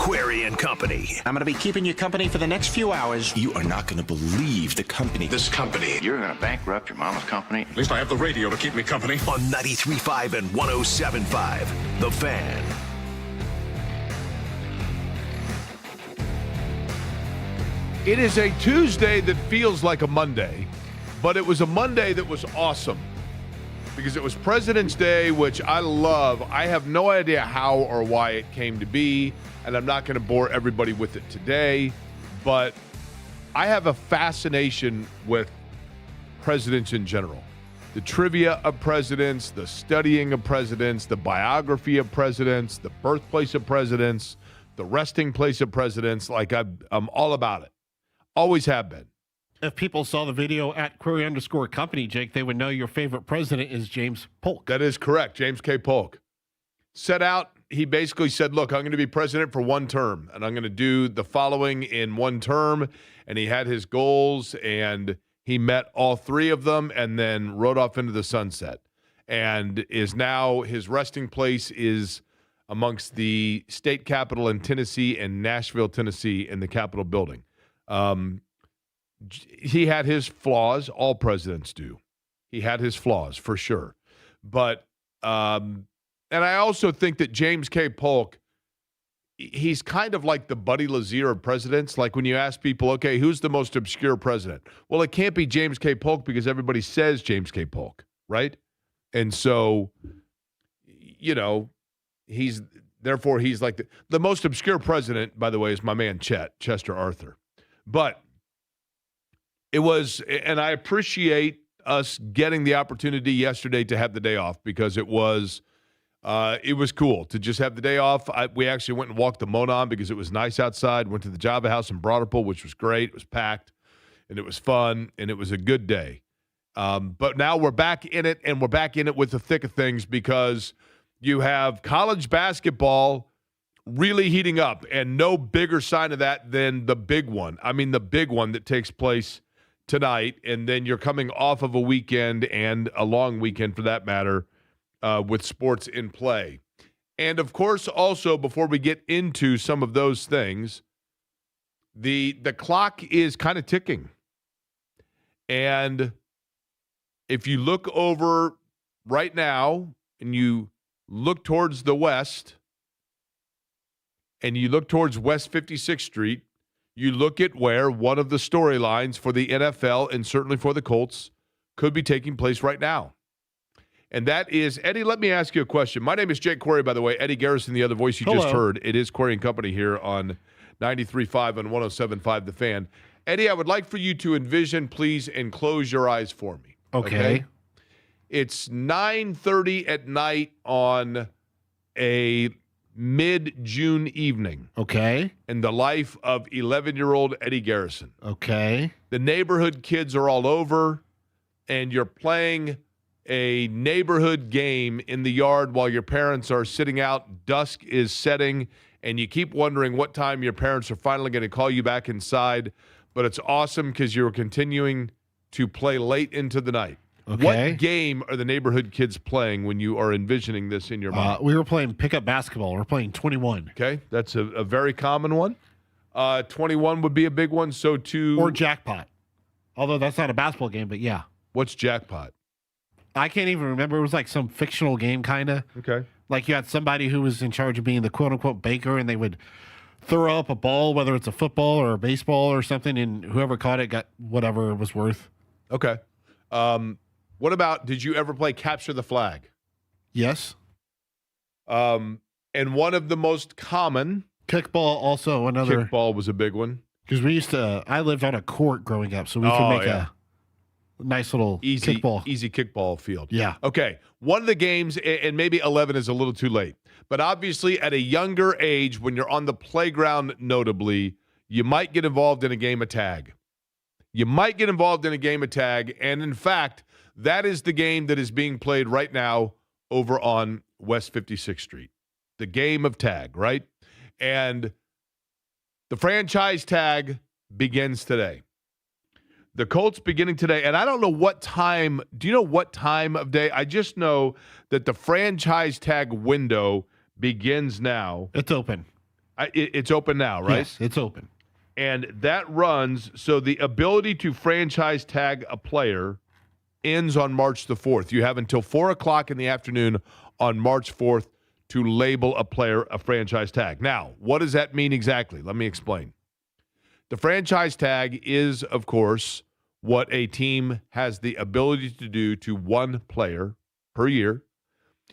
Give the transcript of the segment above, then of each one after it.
Query and Company. I'm going to be keeping you company for the next few hours. You are not going to believe the company. This company. You're going to bankrupt your mama's company? At least I have the radio to keep me company. On 93.5 and 107.5, The Fan. It is a Tuesday that feels like a Monday, but it was a Monday that was awesome because it was President's Day, which I love. I have no idea how or why it came to be, and I'm not going to bore everybody with it today, but I have a fascination with presidents in general. The trivia of presidents, the studying of presidents, the biography of presidents, the birthplace of presidents, the resting place of presidents. Like I'm all about it. Always have been. If people saw the video at Query_Company, Jake, they would know your favorite president is James Polk. That is correct. James K. Polk. Set out, he basically said, look, I'm going to be president for one term, and I'm going to do the following in one term. And he had his goals, and he met all three of them and then rode off into the sunset. And is now, his resting place is amongst the state capitol in Tennessee and Nashville, Tennessee, in the Capitol building. He had his flaws. All presidents do. He had his flaws for sure. But, and I also think that James K. Polk, he's kind of like the Buddy Lazier of presidents. Like when you ask people, okay, who's the most obscure president? Well, it can't be James K. Polk because everybody says James K. Polk, right? And so, you know, he's like the most obscure president, by the way, is my man Chester Arthur. But it was, and I appreciate us getting the opportunity yesterday to have the day off because it was cool to just have the day off. We actually went and walked the Monon because it was nice outside. Went to the Java House in Broderpool, which was great. It was packed, and it was fun, and it was a good day. But now we're back in it, and we're back in it with the thick of things because you have college basketball really heating up, and no bigger sign of that than the big one. I mean, the big one that takes place tonight, and then you're coming off of a weekend and a long weekend for that matter with sports in play. And, of course, also, before we get into some of those things, the clock is kind of ticking. And if you look over right now and you look towards the west, and you look towards West 56th Street, you look at where one of the storylines for the NFL and certainly for the Colts could be taking place right now. And that is, Eddie, let me ask you a question. My name is Jake Query, by the way. Eddie Garrison, the other voice you just heard. It is Query and Company here on 93.5 and 107.5 The Fan. Eddie, I would like for you to envision, please, and close your eyes for me. Okay. It's 9:30 at night on a mid-June evening. Okay. In the life of 11-year-old Eddie Garrison. Okay. The neighborhood kids are all over, and you're playing a neighborhood game in the yard while your parents are sitting out. Dusk is setting, and you keep wondering what time your parents are finally going to call you back inside. But it's awesome because you're continuing to play late into the night. Okay. What game are the neighborhood kids playing when you are envisioning this in your mind? We were playing pickup basketball. We're playing 21. Okay, that's a very common one. 21 would be a big one, so too. Or jackpot. Although that's not a basketball game, but yeah. What's jackpot? I can't even remember. It was like some fictional game, kind of. Okay. Like you had somebody who was in charge of being the quote-unquote baker, and they would throw up a ball, whether it's a football or a baseball or something, and whoever caught it got whatever it was worth. Okay. What about, did you ever play Capture the Flag? Yes. And one of the most common. Kickball also another. Kickball was a big one. Because I lived on a court growing up, so we could make a nice little kickball. Easy kickball field. Yeah. Okay. One of the games, and maybe 11 is a little too late, but obviously at a younger age, when you're on the playground notably, you might get involved in a game of tag. And in fact, that is the game that is being played right now over on West 56th Street. The game of tag, right? And the franchise tag begins today. The Colts beginning today, and I don't know what time. Do you know what time of day? I just know that the franchise tag window begins now. It's open. It's open now, right? Yes, it's open. And that runs, so the ability to franchise tag a player ends on March the 4th. You have until 4 o'clock in the afternoon on March 4th to label a player a franchise tag. Now, what does that mean exactly? Let me explain. The franchise tag is, of course, what a team has the ability to do to one player per year.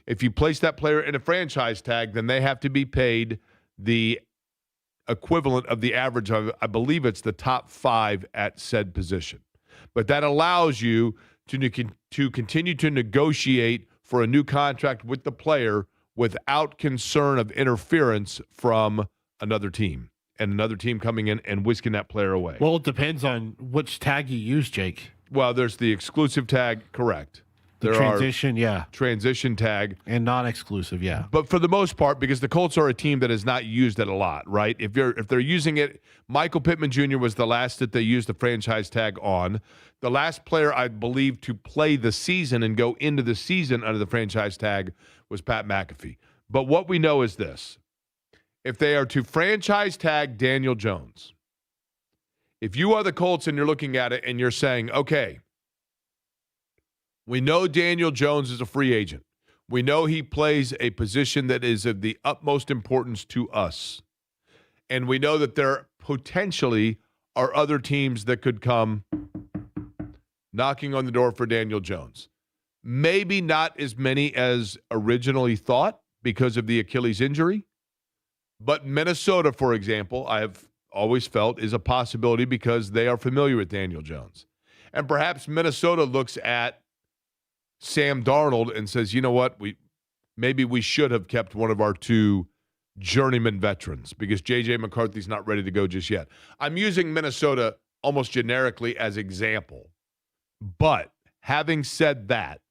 If you place that player in a franchise tag, then they have to be paid the equivalent of the average of, I believe it's the top 5 at said position. But that allows you to continue to negotiate for a new contract with the player without concern of interference from another team and another team coming in and whisking that player away. Well, it depends on which tag you use, Jake. Well, there's the exclusive tag, correct. The transition, yeah. Transition tag. And non-exclusive, yeah. But for the most part, because the Colts are a team that has not used it a lot, right? If they're using it, Michael Pittman Jr. was the last that they used the franchise tag on. The last player, I believe, to play the season and go into the season under the franchise tag was Pat McAfee. But what we know is this. If they are to franchise tag Daniel Jones, if you are the Colts and you're looking at it and you're saying, okay, we know Daniel Jones is a free agent. We know he plays a position that is of the utmost importance to us. And we know that there potentially are other teams that could come knocking on the door for Daniel Jones. Maybe not as many as originally thought because of the Achilles injury. But Minnesota, for example, I have always felt is a possibility because they are familiar with Daniel Jones. And perhaps Minnesota looks at Sam Darnold and says, you know what, maybe we should have kept one of our 2 journeyman veterans because J.J. McCarthy's not ready to go just yet. I'm using Minnesota almost generically as example. But having said that,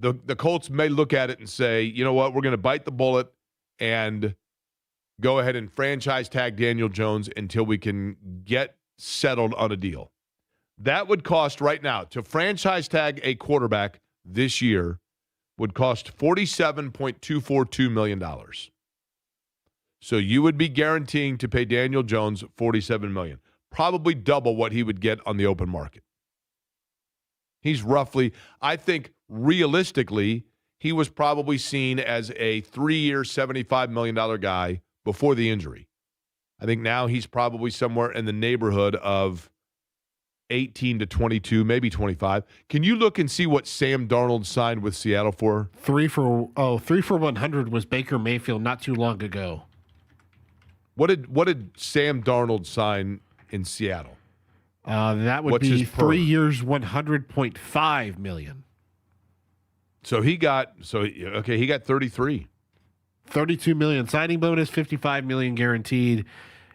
the Colts may look at it and say, you know what, we're going to bite the bullet and go ahead and franchise tag Daniel Jones until we can get settled on a deal. That would cost right now, to franchise tag a quarterback this year, would cost $47.242 million. So you would be guaranteeing to pay Daniel Jones $47 million, probably double what he would get on the open market. He's roughly, I think realistically, he was probably seen as a 3-year, $75 million guy before the injury. I think now he's probably somewhere in the neighborhood of 18 to 22, maybe 25. Can you look and see what Sam Darnold signed with Seattle for? 3 for 100 was Baker Mayfield not too long ago. What did Sam Darnold sign in Seattle? That would be 3 years, $100.5 million. So he got 33. $32 million signing bonus, $55 million guaranteed,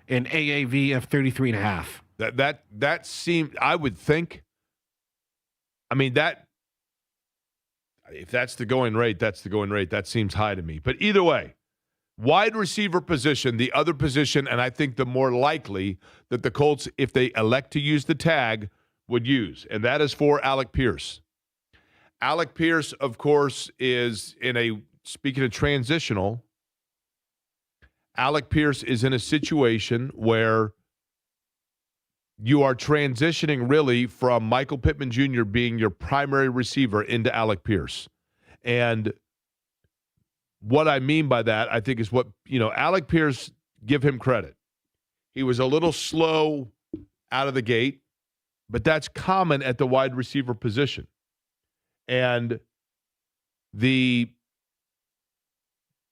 and AAV of 33.5. That seemed, I would think, I mean, that if that's the going rate, that's the going rate. That seems high to me. But either way, wide receiver position, the other position, and I think the more likely that the Colts, if they elect to use the tag, would use, and that is for Alec Pierce. Alec Pierce, of course, is speaking of transitional, Alec Pierce is in a situation where you are transitioning really from Michael Pittman Jr. being your primary receiver into Alec Pierce. And what I mean by that, I think, is what, Alec Pierce, give him credit. He was a little slow out of the gate, but that's common at the wide receiver position. And the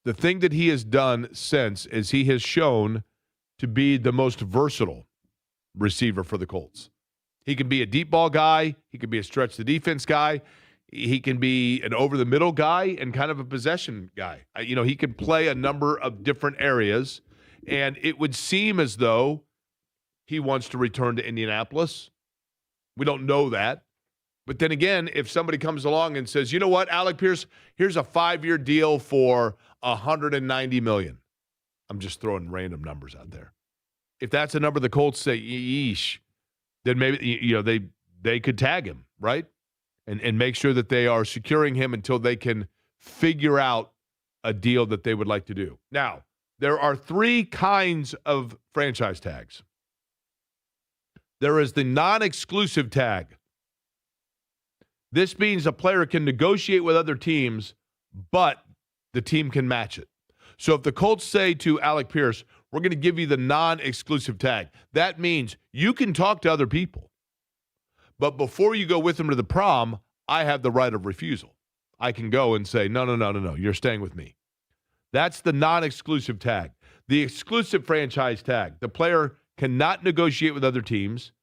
thing that he has done since is he has shown to be the most versatile receiver for the Colts. He can be a deep ball guy. He can be a stretch the defense guy. He can be an over-the-middle guy and kind of a possession guy. He can play a number of different areas, and it would seem as though he wants to return to Indianapolis. We don't know that. But then again, if somebody comes along and says, you know what, Alec Pierce, here's a 5-year deal for $190 million. I'm just throwing random numbers out there. If that's a number the Colts say, yeesh, then maybe they could tag him, right? And make sure that they are securing him until they can figure out a deal that they would like to do. Now, There are three kinds of franchise tags. There is the non-exclusive tag. This means a player can negotiate with other teams, but the team can match it. So if the Colts say to Alec Pierce, we're going to give you the non-exclusive tag, that means you can talk to other people. But before you go with them to the prom, I have the right of refusal. I can go and say, no, you're staying with me. That's the non-exclusive tag. The exclusive franchise tag, the player cannot negotiate with other teams.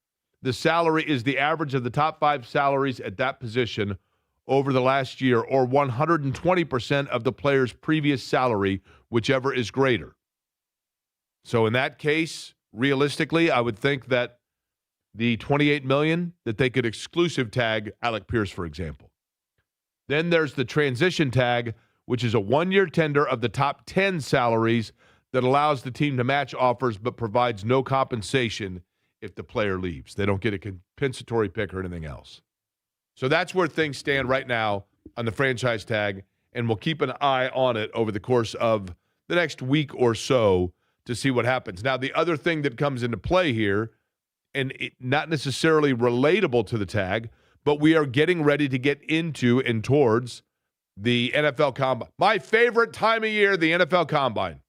The salary is the average of the top 5 salaries at that position over the last year, or 120% of the player's previous salary, whichever is greater. So in that case, realistically, I would think that the $28 million that they could exclusive tag Alec Pierce, for example. Then there's the transition tag, which is a 1-year tender of the top 10 salaries that allows the team to match offers but provides no compensation if the player leaves. They don't get a compensatory pick or anything else. So that's where things stand right now on the franchise tag, and we'll keep an eye on it over the course of the next week or so to see what happens. Now, the other thing that comes into play here, and not necessarily relatable to the tag, but we are getting ready to get into and towards the NFL Combine. My favorite time of year, the NFL Combine.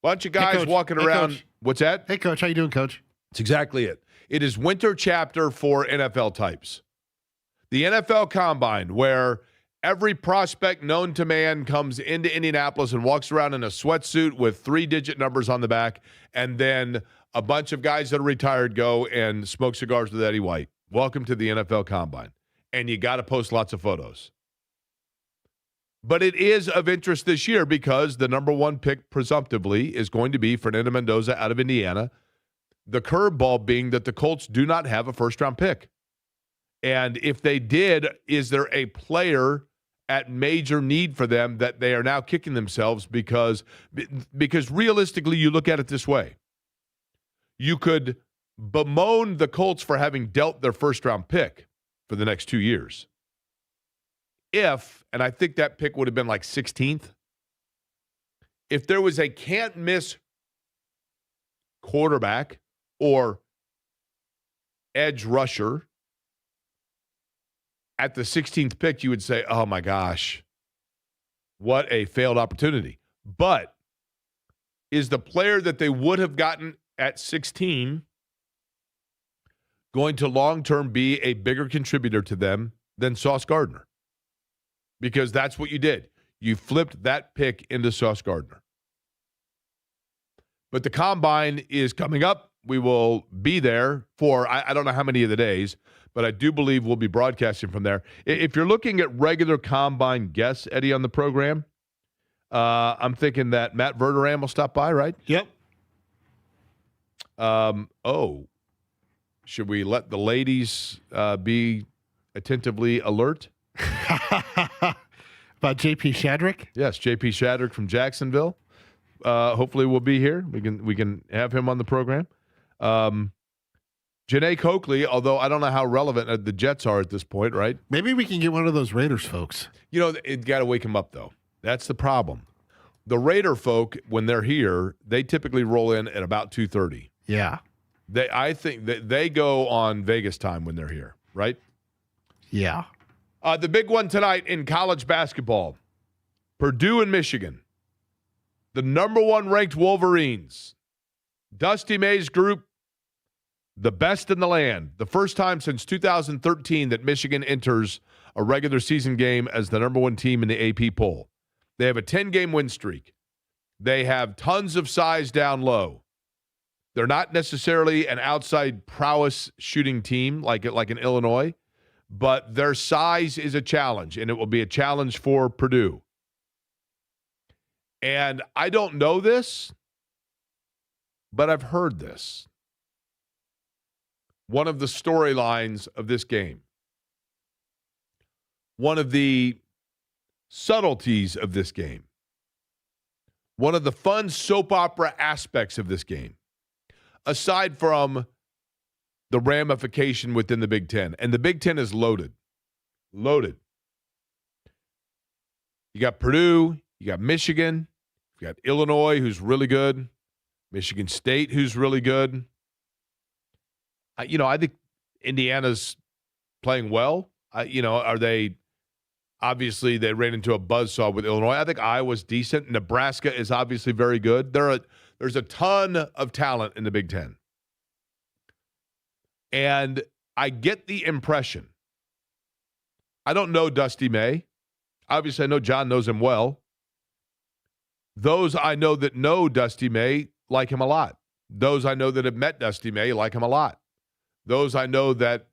Bunch of guys walking around. Coach. What's that? Hey, Coach. How you doing, Coach? That's exactly it. It is winter chapter for NFL types. The NFL Combine, where every prospect known to man comes into Indianapolis and walks around in a sweatsuit with 3-digit numbers on the back, and then a bunch of guys that are retired go and smoke cigars with Eddie White. Welcome to the NFL Combine. And you got to post lots of photos. But it is of interest this year because the number 1 pick presumptively is going to be Fernando Mendoza out of Indiana. The curveball being that the Colts do not have a first-round pick. And if they did, is there a player at major need for them that they are now kicking themselves because realistically you look at it this way. You could bemoan the Colts for having dealt their first-round pick for the next 2 years. If, and I think that pick would have been like 16th, if there was a can't-miss quarterback or edge rusher at the 16th pick, you would say, oh my gosh, what a failed opportunity. But is the player that they would have gotten at 16 going to long-term be a bigger contributor to them than Sauce Gardner? Because that's what you did. You flipped that pick into Sauce Gardner. But the Combine is coming up. We will be there for, I don't know how many of the days, but I do believe we'll be broadcasting from there. If you're looking at regular Combine guests, Eddie, on the program, I'm thinking that Matt Verderam will stop by, right? Yep. Should we let the ladies be attentively alert? About J.P. Shadrick? Yes, J.P. Shadrick from Jacksonville. Hopefully we'll be here. We can have him on the program. Janae Coakley, although I don't know how relevant the Jets are at this point, right? Maybe we can get one of those Raiders folks. You know, it got to wake them up, though. That's the problem. The Raider folk, when they're here, they typically roll in at about 2:30. Yeah. I think that they go on Vegas time when they're here, right? Yeah. The big one tonight in college basketball, Purdue and Michigan. The number 1 ranked Wolverines. Dusty May's group, the best in the land. The first time since 2013 that Michigan enters a regular season game as the number 1 team in the AP poll. They have a 10-game win streak. They have tons of size down low. They're not necessarily an outside prowess shooting team like in Illinois, but their size is a challenge, and it will be a challenge for Purdue. And I don't know this, but I've heard this. One of the storylines of this game, one of the subtleties of this game, one of the fun soap opera aspects of this game, aside from the ramification within the Big Ten. And the Big Ten is loaded. Loaded. You got Purdue, you got Michigan, You've got Illinois, who's really good. Michigan State, who's really good. I think Indiana's playing well. Are they – obviously, they ran into a buzzsaw with Illinois. I think Iowa's decent. Nebraska is obviously very good. There's a ton of talent in the Big Ten. And I get the impression – I don't know Dusty May. Obviously, I know John knows him well. Those I know that know Dusty May like him a lot. Those I know that have met Dusty May like him a lot. Those I know that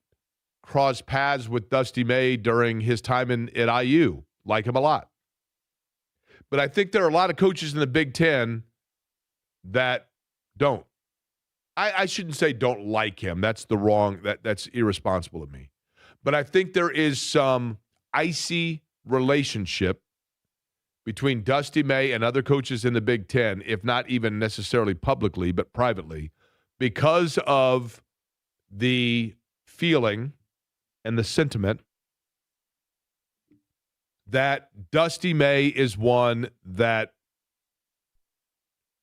crossed paths with Dusty May during his time at IU like him a lot. But I think there are a lot of coaches in the Big Ten that don't. I shouldn't say don't like him. That's that's irresponsible of me. But I think there is some icy relationship between Dusty May and other coaches in the Big Ten, if not even necessarily publicly, but privately, because of the feeling and the sentiment that Dusty May is one that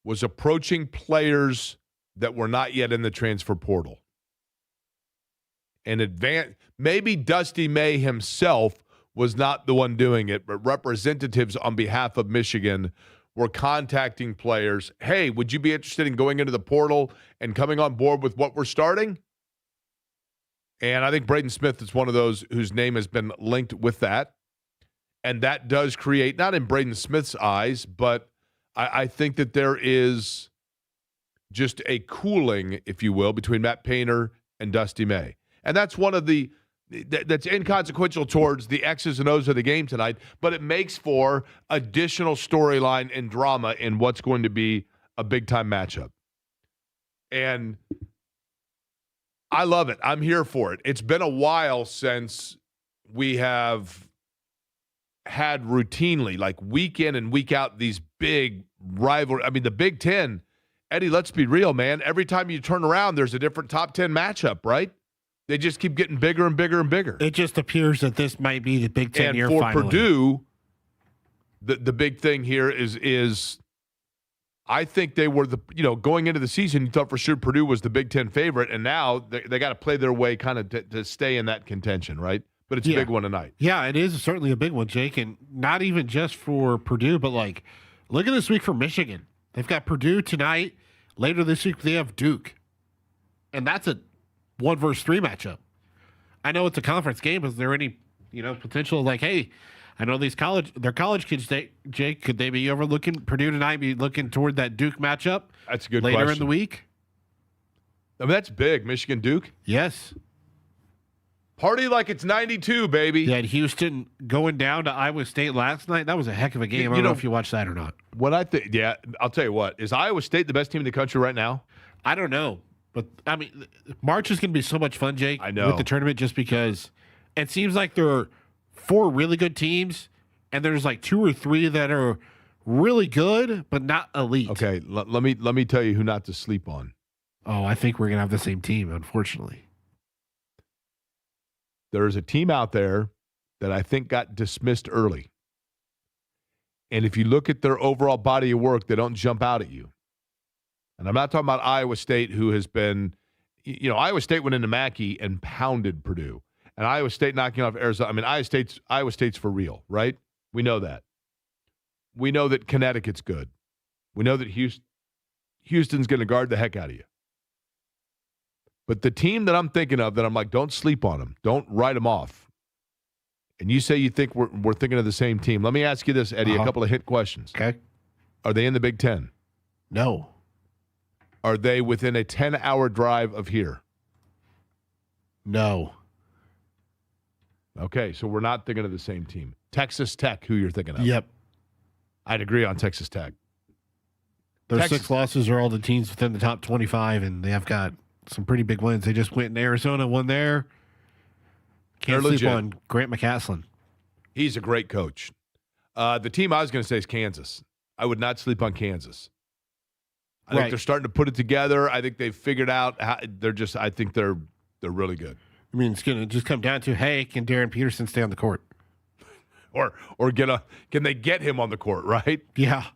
was approaching players that were not yet in the transfer portal. And maybe Dusty May himself was not the one doing it, but representatives on behalf of Michigan were contacting players. Hey, would you be interested in going into the portal and coming on board with what we're starting? And I think Braden Smith is one of those whose name has been linked with that. And that does create, not in Braden Smith's eyes, but I think that there is just a cooling, if you will, between Matt Painter and Dusty May. And that's one of that's inconsequential towards the X's and O's of the game tonight, but it makes for additional storyline and drama in what's going to be a big-time matchup. And I love it. I'm here for it. It's been a while since we have had routinely, like week in and week out, these big rivalry. I mean, the Big Ten, Eddie, let's be real, man. Every time you turn around, there's a different top 10 matchup, right? They just keep getting bigger and bigger and bigger. It just appears that this might be the Big Ten year finally. And for Purdue, the big thing here is I think they were going into the season, you thought for sure Purdue was the Big Ten favorite, and now they got to play their way kind of to stay in that contention, right? But it's a big one tonight. Yeah, it is certainly a big one, Jake, and not even just for Purdue, but look at this week for Michigan. They've got Purdue tonight. Later this week, they have Duke. And that's a 1 versus 3 matchup. I know it's a conference game. Is there any, potential hey, I know they're college kids, Jake, could they be overlooking Purdue tonight, be looking toward that Duke matchup? That's a good later question. In the week? I mean, that's big. Michigan Duke? Yes. Party like it's 92, baby. You had Houston going down to Iowa State last night. That was a heck of a game. I don't know if you watched that or not. I'll tell you what. Is Iowa State the best team in the country right now? I don't know. But, I mean, March is going to be so much fun, Jake, I know. with the tournament, just because it seems like there are 4 really good teams, and there's 2 or 3 that are really good, but not elite. Okay, let me tell you who not to sleep on. Oh, I think we're going to have the same team, unfortunately. There is a team out there that I think got dismissed early. And if you look at their overall body of work, they don't jump out at you. And I'm not talking about Iowa State, who has been, Iowa State went into Mackey and pounded Purdue. And Iowa State knocking off Arizona. I mean, Iowa State's for real, right? We know that. We know that Connecticut's good. We know that Houston's going to guard the heck out of you. But the team that I'm thinking of that I'm don't sleep on them. Don't write them off. And you say you think we're thinking of the same team. Let me ask you this, Eddie, a couple of hit questions. Okay. Are they in the Big Ten? No. Are they within a 10-hour drive of here? No. Okay, so we're not thinking of the same team. Texas Tech, who you're thinking of. Yep. I'd agree on Texas Tech. Their 6 losses are all the teams within the top 25, and they have got some pretty big wins. They just went in Arizona, won there. Can't sleep on Grant McCasland. He's a great coach. The team I was going to say is Kansas. I would not sleep on Kansas. I think they're starting to put it together. I think they've figured out how I think they're really good. I mean, it's going to just come down to, hey, can Darren Peterson stay on the court? Or can they get him on the court, right? Yeah.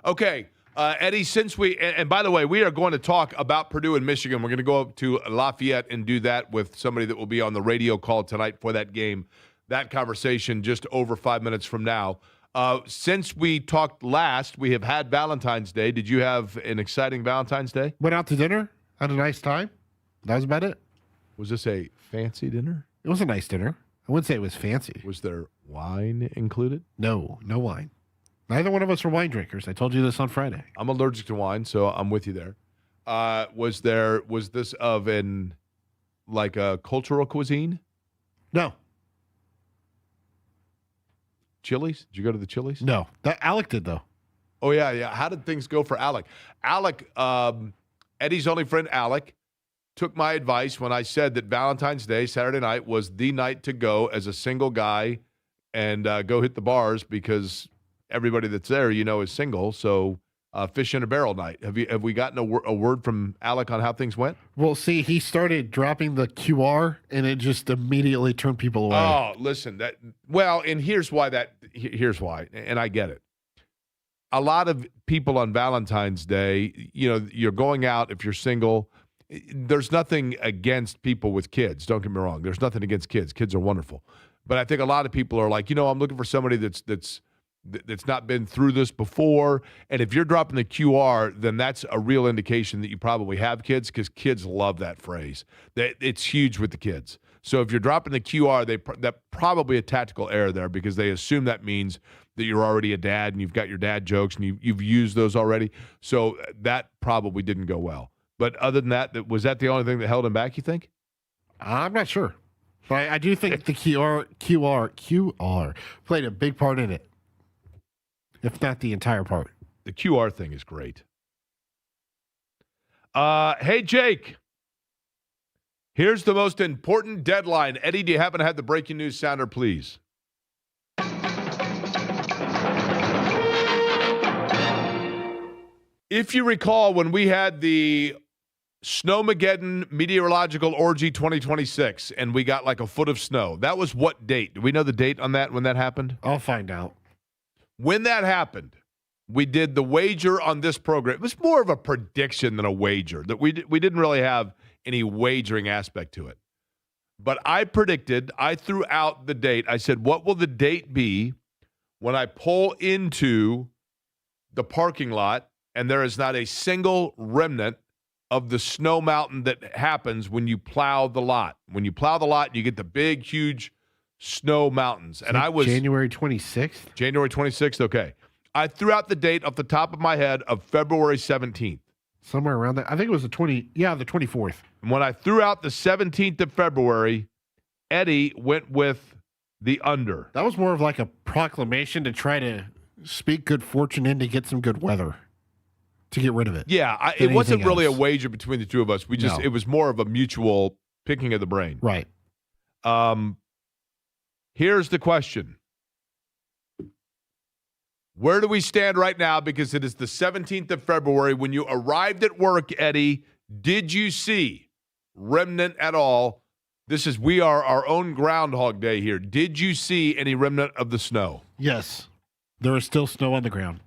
Okay, Eddie, since and by the way, we are going to talk about Purdue and Michigan. We're going to go up to Lafayette and do that with somebody that will be on the radio call tonight for that game. That conversation just over 5 minutes from now. Since we talked last, we have had Valentine's Day. Did you have an exciting Valentine's Day? Went out to dinner, had a nice time. That was about it. Was this a fancy dinner? It was a nice dinner. I wouldn't say it was fancy. Was there wine included? No wine. Neither one of us are wine drinkers. I told you this on Friday. I'm allergic to wine, so I'm with you there. Was this of a cultural cuisine? No. Chili's? Did you go to the Chili's? No. That Alec did, though. Oh, yeah. How did things go for Alec? Alec, Eddie's only friend Alec, took my advice when I said that Valentine's Day, Saturday night, was the night to go as a single guy and go hit the bars because everybody that's there, is single. So fish in a barrel night. Have we gotten a word from Alec on how things went? Well, see, he started dropping the QR, and it just immediately turned people away. Oh, listen, and here's why, and I get it. A lot of people on Valentine's Day, you're going out if you're single. There's nothing against people with kids. Don't get me wrong. There's nothing against kids. Kids are wonderful. But I think a lot of people are like, I'm looking for somebody that's not been through this before. And if you're dropping the QR, then that's a real indication that you probably have kids, because kids love that phrase. It's huge with the kids. So if you're dropping the QR, that probably a tactical error there, because they assume that means that you're already a dad and you've got your dad jokes and you've used those already. So that probably didn't go well. But other than that, was that the only thing that held him back, you think? I'm not sure. But I do think the QR played a big part in it, if not the entire part. The QR thing is great. Hey, Jake. Here's the most important deadline. Eddie, do you happen to have the breaking news sounder, please? If you recall, when we had the Snowmageddon Meteorological Orgy 2026, and we got like a foot of snow, that was what date? Do we know the date on that, when that happened? I'll find out. When that happened, we did the wager on this program. It was more of a prediction than a wager. That we didn't really have any wagering aspect to it. But I threw out the date. I said, what will the date be when I pull into the parking lot and there is not a single remnant of the snow mountain that happens when you plow the lot? When you plow the lot, you get the big, huge snow mountains. And I was January 26th? January 26th, okay. I threw out the date off the top of my head of February 17th. Somewhere around that. I think it was the 24th. And when I threw out the 17th of February, Eddie went with the under. That was more of like a proclamation to try to speak good fortune in to get some good weather, to get rid of it. Yeah, it wasn't really else. a wager between the two of us. It was more of a mutual picking of the brain. Right. Here's the question. Where do we stand right now? Because it is the 17th of February. When you arrived at work, Eddie, did you see remnant at all? We are our own Groundhog Day here. Did you see any remnant of the snow? Yes. There is still snow on the ground.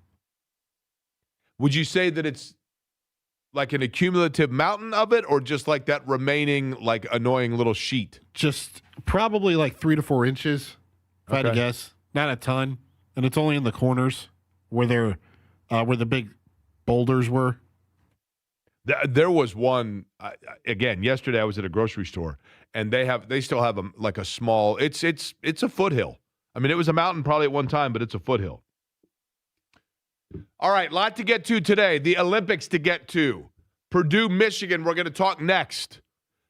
Would you say that it's like an accumulative mountain of it, or just like that remaining, like, annoying little sheet? Just probably like 3 to 4 inches, if I had to Okay. guess. Not a ton. And it's only in the corners where the big boulders were. There was one, again, yesterday I was at a grocery store, and they still have a small, it's a foothill. I mean, it was a mountain probably at one time, but it's a foothill. All right, lot to get to today. The Olympics to get to. Purdue, Michigan, we're going to talk next.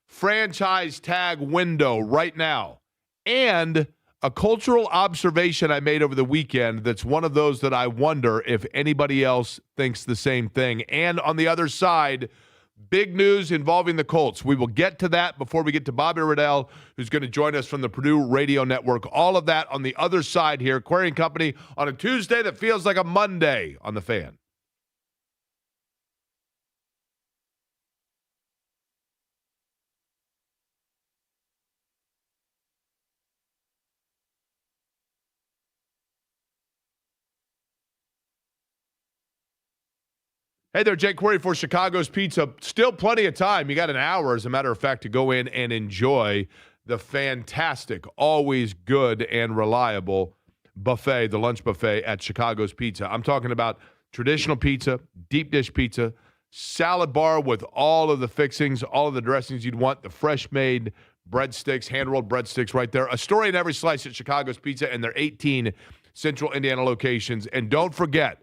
Franchise tag window right now. And a cultural observation I made over the weekend that's one of those that I wonder if anybody else thinks the same thing. And on the other side, big news involving the Colts. We will get to that before we get to Bobby Riddell, who's going to join us from the Purdue Radio Network. All of that on the other side here. Query and Company on a Tuesday that feels like a Monday on The Fan. Hey there, Jake Query for Chicago's Pizza. Still plenty of time. You got an hour, as a matter of fact, to go in and enjoy the fantastic, always good and reliable buffet, the lunch buffet at Chicago's Pizza. I'm talking about traditional pizza, deep dish pizza, salad bar with all of the fixings, all of the dressings you'd want, the fresh-made breadsticks, hand-rolled breadsticks right there. A story in every slice at Chicago's Pizza and their 18 Central Indiana locations. And don't forget,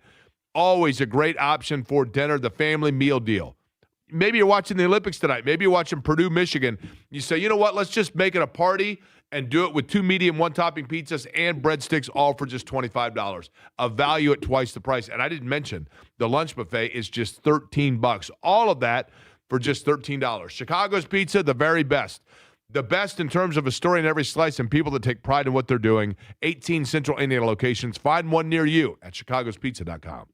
always a great option for dinner, the family meal deal. Maybe you're watching the Olympics tonight. Maybe you're watching Purdue, Michigan. You say, you know what, let's just make it a party and do it with 2 medium, 1-topping pizzas and breadsticks, all for just $25. A value at twice the price. And I didn't mention the lunch buffet is just $13. All of that for just $13. Chicago's Pizza, the very best. The best in terms of a story in every slice and people that take pride in what they're doing. 18 Central Indiana locations. Find one near you at chicagospizza.com.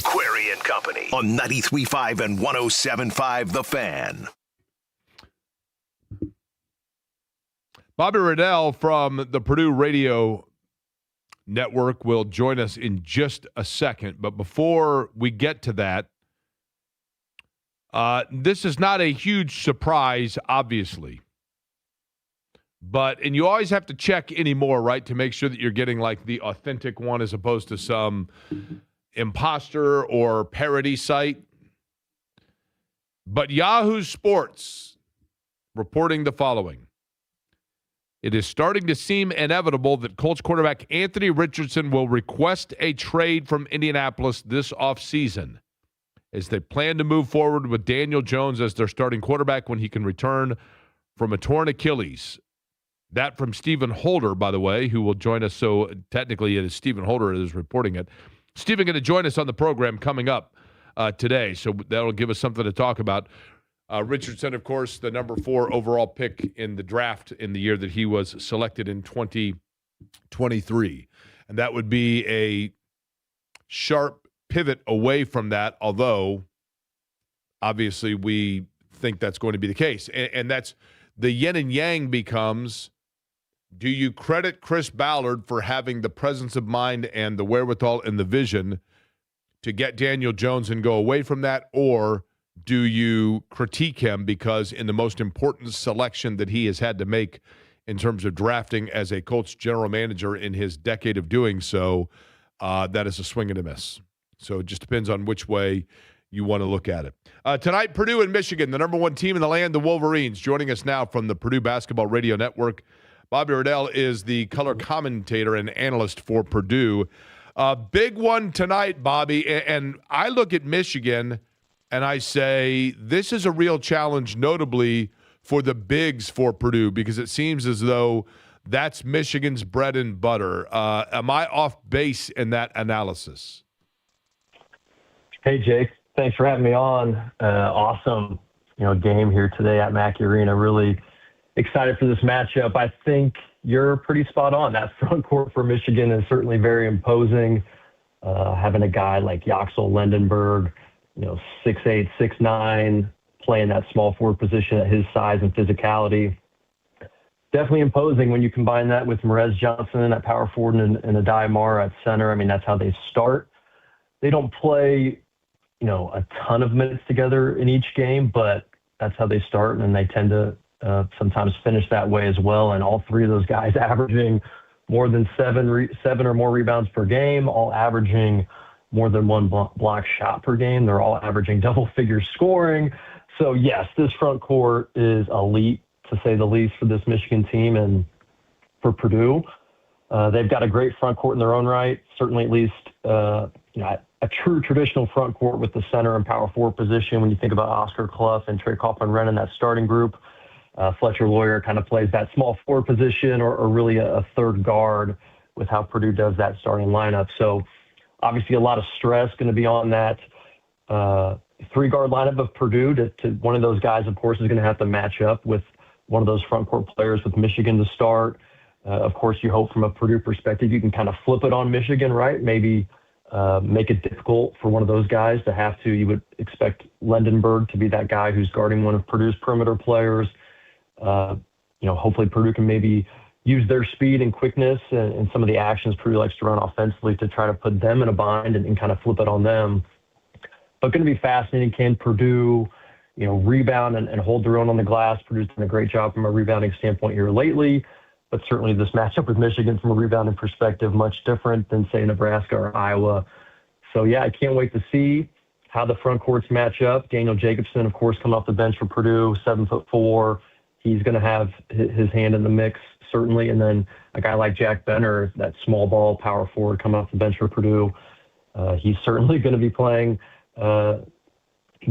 Query and Company on 93.5 and 107.5 The Fan. Bobby Riddell from the Purdue radio Network will join us in just a second. But before we get to that, this is not a huge surprise, obviously. And you always have to check anymore, right, to make sure that you're getting like the authentic one as opposed to some imposter or parody site. But Yahoo Sports reporting the following. It is starting to seem inevitable that Colts quarterback Anthony Richardson will request a trade from Indianapolis this offseason as they plan to move forward with Daniel Jones as their starting quarterback when he can return from a torn Achilles. That from Stephen Holder, by the way, who will join us. So technically it is Stephen Holder that is reporting it. Stephen going to join us on the program coming up today, so that'll give us something to talk about. Richardson, of course, the number 4 overall pick in the draft in the year that he was selected in 2023. And that would be a sharp pivot away from that, although obviously we think that's going to be the case. And that's the yin and yang becomes, do you credit Chris Ballard for having the presence of mind and the wherewithal and the vision to get Daniel Jones and go away from that, or do you critique him because in the most important selection that he has had to make in terms of drafting as a Colts general manager in his decade of doing so, that is a swing and a miss. So it just depends on which way you want to look at it. Tonight, Purdue and Michigan, the number 1 team in the land, the Wolverines. Joining us now from the Purdue Basketball Radio Network, Bobby Riddell is the color commentator and analyst for Purdue. Big one tonight, Bobby, and I look at Michigan and I say this is a real challenge, notably for the bigs for Purdue, because it seems as though that's Michigan's bread and butter. Am I off base in that analysis? Hey, Jake. Thanks for having me on. Awesome, game here today at Mackey Arena. Really excited for this matchup. I think you're pretty spot on. That front court for Michigan is certainly very imposing. Having a guy like Yaxel Lendenberg, 6'8", 6'9", playing that small forward position at his size and physicality. Definitely imposing when you combine that with Merez Johnson at power forward and Adai Mara at center. I mean, that's how they start. They don't play, a ton of minutes together in each game, but that's how they start, and they tend to sometimes finish that way as well. And all 3 of those guys averaging more than seven or more rebounds per game, all averaging more than 1 block shot per game. They're all averaging double-figure scoring. So, yes, this front court is elite, to say the least, for this Michigan team. And for Purdue, they've got a great front court in their own right, certainly at least a true traditional front court with the center and power forward position. When you think about Oscar Clough and Trey Kaufman-Renn, that starting group, Fletcher Lawyer kind of plays that small forward position or really a third guard with how Purdue does that starting lineup. So obviously a lot of stress going to be on that 3-guard lineup of Purdue. To one of those guys, of course, is going to have to match up with one of those front court players with Michigan to start. Of course, you hope from a Purdue perspective you can kind of flip it on Michigan, right? Maybe make it difficult for one of those guys to have to. You would expect Lendenberg to be that guy who's guarding one of Purdue's perimeter players. Hopefully Purdue can maybe use their speed and quickness and some of the actions Purdue likes to run offensively to try to put them in a bind and kind of flip it on them. But going to be fascinating. Can Purdue, rebound and hold their own on the glass? Purdue's done a great job from a rebounding standpoint here lately, but certainly this matchup with Michigan from a rebounding perspective, much different than, say, Nebraska or Iowa. So, yeah, I can't wait to see how the front courts match up. Daniel Jacobson, of course, coming off the bench for Purdue, 7'4". He's going to have his hand in the mix, certainly. And then a guy like Jack Benner, that small ball power forward coming off the bench for Purdue, he's certainly going to be playing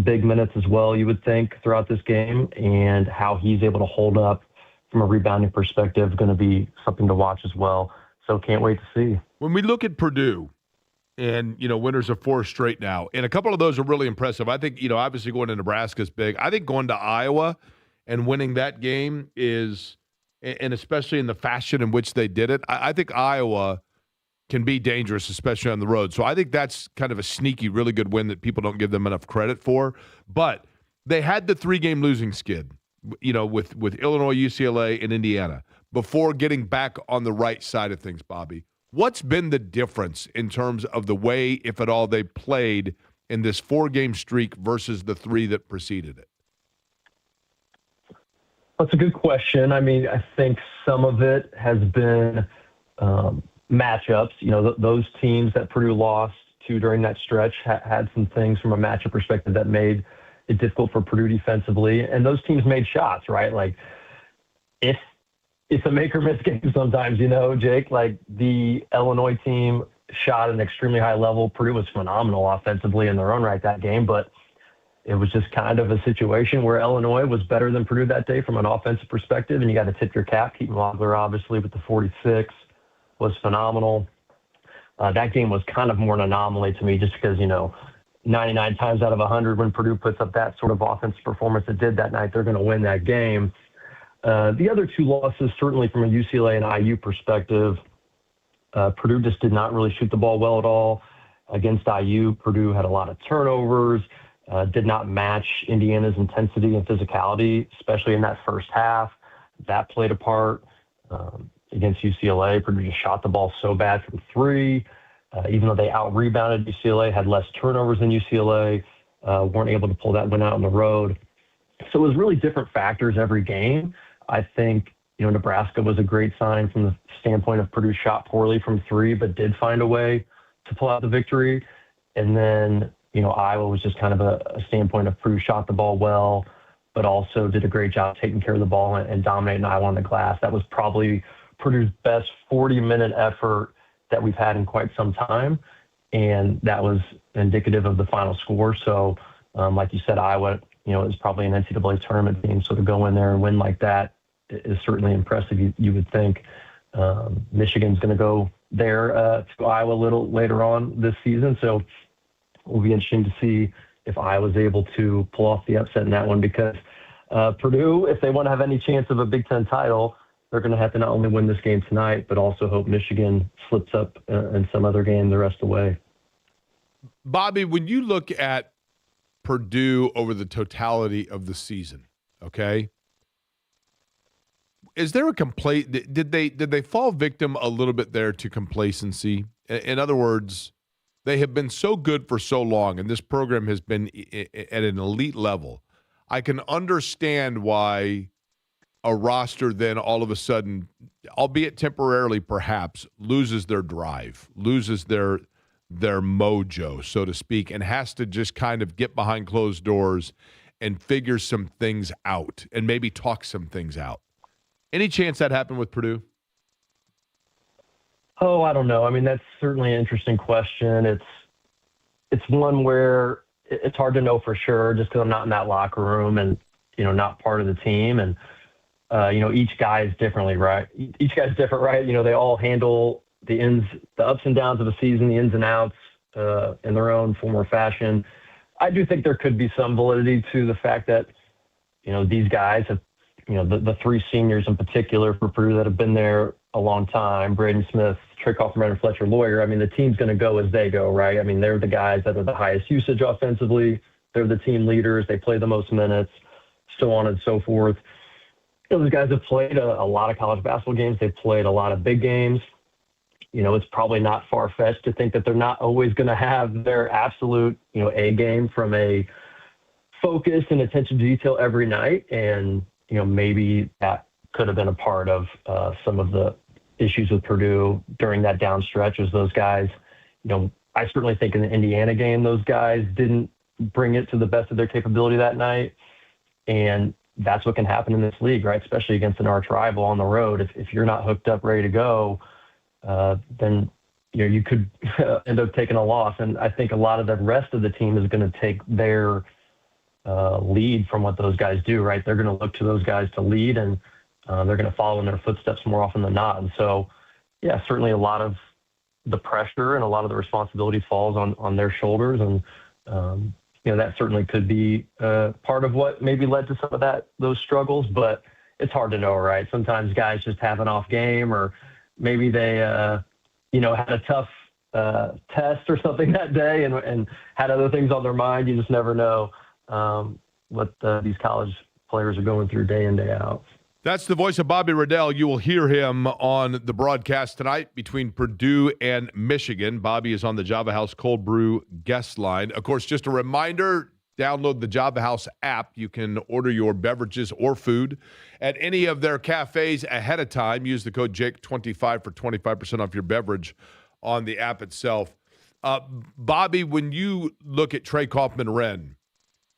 big minutes as well, you would think, throughout this game. And how he's able to hold up from a rebounding perspective going to be something to watch as well. So can't wait to see. When we look at Purdue, and, winners of 4 straight now, and a couple of those are really impressive. I think, obviously going to Nebraska is big. I think going to Iowa and winning that game is, and especially in the fashion in which they did it, I think Iowa can be dangerous, especially on the road. So I think that's kind of a sneaky, really good win that people don't give them enough credit for. But they had the 3-game losing skid, with Illinois, UCLA, and Indiana before getting back on the right side of things, Bobby. What's been the difference in terms of the way, if at all, they played in this 4-game streak versus the 3 that preceded it? That's a good question. I mean, I think some of it has been matchups. You know, those teams that Purdue lost to during that stretch had some things from a matchup perspective that made it difficult for Purdue defensively. And those teams made shots, right? Like, it's a make or miss game sometimes, you know, Jake. Like, the Illinois team shot at an extremely high level. Purdue was phenomenal offensively in their own right that game, but it was just kind of a situation where Illinois was better than Purdue that day from an offensive perspective, and you got to tip your cap. Keaton Wagler, obviously, with the 46 was phenomenal. That game was kind of more an anomaly to me just because, you know, 99 times out of 100 when Purdue puts up that sort of offensive performance it did that night, they're going to win that game. The other 2 losses, certainly from a UCLA and IU perspective, Purdue just did not really shoot the ball well at all. Against IU, Purdue had a lot of turnovers, did not match Indiana's intensity and physicality, especially in that first half. That played a part. Against UCLA, Purdue just shot the ball so bad from 3. Even though they out-rebounded UCLA, had less turnovers than UCLA, weren't able to pull that win out on the road. So it was really different factors every game. I think, you know, Nebraska was a great sign from the standpoint of Purdue shot poorly from 3, but did find a way to pull out the victory. And then, you know, Iowa was just kind of a standpoint of Purdue shot the ball well, but also did a great job taking care of the ball and dominating Iowa on the glass. That was probably Purdue's best 40-minute effort that we've had in quite some time, and that was indicative of the final score. So, like you said, Iowa, you know, is probably an NCAA tournament team, so to go in there and win like that is certainly impressive, you would think. Michigan's going to go there to Iowa a little later on this season, so it will be interesting to see if Iowa's able to pull off the upset in that one, because Purdue, if they want to have any chance of a Big Ten title, they're going to have to not only win this game tonight, but also hope Michigan slips up in some other game the rest of the way. Bobby, when you look at Purdue over the totality of the season, okay, is there a did they fall victim a little bit there to complacency? In other words, they have been so good for so long, and this program has been at an elite level. I can understand why a roster then all of a sudden, albeit temporarily perhaps, loses their drive, loses their mojo, so to speak, and has to just kind of get behind closed doors and figure some things out and maybe talk some things out. Any chance that happened with Purdue? Oh, I don't know. I mean, that's certainly an interesting question. It's one where it's hard to know for sure just because I'm not in that locker room and, you know, not part of the team. And, you know, each guy is differently, right? Each guy's different, right? You know, they all handle the ups and downs of a season, the ins and outs in their own form or fashion. I do think there could be some validity to the fact that, you know, these guys have, you know, the 3 seniors in particular for Purdue that have been there a long time, Braden Smith, Trey Kaufman, and Fletcher Lawyer. I mean, the team's going to go as they go, right? I mean, they're the guys that are the highest usage offensively. They're the team leaders. They play the most minutes, so on and so forth. You know, those guys have played a lot of college basketball games. They've played a lot of big games. You know, it's probably not far-fetched to think that they're not always going to have their absolute, you know, A game from a focus and attention to detail every night. And, you know, maybe that could have been a part of some of the issues with Purdue during that down stretch as those guys, you know, I certainly think in the Indiana game, those guys didn't bring it to the best of their capability that night. And that's what can happen in this league, right? Especially against an arch rival on the road. If you're not hooked up, ready to go, then, you know, you could end up taking a loss. And I think a lot of the rest of the team is going to take their lead from what those guys do, right? They're going to look to those guys to lead, and they're going to follow in their footsteps more often than not. And so, yeah, certainly a lot of the pressure and a lot of the responsibility falls on their shoulders. And, you know, that certainly could be part of what maybe led to some of those struggles, but it's hard to know, right? Sometimes guys just have an off game, or maybe they, you know, had a tough test or something that day and had other things on their mind. You just never know what these college players are going through day in, day out. That's the voice of Bobby Riddell. You will hear him on the broadcast tonight between Purdue and Michigan. Bobby is on the Java House Cold Brew guest line. Of course, just a reminder, download the Java House app. You can order your beverages or food at any of their cafes ahead of time. Use the code JAKE25 for 25% off your beverage on the app itself. Bobby, when you look at Trey Kaufman-Renn,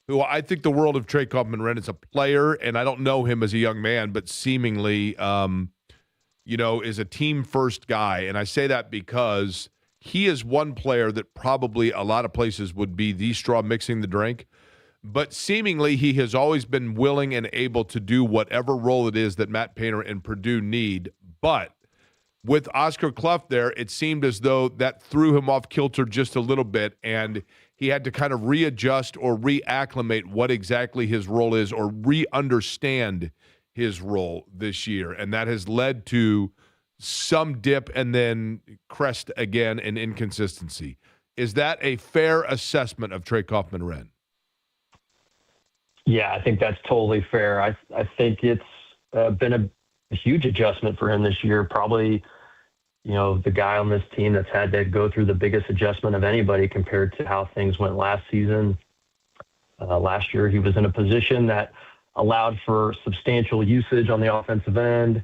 who I think the world of Trey Kaufman-Renn is a player, and I don't know him as a young man, but seemingly, is a team-first guy. And I say that because he is one player that probably a lot of places would be the straw mixing the drink. But seemingly, he has always been willing and able to do whatever role it is that Matt Painter and Purdue need. But with Oscar Clough there, it seemed as though that threw him off kilter just a little bit, and he had to kind of readjust or reacclimate what exactly his role is or re-understand his role this year. And that has led to some dip and then crest again and inconsistency. Is that a fair assessment of Trey Kaufman-Renn? Yeah, I think that's totally fair. I think it's been a huge adjustment for him this year. Probably, the guy on this team that's had to go through the biggest adjustment of anybody compared to how things went last season. Last year, he was in a position that allowed for substantial usage on the offensive end.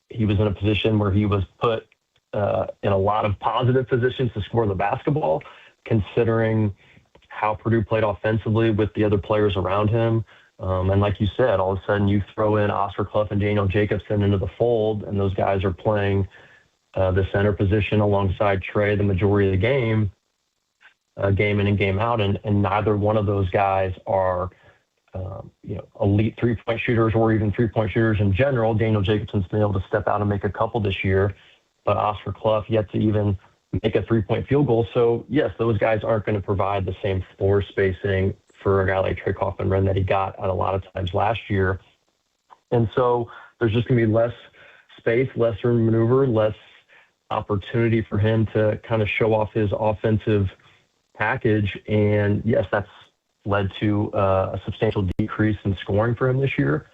He was in a position where he was put in a lot of positive positions to score the basketball, considering how Purdue played offensively with the other players around him. And like you said, all of a sudden you throw in Oscar Clough and Daniel Jacobson into the fold, and those guys are playing the center position alongside Trey the majority of the game in and game out, and neither one of those guys are elite three-point shooters or even three-point shooters in general. Daniel Jacobson's been able to step out and make a couple this year, but Oscar Clough yet to even make a three-point field goal. So, yes, those guys aren't going to provide the same floor spacing for a guy like Trey Kaufman-Renn that he got at a lot of times last year. And so there's just going to be less space, less room to maneuver, less opportunity for him to kind of show off his offensive package. And, yes, that's led to a substantial decrease in scoring for him this year.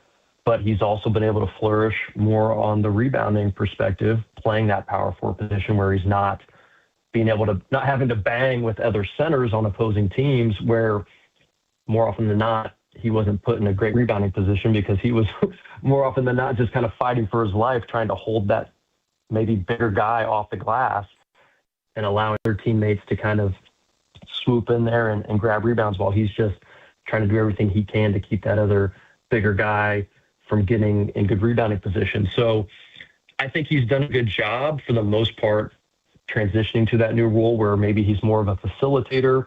But he's also been able to flourish more on the rebounding perspective, playing that power forward position where he's not having to bang with other centers on opposing teams, where more often than not, he wasn't put in a great rebounding position because he was more often than not just kind of fighting for his life, trying to hold that maybe bigger guy off the glass and allowing their teammates to kind of swoop in there and grab rebounds while he's just trying to do everything he can to keep that other bigger guy from getting in good rebounding position. So I think he's done a good job for the most part transitioning to that new role where maybe he's more of a facilitator.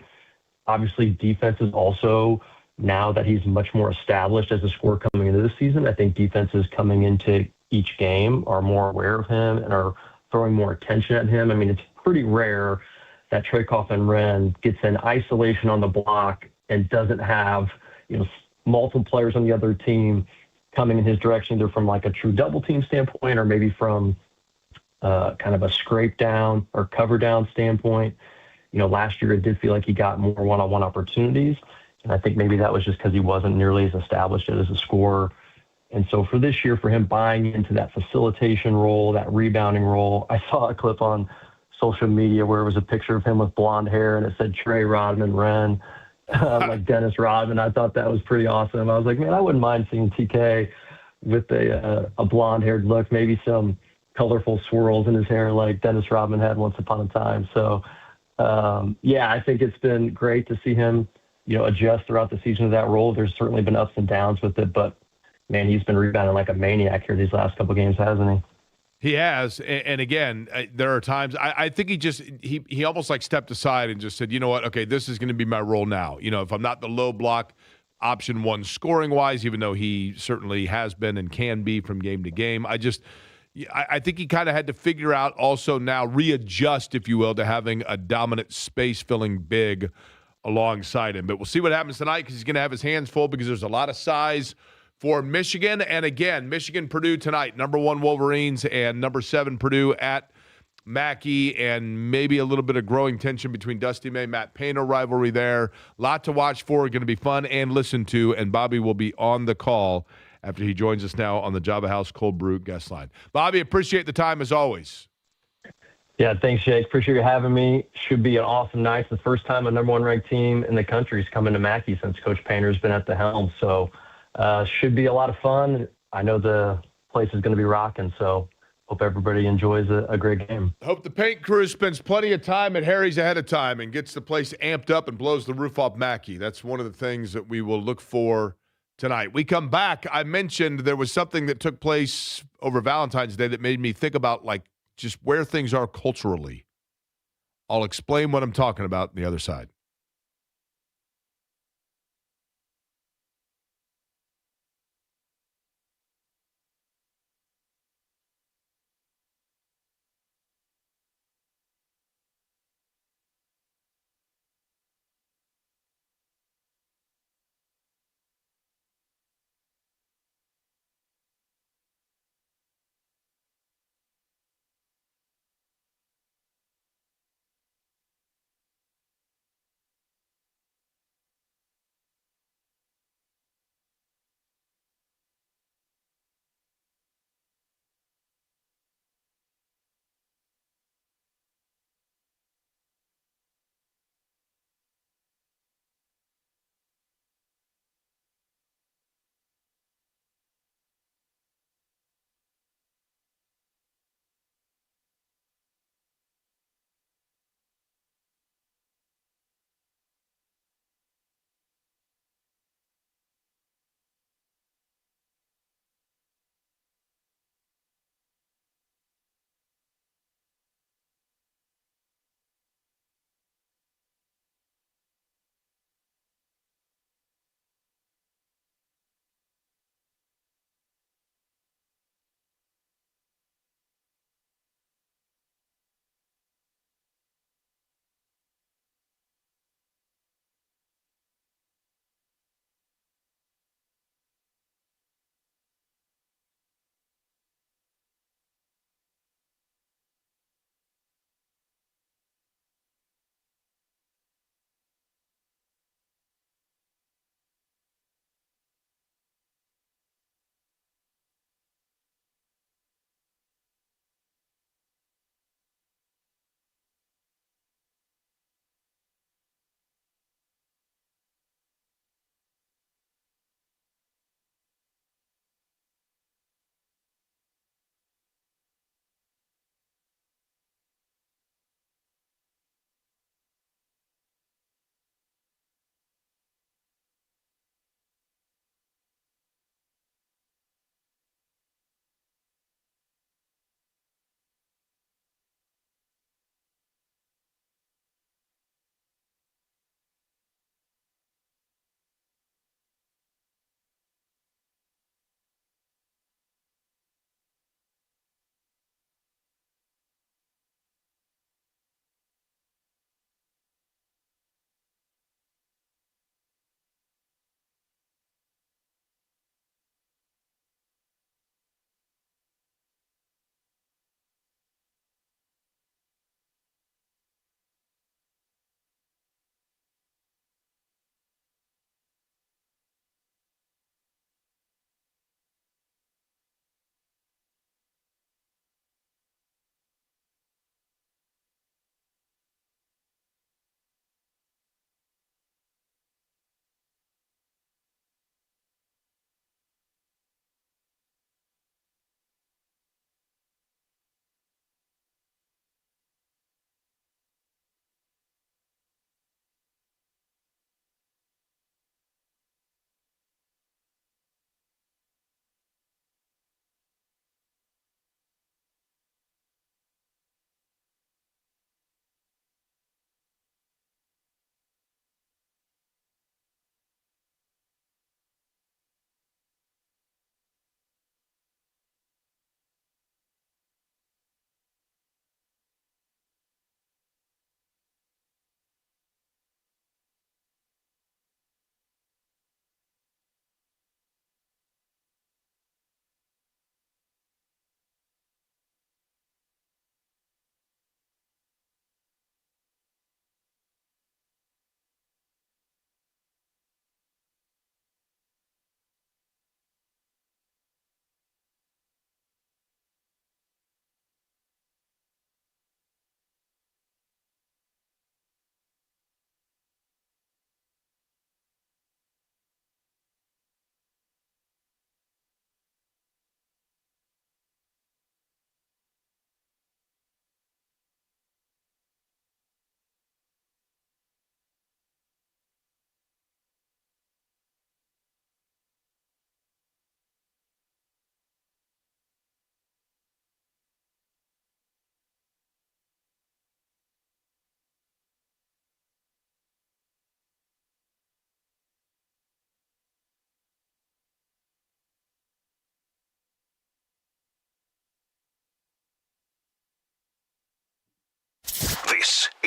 Obviously, defense is also, now that he's much more established as a scorer coming into this season, I think defenses coming into each game are more aware of him and are throwing more attention at him. I mean, it's pretty rare that Trey Kaufman-Renn gets in isolation on the block and doesn't have, multiple players on the other team coming in his direction, either from like a true double team standpoint or maybe from kind of a scrape down or cover down standpoint. Last year it did feel like he got more one-on-one opportunities. And I think maybe that was just because he wasn't nearly as established as a scorer. And so for this year, for him buying into that facilitation role, that rebounding role, I saw a clip on social media where it was a picture of him with blonde hair and it said Trey Rodman-Renn, like Dennis Rodman. I thought that was pretty awesome. I was like, man, I wouldn't mind seeing TK with a blonde-haired look, maybe some colorful swirls in his hair like Dennis Rodman had once upon a time. So, I think it's been great to see him, adjust throughout the season to that role. There's certainly been ups and downs with it, but, man, he's been rebounding like a maniac here these last couple of games, hasn't he? He has, and again, there are times I think he almost like stepped aside and just said, you know what, okay, this is going to be my role now. If I'm not the low block option one scoring wise, even though he certainly has been and can be from game to game, I think he kind of had to figure out also now readjust, if you will, to having a dominant space filling big alongside him. But we'll see what happens tonight because he's going to have his hands full because there's a lot of size for Michigan. And again, Michigan-Purdue tonight, number 1 Wolverines and number 7 Purdue at Mackey, and maybe a little bit of growing tension between Dusty May, Matt Painter rivalry there. Lot to watch for, going to be fun and listen to, and Bobby will be on the call after he joins us now on the Java House Cold Brew guest line. Bobby, appreciate the time as always. Yeah, thanks, Jake. Appreciate you having me. Should be an awesome night. It's the first time a number one ranked team in the country is coming to Mackey since Coach Painter's been at the helm. So should be a lot of fun. I know the place is going to be rocking, so hope everybody enjoys a great game. Hope the paint crew spends plenty of time at Harry's ahead of time and gets the place amped up and blows the roof off Mackey. That's one of the things that we will look for tonight. We come back. I mentioned there was something that took place over Valentine's Day that made me think about, like, just where things are culturally. I'll explain what I'm talking about on the other side.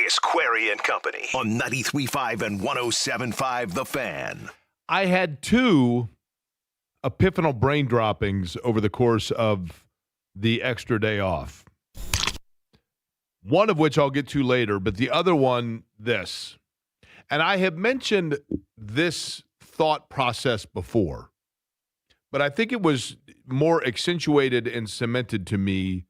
It's Query and Company on 93.5 and 107.5 The Fan. I had two epiphanal brain droppings over the course of the extra day off. One of which I'll get to later, but the other one, this. And I have mentioned this thought process before, but I think it was more accentuated and cemented to me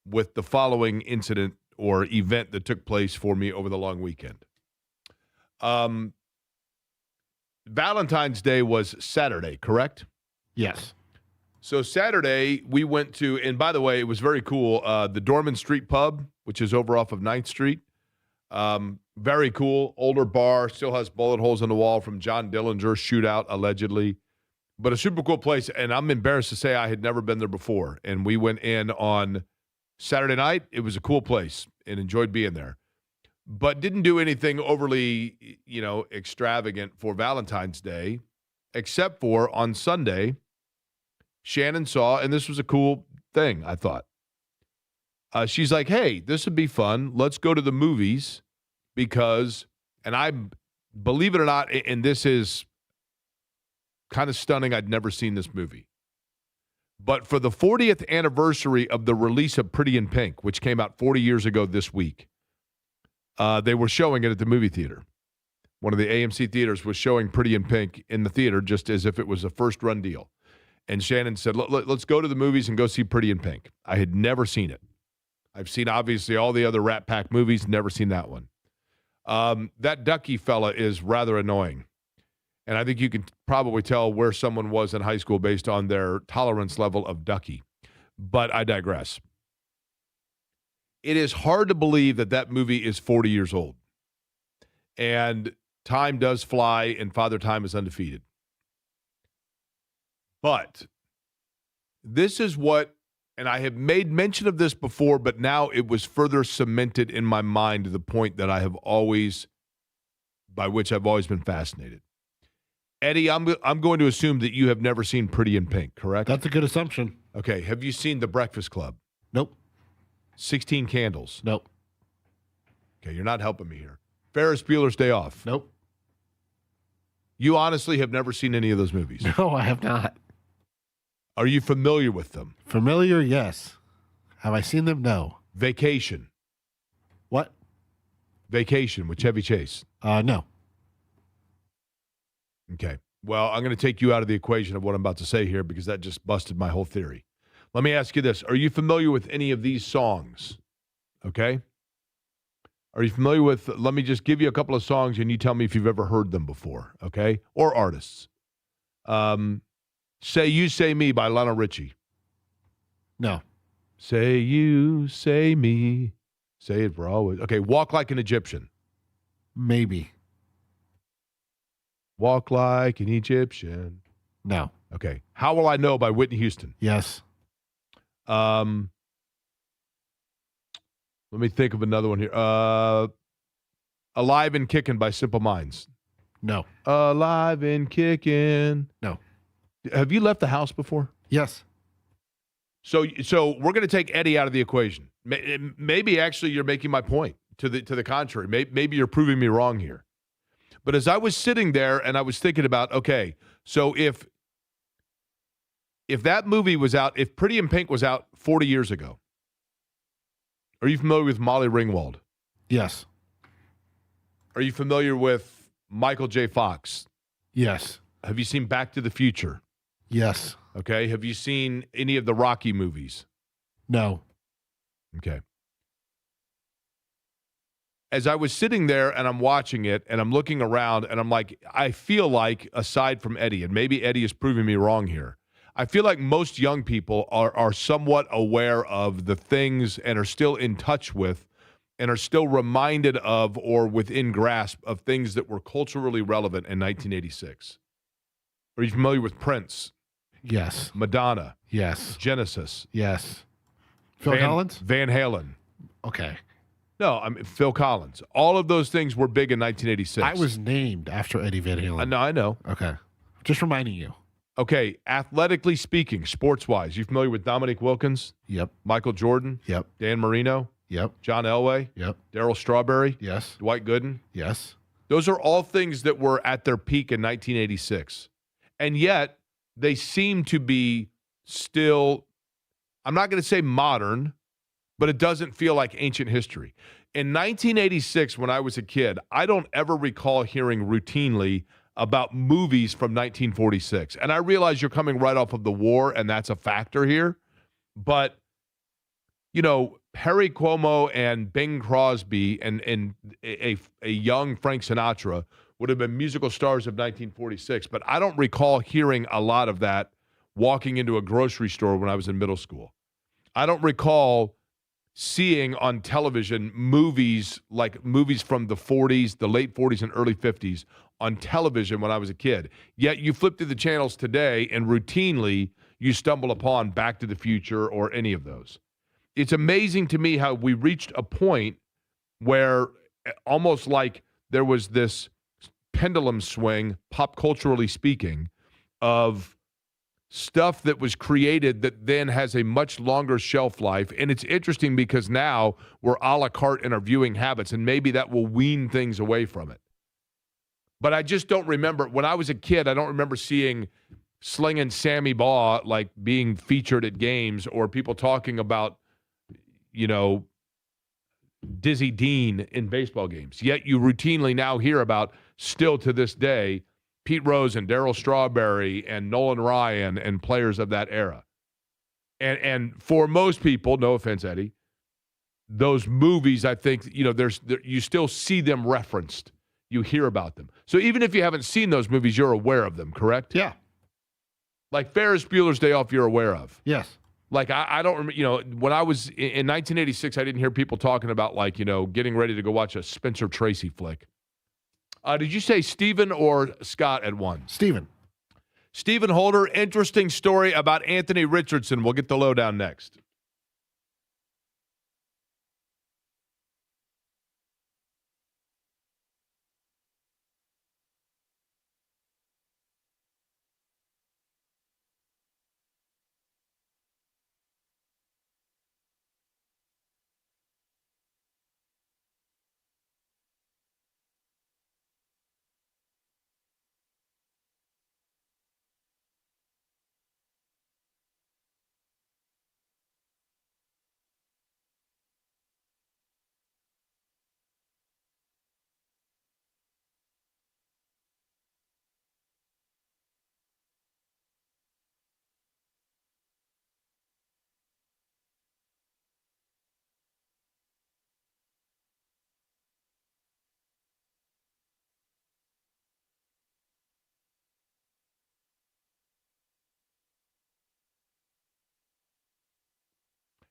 with the following incident or event that took place for me over the long weekend. Valentine's Day was Saturday, correct? Yes. So Saturday, we went to, and by the way, it was very cool, the Dorman Street Pub, which is over off of 9th Street. Very cool, older bar, still has bullet holes in the wall from John Dillinger's shootout, allegedly. But a super cool place, and I'm embarrassed to say I had never been there before. And we went in on Saturday night. It was a cool place and enjoyed being there. But didn't do anything overly, extravagant for Valentine's Day, except for on Sunday, Shannon saw, and this was a cool thing, I thought. She's like, hey, this would be fun. Let's go to the movies because, and I believe it or not, and this is kind of stunning. I'd never seen this movie. But for the 40th anniversary of the release of Pretty in Pink, which came out 40 years ago this week, they were showing it at the movie theater. One of the AMC theaters was showing Pretty in Pink in the theater just as if it was a first-run deal. And Shannon said, let's go to the movies and go see Pretty in Pink. I had never seen it. I've seen, obviously, all the other Rat Pack movies, never seen that one. That Ducky fella is rather annoying. And I think you can probably tell where someone was in high school based on their tolerance level of Ducky. But I digress. It is hard to believe that movie is 40 years old. And time does fly, and Father Time is undefeated. But this is what, and I have made mention of this before, but now it was further cemented in my mind to the point that by which I've always been fascinated. Eddie, I'm going to assume that you have never seen Pretty in Pink, correct? That's a good assumption. Okay. Have you seen The Breakfast Club? Nope. 16 Candles? Nope. Okay, you're not helping me here. Ferris Bueller's Day Off? Nope. You honestly have never seen any of those movies? No, I have not. Are you familiar with them? Familiar, yes. Have I seen them? No. Vacation? What? Vacation with Chevy Chase? No. Okay. Well, I'm going to take you out of the equation of what I'm about to say here because that just busted my whole theory. Let me ask you this. Are you familiar with any of these songs? Okay. Are you familiar with, let me just give you a couple of songs and you tell me if you've ever heard them before, okay? Or artists. Say You, Say Me by Lionel Richie. No. Say you, say me, say it for always. Okay, Walk Like an Egyptian. Maybe. Walk Like an Egyptian. No. Okay. How Will I Know by Whitney Houston. Yes. Let me think of another one here. Alive and Kickin' by Simple Minds. No. Alive and Kickin'. No. Have you left the house before? Yes. So we're going to take Eddie out of the equation. Maybe actually you're making my point to the contrary. Maybe you're proving me wrong here. But as I was sitting there and I was thinking about, okay, so if that movie was out, if Pretty in Pink was out 40 years ago, are you familiar with Molly Ringwald? Yes. Are you familiar with Michael J. Fox? Yes. Have you seen Back to the Future? Yes. Okay. Have you seen any of the Rocky movies? No. Okay. As I was sitting there and I'm watching it and I'm looking around and I'm like, I feel like, aside from Eddie, and maybe Eddie is proving me wrong here, I feel like most young people are somewhat aware of the things and are still in touch with and are still reminded of or within grasp of things that were culturally relevant in 1986. Are you familiar with Prince? Yes. Madonna? Yes. Genesis? Yes. Phil Collins? Van Halen? Okay. No, I mean Phil Collins. All of those things were big in 1986. I was named after Eddie Van Halen. No, I know. Okay. Just reminding you. Okay, athletically speaking, sports-wise, you familiar with Dominique Wilkins? Yep. Michael Jordan? Yep. Dan Marino? Yep. John Elway, Yep. Darryl Strawberry, Yes. Dwight Gooden. Yes. Those are all things that were at their peak in 1986. And yet, they seem to be still, I'm not going to say modern, but it doesn't feel like ancient history. In 1986, when I was a kid, I don't ever recall hearing routinely about movies from 1946. And I realize you're coming right off of the war, and that's a factor here. But, Perry Como and Bing Crosby and a young Frank Sinatra would have been musical stars of 1946. But I don't recall hearing a lot of that walking into a grocery store when I was in middle school. I don't recall seeing on television movies from the 40s, the late 40s and early 50s on television when I was a kid. Yet you flip through the channels today and routinely you stumble upon Back to the Future or any of those. It's amazing to me how we reached a point where almost like there was this pendulum swing, pop culturally speaking, of stuff that was created that then has a much longer shelf life. And it's interesting because now we're a la carte in our viewing habits, and maybe that will wean things away from it. But I just don't remember. When I was a kid, I don't remember seeing Slingin' Sammy Baugh like being featured at games or people talking about, Dizzy Dean in baseball games. Yet you routinely now hear about, still to this day, Pete Rose and Darryl Strawberry and Nolan Ryan and players of that era. And for most people, no offense, Eddie, those movies, I think, you still see them referenced. You hear about them. So even if you haven't seen those movies, you're aware of them, correct? Yeah. Like Ferris Bueller's Day Off, you're aware of. Yes. Like, I don't remember, when I was in 1986, I didn't hear people talking about, getting ready to go watch a Spencer Tracy flick. Did you say Stephen or Scott at one? Stephen Holder, interesting story about Anthony Richardson. We'll get the lowdown next.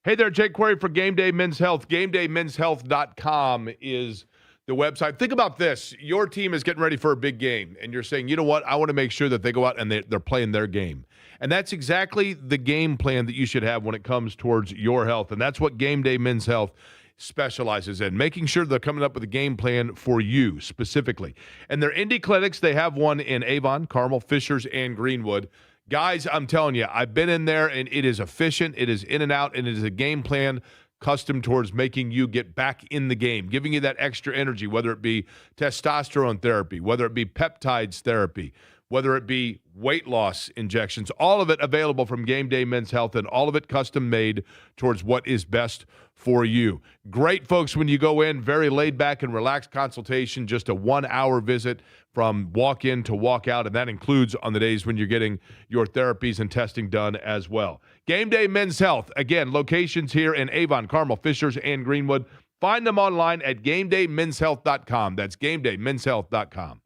Hey there, Jake Query for Game Day Men's Health. GameDayMen'sHealth.com is the website. Think about this. Your team is getting ready for a big game, and you're saying, you know what? I want to make sure that they go out and they're playing their game. And that's exactly the game plan that you should have when it comes towards your health. And that's what Game Day Men's Health specializes in, making sure they're coming up with a game plan for you specifically. And their indie clinics, they have one in Avon, Carmel, Fishers, and Greenwood. Guys, I'm telling you, I've been in there, and it is efficient, it is in and out, and it is a game plan custom towards making you get back in the game, giving you that extra energy, whether it be testosterone therapy, whether it be peptides therapy, whether it be weight loss injections, all of it available from Game Day Men's Health, and all of it custom made towards what is best for you. Great folks when you go in, very laid back and relaxed consultation, just a 1-hour visit from walk in to walk out, and that includes on the days when you're getting your therapies and testing done as well. Game Day Men's Health, again, locations here in Avon, Carmel, Fishers, and Greenwood. Find them online at GameDayMen'sHealth.com. That's GameDayMen'sHealth.com.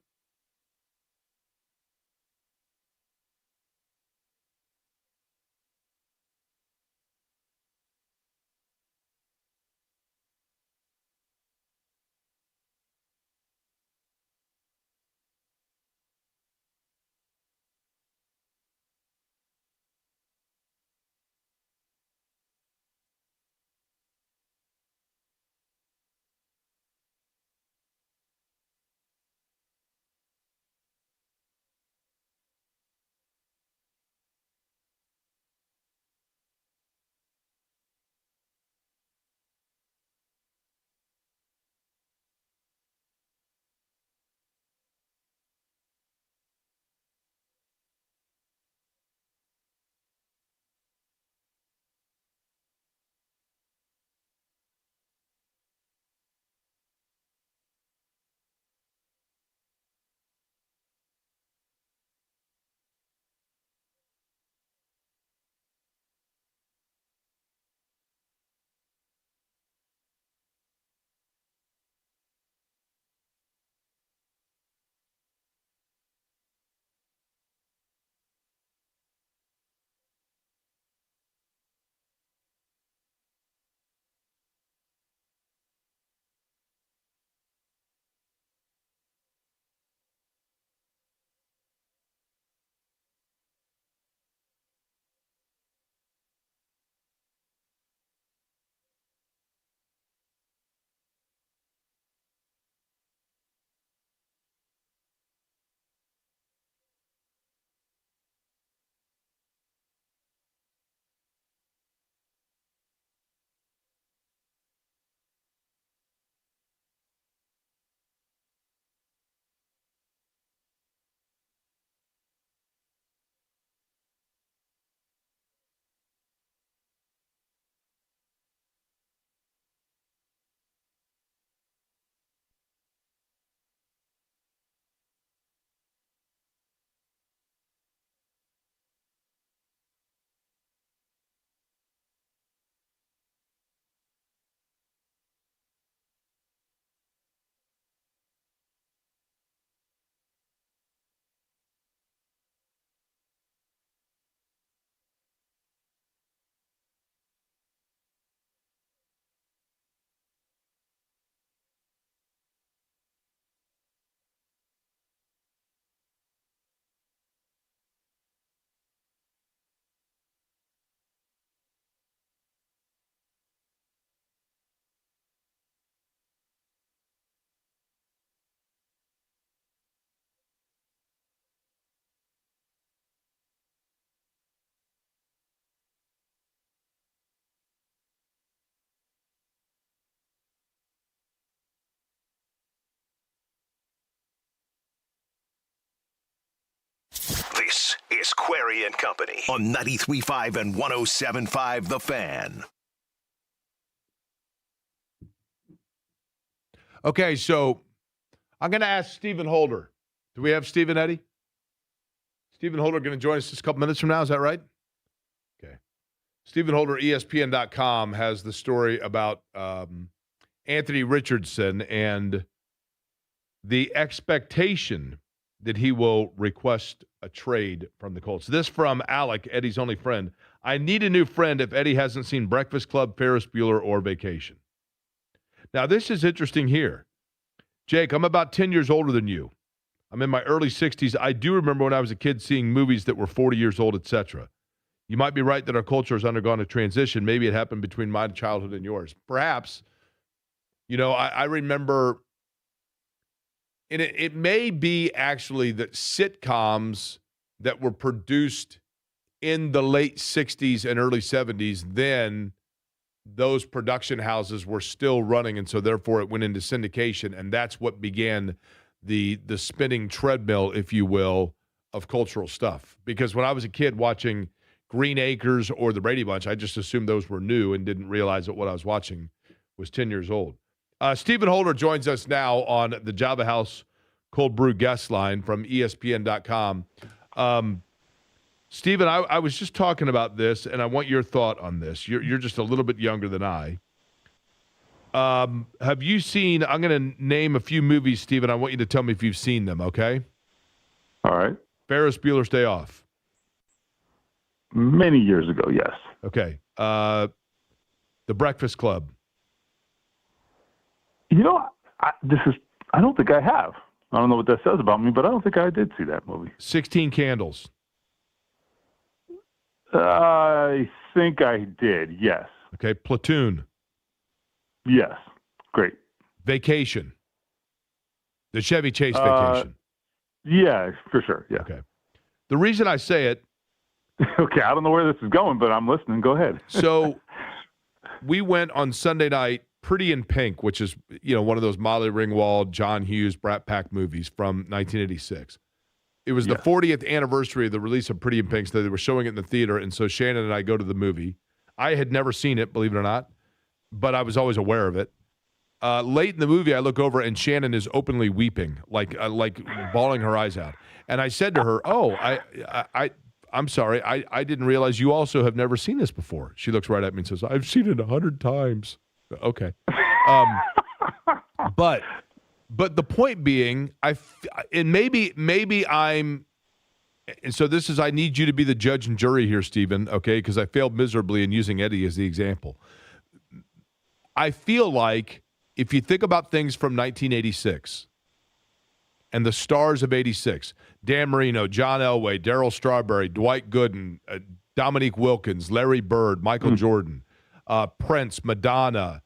This is Query and Company on 93.5 and 107.5 The Fan. Okay, so I'm going to ask Stephen Holder. Do we have Stephen, Eddie? Stephen Holder going to join us just a couple minutes from now. Is that right? Okay. Stephen Holder, ESPN.com, has the story about Anthony Richardson and the expectation that he will request a trade from the Colts. This from Alec, Eddie's only friend. I need a new friend if Eddie hasn't seen Breakfast Club, Ferris Bueller, or Vacation. Now, this is interesting here. Jake, I'm about 10 years older than you. I'm in my early 60s. I do remember when I was a kid seeing movies that were 40 years old, etc. You might be right that our culture has undergone a transition. Maybe it happened between my childhood and yours. Perhaps. You know, I remember, and it may be actually that sitcoms that were produced in the late 60s and early 70s, then those production houses were still running, and so therefore it went into syndication, and that's what began the spinning treadmill, if you will, of cultural stuff. Because when I was a kid watching Green Acres or The Brady Bunch, I just assumed those were new and didn't realize that what I was watching was 10 years old. Stephen Holder joins us now on the Java House Cold Brew guest line from ESPN.com. Stephen, I was just talking about this, and I want your thought on this. You're just a little bit younger than I. Have you seen, I'm going to name a few movies, Stephen. I want you to tell me if you've seen them, okay? All right. Ferris Bueller's Day Off. Many years ago, yes. Okay. The Breakfast Club. You know, I don't think I have. I don't know what that says about me, but I don't think I did see that movie. 16 Candles. I think I did, yes. Okay. Platoon. Yes. Great. Vacation. The Chevy Chase Vacation. Yeah, for sure. Yeah. Okay. The reason I say it. Okay, I don't know where this is going, but I'm listening. Go ahead. So we went on Sunday night, Pretty in Pink, which is, one of those Molly Ringwald, John Hughes, Brat Pack movies from 1986. It was the 40th anniversary of the release of Pretty in Pink, so they were showing it in the theater, and so Shannon and I go to the movie. I had never seen it, believe it or not, but I was always aware of it. Late in the movie, I look over, and Shannon is openly weeping, like bawling her eyes out. And I said to her, I'm sorry, I didn't realize you also have never seen this before. She looks right at me and says, I've seen it 100 times. Okay. But the point being, so this is, I need you to be the judge and jury here, Stephen, okay, because I failed miserably in using Eddie as the example. I feel like if you think about things from 1986 and the stars of 86, Dan Marino, John Elway, Darryl Strawberry, Dwight Gooden, Dominique Wilkins, Larry Bird, Michael Jordan, Prince, Madonna,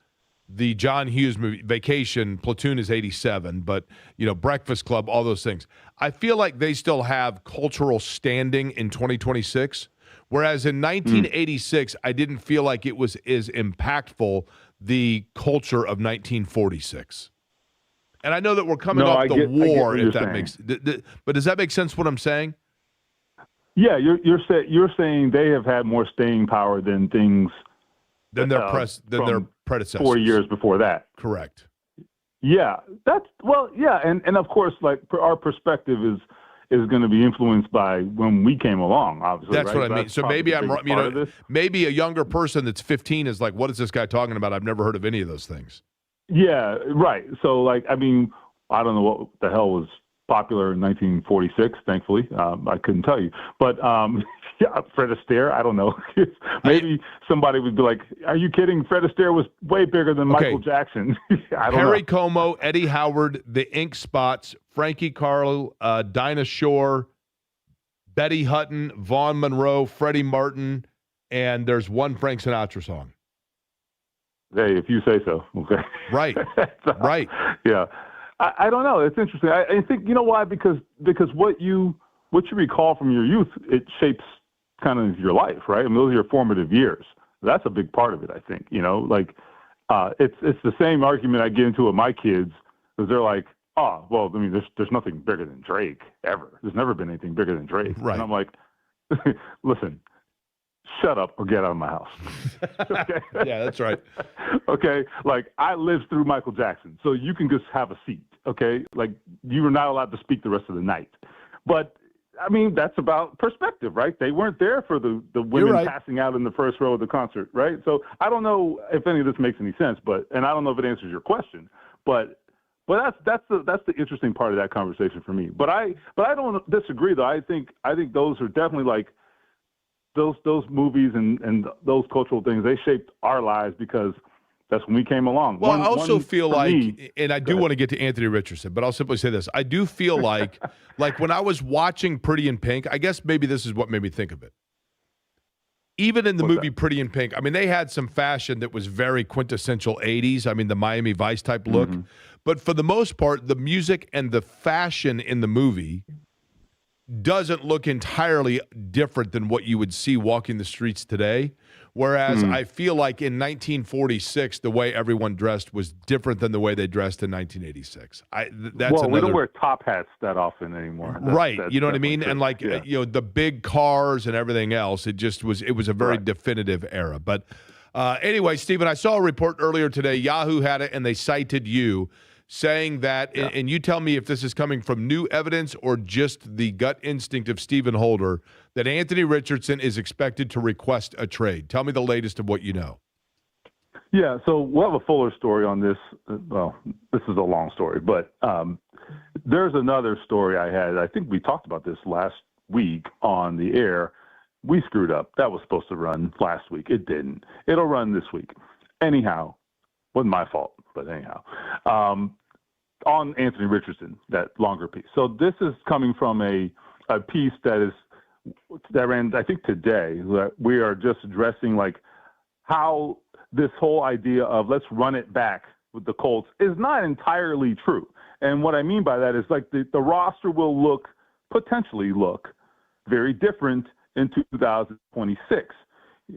the John Hughes movie, Vacation, Platoon is 87, but, Breakfast Club, all those things. I feel like they still have cultural standing in 2026, whereas in 1986, I didn't feel like it was as impactful, the culture of 1946. And I know that we're coming off the war, if that makes but does that make sense what I'm saying? Yeah, you're saying they have had more staying power than things than their predecessors 4 years before that. Correct. Yeah, and of course, like our perspective is going to be influenced by when we came along. Obviously, that's right? What I mean. So maybe I'm wrong. Maybe a younger person that's 15 is like, "What is this guy talking about? I've never heard of any of those things." Yeah, right. So, I don't know what the hell was popular in 1946, thankfully. I couldn't tell you. But, Fred Astaire, I don't know. Maybe somebody would be like, are you kidding? Fred Astaire was way bigger than Michael Jackson. I don't know. Harry Como, Eddie Howard, the Ink Spots, Frankie Carlo, Dinah Shore, Betty Hutton, Vaughn Monroe, Freddie Martin, and there's one Frank Sinatra song. Hey, if you say so. Okay. Right. Right. Yeah. I don't know. It's interesting. I think, you know why? Because what you recall from your youth, it shapes kind of your life, right? I mean, those are your formative years. That's a big part of it, I think. It's the same argument I get into with my kids, because they're like, oh, well, I mean, there's nothing bigger than Drake ever. There's never been anything bigger than Drake. Right. And I'm like, listen, shut up or get out of my house. Okay? Yeah, that's right. Okay? Like, I lived through Michael Jackson, so you can just have a seat, okay? Like, you were not allowed to speak the rest of the night. But, I mean, that's about perspective, right? They weren't there for the women right. passing out in the first row of the concert, right? So I don't know if any of this makes any sense, and I don't know if it answers your question, but that's the interesting part of that conversation for me. But I don't disagree though. I think those are definitely like those movies and those cultural things. They shaped our lives because that's when we came along. Well, I also feel like, me, and I do want to get to Anthony Richardson, but I'll simply say this. I do feel like when I was watching Pretty in Pink, I guess maybe this is what made me think of it. Even in the movie Pretty in Pink, I mean, they had some fashion that was very quintessential 80s. I mean, the Miami Vice type look. Mm-hmm. But for the most part, the music and the fashion in the movie doesn't look entirely different than what you would see walking the streets today. Whereas I feel like in 1946, the way everyone dressed was different than the way they dressed in 1986. We don't wear top hats that often anymore. Right. You know what I mean? True. And the big cars and everything else, it was a very definitive era. But anyway, Stephen, I saw a report earlier today. Yahoo had it, and they cited you saying that, and you tell me if this is coming from new evidence or just the gut instinct of Stephen Holder, that Anthony Richardson is expected to request a trade. Tell me the latest of what you know. Yeah, so we'll have a fuller story on this. Well, this is a long story, but there's another story I had. I think we talked about this last week on the air. We screwed up. That was supposed to run last week. It didn't. It'll run this week. Anyhow, wasn't my fault, but anyhow. On Anthony Richardson, that longer piece. So this is coming from a piece that ran, I think, today. That we are just addressing like how this whole idea of let's run it back with the Colts is not entirely true. And what I mean by that is like the roster will potentially look very different in 2026,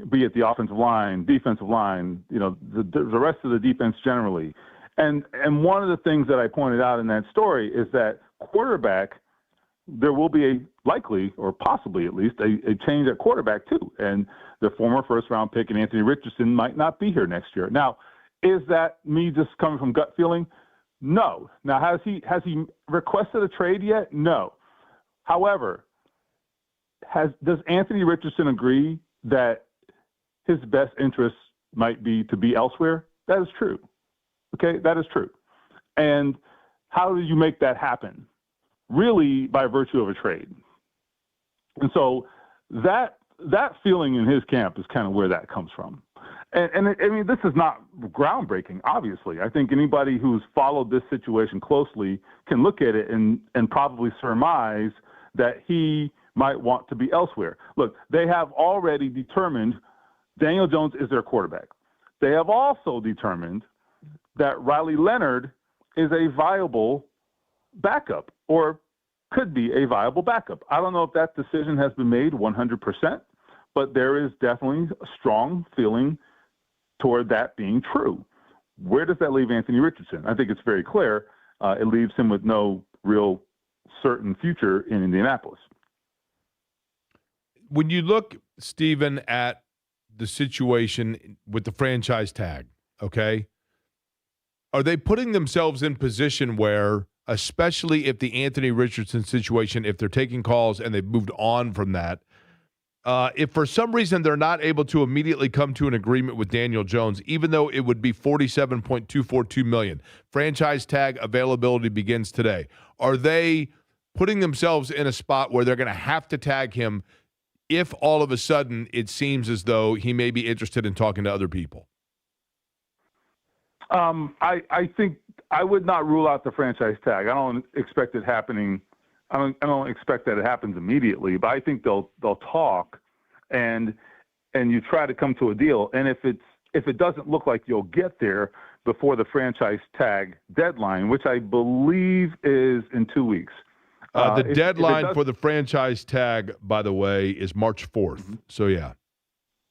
be it the offensive line, defensive line, the rest of the defense generally. And one of the things that I pointed out in that story is that quarterback, there will be likely, or possibly at least, a change at quarterback too. And the former first-round pick and Anthony Richardson might not be here next year. Now, is that me just coming from gut feeling? No. Now, has he requested a trade yet? No. However, does Anthony Richardson agree that his best interest might be to be elsewhere? That is true. Okay, that is true. And how do you make that happen? Really by virtue of a trade. And so that feeling in his camp is kind of where that comes from. And I mean, this is not groundbreaking, obviously. I think anybody who's followed this situation closely can look at it and probably surmise that he might want to be elsewhere. Look, they have already determined Daniel Jones is their quarterback. They have also determined that Riley Leonard is a viable backup or could be a viable backup. I don't know if that decision has been made 100%, but there is definitely a strong feeling toward that being true. Where does that leave Anthony Richardson? I think it's very clear. It leaves him with no real certain future in Indianapolis. When you look, Stephen, at the situation with the franchise tag, okay, are they putting themselves in position where, especially if the Anthony Richardson situation, if they're taking calls and they've moved on from that, if for some reason they're not able to immediately come to an agreement with Daniel Jones, even though it would be $47.242 million, franchise tag availability begins today, are they putting themselves in a spot where they're going to have to tag him if all of a sudden it seems as though he may be interested in talking to other people? I think I would not rule out the franchise tag. I don't expect it happening. I don't expect that it happens immediately, but I think they'll talk and you try to come to a deal. And if it doesn't look like you'll get there before the franchise tag deadline, which I believe is in 2 weeks. The deadline for the franchise tag, by the way, is March 4th. Mm-hmm. So, yeah.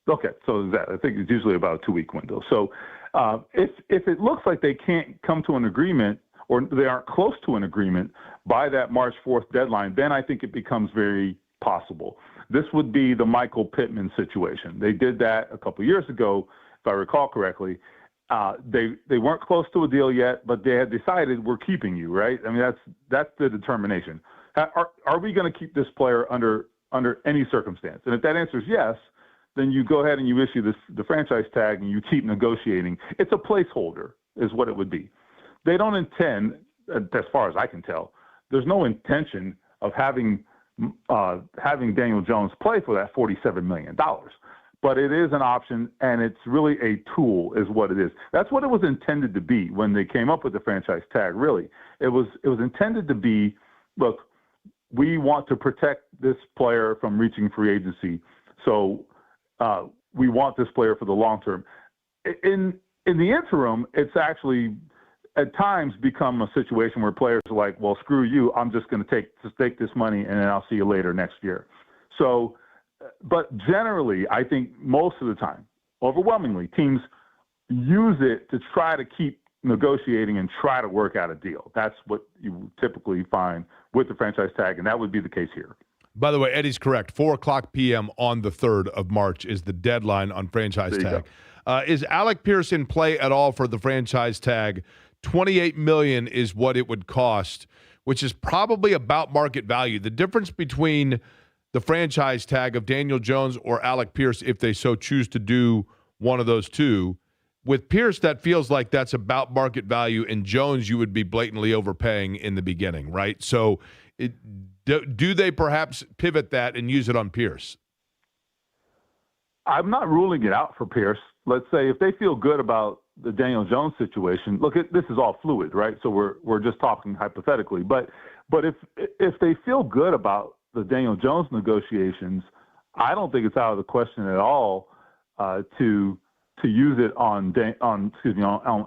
Okay. So I think it's usually about a 2-week window. So if it looks like they can't come to an agreement or they aren't close to an agreement by that March 4th deadline, then I think it becomes very possible. This would be the Michael Pittman situation. They did that a couple years ago, if I recall correctly. They weren't close to a deal yet, but they had decided we're keeping you, right? I mean, that's the determination. Are we going to keep this player under any circumstance? And if that answer is yes, then you go ahead and you issue the franchise tag and you keep negotiating. It's a placeholder is what it would be. They don't intend, as far as I can tell, there's no intention of having Daniel Jones play for that $47 million. But it is an option, and it's really a tool is what it is. That's what it was intended to be when they came up with the franchise tag, really. It was intended to be, look, we want to protect this player from reaching free agency, so we want this player for the long term. In the interim, it's actually at times become a situation where players are like, well, screw you, I'm just going to take this money, and then I'll see you later next year. So, but generally, I think most of the time, overwhelmingly, teams use it to try to keep negotiating and try to work out a deal. That's what you typically find with the franchise tag, and that would be the case here. By the way, Eddie's correct. 4:00 p.m. on the 3rd of March is the deadline on franchise tag. Is Alec Pierce in play at all for the franchise tag? $28 million is what it would cost, which is probably about market value. The difference between the franchise tag of Daniel Jones or Alec Pierce, if they so choose to do one of those two. With Pierce, that feels like that's about market value, and Jones you would be blatantly overpaying in the beginning, right? So do they perhaps pivot that and use it on Pierce? I'm not ruling it out for Pierce. Let's say if they feel good about the Daniel Jones situation, look, this is all fluid, right? So we're just talking hypothetically. But if they feel good about the Daniel Jones negotiations, I don't think it's out of the question at all to use it on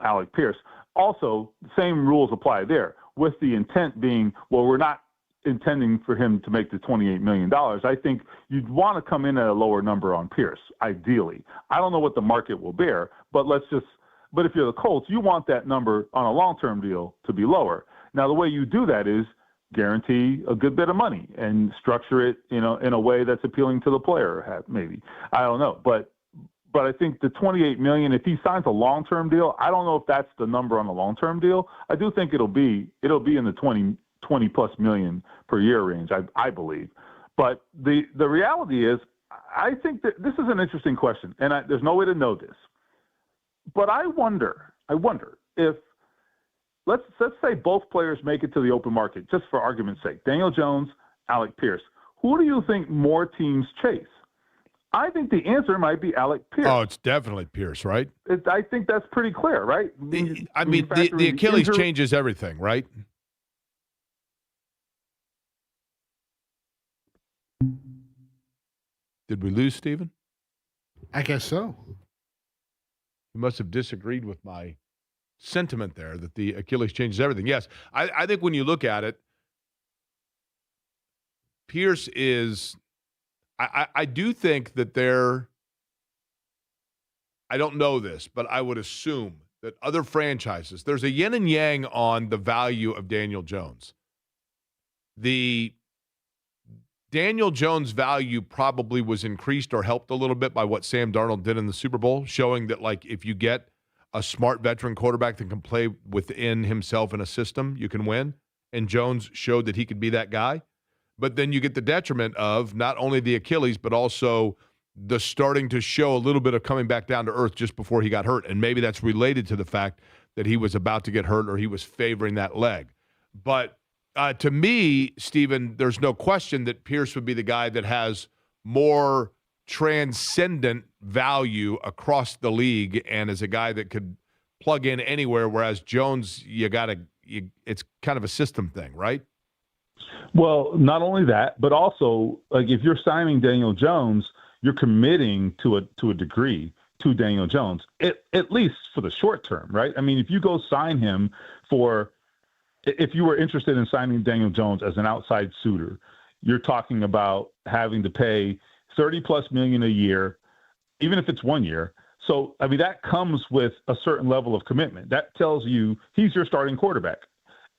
Alec Pierce. Also, the same rules apply there, with the intent being, well, we're not intending for him to make the $28 million. I think you'd want to come in at a lower number on Pierce, ideally. I don't know what the market will bear, but if you're the Colts, you want that number on a long-term deal to be lower. Now, the way you do that is guarantee a good bit of money and structure it, in a way that's appealing to the player, maybe. I don't know. But I think the $28 million, if he signs a long-term deal, I don't know if that's the number on the long-term deal. I do think it'll be in the 20 plus million per year range, I believe. But the reality is, I think that this is an interesting question, and there's no way to know this. But I wonder if let's say both players make it to the open market, just for argument's sake, Daniel Jones, Alec Pierce. Who do you think more teams chase? I think the answer might be Alec Pierce. Oh, it's definitely Pierce, right? I think that's pretty clear, right? The Achilles changes everything, right? Did we lose Steven? I guess so. You must have disagreed with my sentiment there that the Achilles changes everything. Yes, I think when you look at it, Pierce is I do think that I don't know this, but I would assume that other franchises, there's a yin and yang on the value of Daniel Jones. The Daniel Jones' value probably was increased or helped a little bit by what Sam Darnold did in the Super Bowl, showing that, like, if you get a smart veteran quarterback that can play within himself in a system, you can win. And Jones showed that he could be that guy. But then you get the detriment of not only the Achilles, but also the starting to show a little bit of coming back down to earth just before he got hurt. And maybe that's related to the fact that he was about to get hurt or he was favoring that leg. But to me, Stephen, there's no question that Pierce would be the guy that has more transcendent value across the league and is a guy that could plug in anywhere, whereas Jones, it's kind of a system thing, right? Well, not only that, but also, like, if you're signing Daniel Jones, you're committing to a degree to Daniel Jones, at least for the short term, right? I mean, if you go sign him if you were interested in signing Daniel Jones as an outside suitor, you're talking about having to pay $30+ million a year, even if it's 1 year. So, I mean, that comes with a certain level of commitment. That tells you he's your starting quarterback.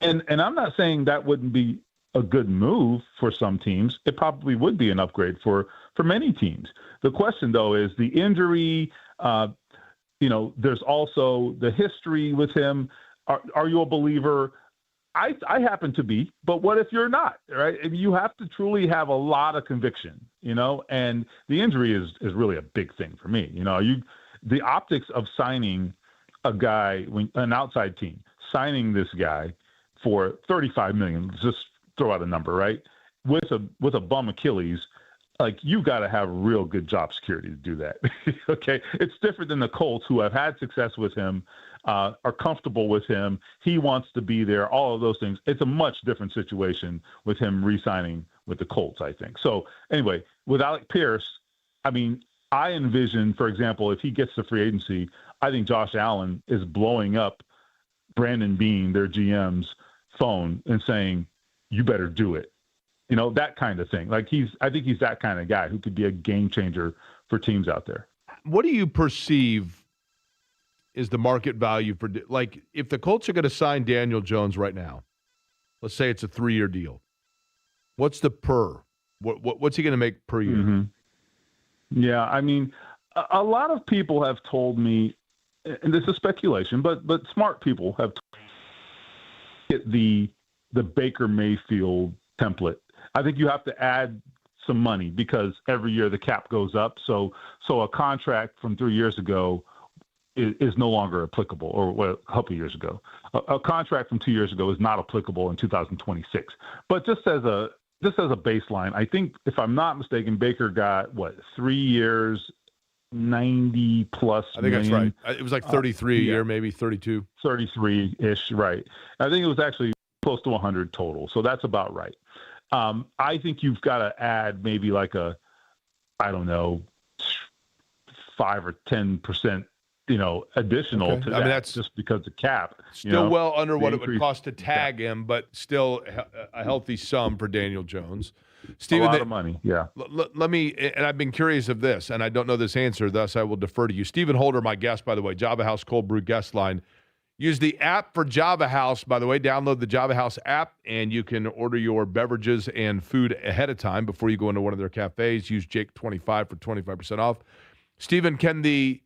And I'm not saying that wouldn't be a good move for some teams. It probably would be an upgrade for many teams. The question, though, is the injury. There's also the history with him. Are you a believer? I happen to be, but what if you're not, right? You have to truly have a lot of conviction, and the injury is really a big thing for me. The optics of signing a guy, an outside team, signing this guy for $35 million, just throw out a number, right? With a bum Achilles, like you've got to have real good job security to do that. Okay. It's different than the Colts, who have had success with him, are comfortable with him. He wants to be there, all of those things. It's a much different situation with him re-signing with the Colts, I think. So anyway, with Alec Pierce, I mean, I envision, for example, if he gets to free agency, I think Josh Allen is blowing up Brandon Beane, their GM's phone, and saying, you better do it. That kind of thing. Like I think he's that kind of guy who could be a game changer for teams out there. What do you perceive is the market value for, like, if the Colts are going to sign Daniel Jones right now, let's say it's a 3-year deal, what's the per? What's he going to make per year? Mm-hmm. Yeah, I mean, a lot of people have told me, and this is speculation, but smart people have told me the Baker Mayfield template. I think you have to add some money because every year the cap goes up. So a contract from 3 years ago is no longer applicable, or a couple of years ago. A contract from 2 years ago is not applicable in 2026. But just as a baseline, I think, if I'm not mistaken, Baker got 3 years, 90 plus. I think million. That's right. It was like 33 a year, maybe 32. 33-ish, right. I think it was actually close to 100 total. So that's about right. I think you've got to add maybe like 5 or 10%, additional to that. I mean, that's just because of cap. Still well under what it would cost to tag him, but still a healthy sum for Daniel Jones. Steven, a lot of money, yeah. Let me, and I've been curious of this, and I don't know this answer, thus I will defer to you. Stephen Holder, my guest, by the way, Java House Cold Brew guest line. Use the app for Java House, by the way. Download the Java House app, and you can order your beverages and food ahead of time before you go into one of their cafes. Use Jake25 for 25% off. Stephen, can the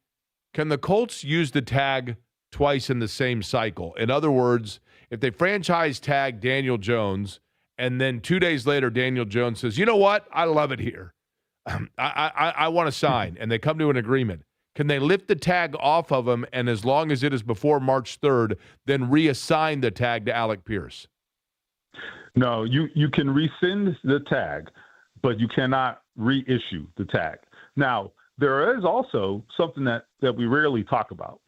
Colts use the tag twice in the same cycle? In other words, if they franchise tag Daniel Jones, and then 2 days later Daniel Jones says, you know what, I love it here. I want to sign, and they come to an agreement. Can they lift the tag off of him, and as long as it is before March 3rd, then reassign the tag to Alec Pierce? No, you can rescind the tag, but you cannot reissue the tag. Now, there is also something that we rarely talk about.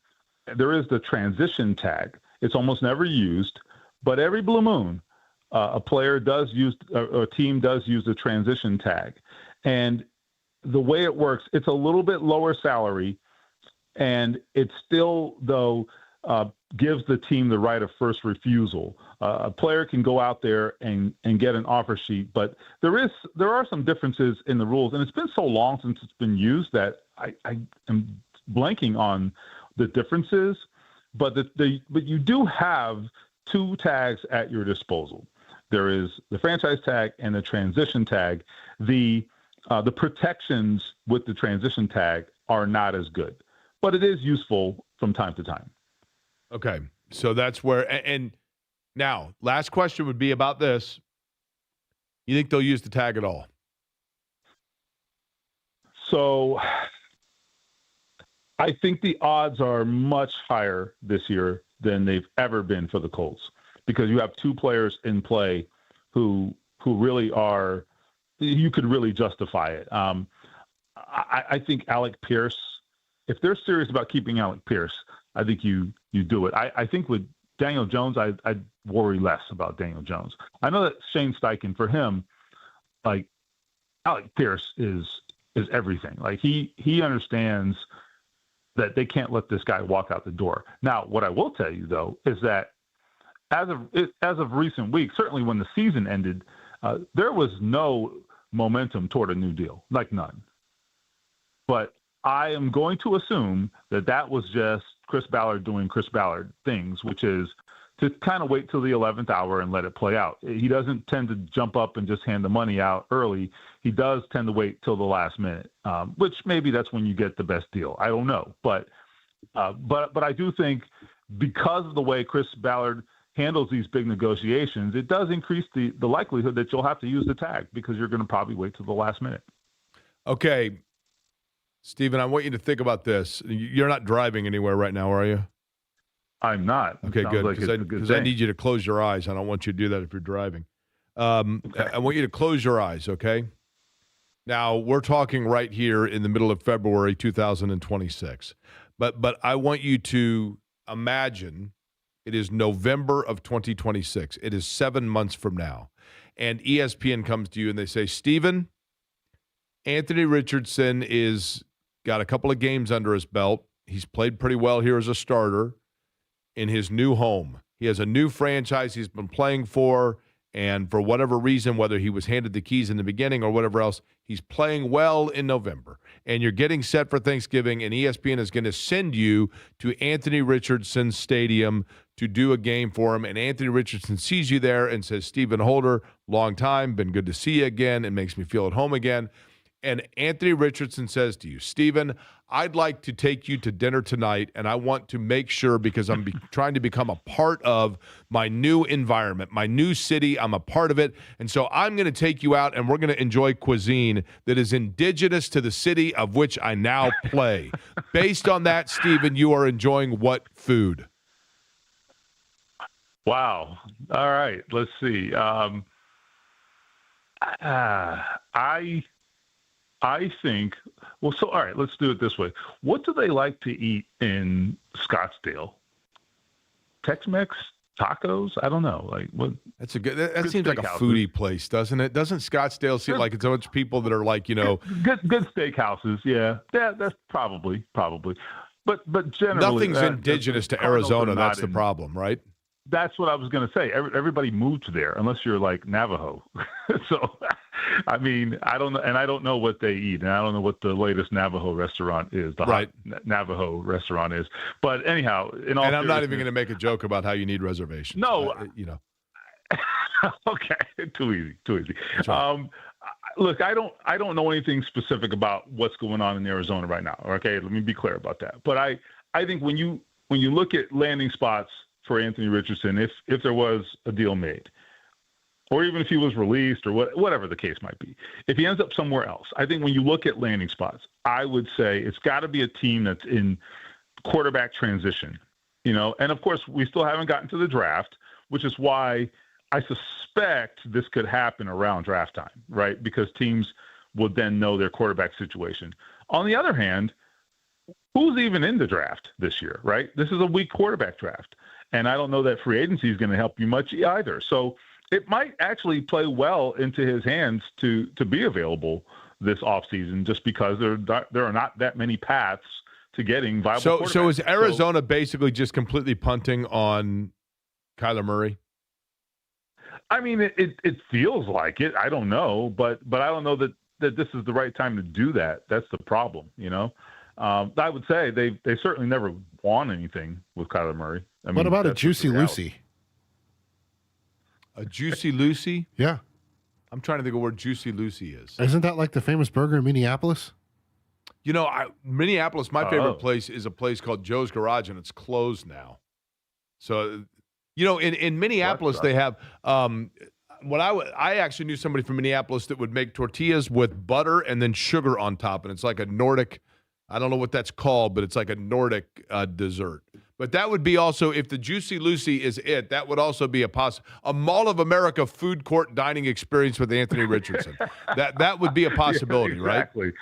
There is the transition tag. It's almost never used, but every blue moon, a player does use, or a team does use the transition tag. And the way it works, it's a little bit lower salary, and it still, though, gives the team the right of first refusal. A player can go out there and get an offer sheet, but there are some differences in the rules, and it's been so long since it's been used that I am blanking on the differences. But but you do have two tags at your disposal. There is the franchise tag and the transition tag. The protections with the transition tag are not as good, but it is useful from time to time. Okay, so that's where, and now, last question would be about this. You think they'll use the tag at all? So I think the odds are much higher this year than they've ever been for the Colts, because you have two players in play who really are, you could really justify it. I think Alec Pierce, if they're serious about keeping Alec Pierce, I think you do it. I think with Daniel Jones, I'd worry less about Daniel Jones. I know that Shane Steichen, for him, like, Alec Pierce is everything. Like, he understands that they can't let this guy walk out the door. Now, what I will tell you, though, is that as of recent weeks, certainly when the season ended, there was no momentum toward a new deal, like none. But I am going to assume that was just Chris Ballard doing Chris Ballard things, which is to kind of wait till the 11th hour and let it play out. He doesn't tend to jump up and just hand the money out early. He does tend to wait till the last minute, which maybe that's when you get the best deal. I don't know, but I do think because of the way Chris Ballard handles these big negotiations, it does increase the likelihood that you'll have to use the tag because you're going to probably wait till the last minute. Okay, Stephen, I want you to think about this. You're not driving anywhere right now, are you? I'm not. Okay, good. Because I need you to close your eyes. I don't want you to do that if you're driving. Okay. I want you to close your eyes, okay? Now, we're talking right here in the middle of February 2026. But I want you to imagine it is November of 2026. It is 7 months from now. And ESPN comes to you and they say, Stephen, Anthony Richardson is got a couple of games under his belt. He's played pretty well here as a starter in his new home. He has a new franchise he's been playing for, and for whatever reason, whether he was handed the keys in the beginning or whatever else, he's playing well in November. And you're getting set for Thanksgiving, and ESPN is going to send you to Anthony Richardson Stadium to do a game for him. And Anthony Richardson sees you there and says, Stephen Holder, long time, been good to see you again. It makes me feel at home again. And Anthony Richardson says to you, Stephen, I'd like to take you to dinner tonight, and I want to make sure because I'm trying to become a part of my new environment, my new city. I'm a part of it. And so I'm going to take you out, and we're going to enjoy cuisine that is indigenous to the city of which I now play. Based on that, Stephen, you are enjoying what food? Wow. All right. Let's see. I think, well, so, all right, let's do it this way. What do they like to eat in Scottsdale? Tex-Mex? Tacos? I don't know. Like what? That seems like a foodie place, doesn't it? Doesn't Scottsdale seem like it's a bunch of people that are like, good steakhouses? Yeah, that's probably. But generally, nothing's indigenous to Arizona. That's the problem, right? That's what I was going to say. Everybody moved there, unless you're like Navajo. So, I mean, I don't know, and I don't know what they eat, and I don't know what the latest Navajo restaurant is. The hot Navajo restaurant is. But anyhow, I'm not even going to make a joke about how you need reservations. No, Okay, too easy. Right. Look, I don't know anything specific about what's going on in Arizona right now. Okay, let me be clear about that. But I think when you look at landing spots for Anthony Richardson, if there was a deal made, or even if he was released or whatever the case might be, if he ends up somewhere else, I think when you look at landing spots, I would say it's got to be a team that's in quarterback transition, and of course we still haven't gotten to the draft, which is why I suspect this could happen around draft time, right? Because teams would then know their quarterback situation. On the other hand, who's even in the draft this year, right? This is a weak quarterback draft. And I don't know that free agency is going to help you much either. So it might actually play well into his hands to be available this offseason just because there are not that many paths to getting viable quarterbacks. So is Arizona basically just completely punting on Kyler Murray? I mean, it feels like it. I don't know, but I don't know that this is the right time to do that. That's the problem, I would say they certainly never won anything with Kyler Murray. I mean, what about a Juicy Lucy? A Juicy Lucy? Yeah. I'm trying to think of where Juicy Lucy is. Isn't that like the famous burger in Minneapolis? Minneapolis, my favorite place is a place called Joe's Garage, and it's closed now. So, in Minneapolis, they have I actually knew somebody from Minneapolis that would make tortillas with butter and then sugar on top, and it's like a Nordic, I don't know what that's called, but it's like a Nordic dessert. But that would be also, if the Juicy Lucy is it, that would also be a Mall of America food court dining experience with Anthony Richardson. that would be a possibility, yeah, exactly. Right?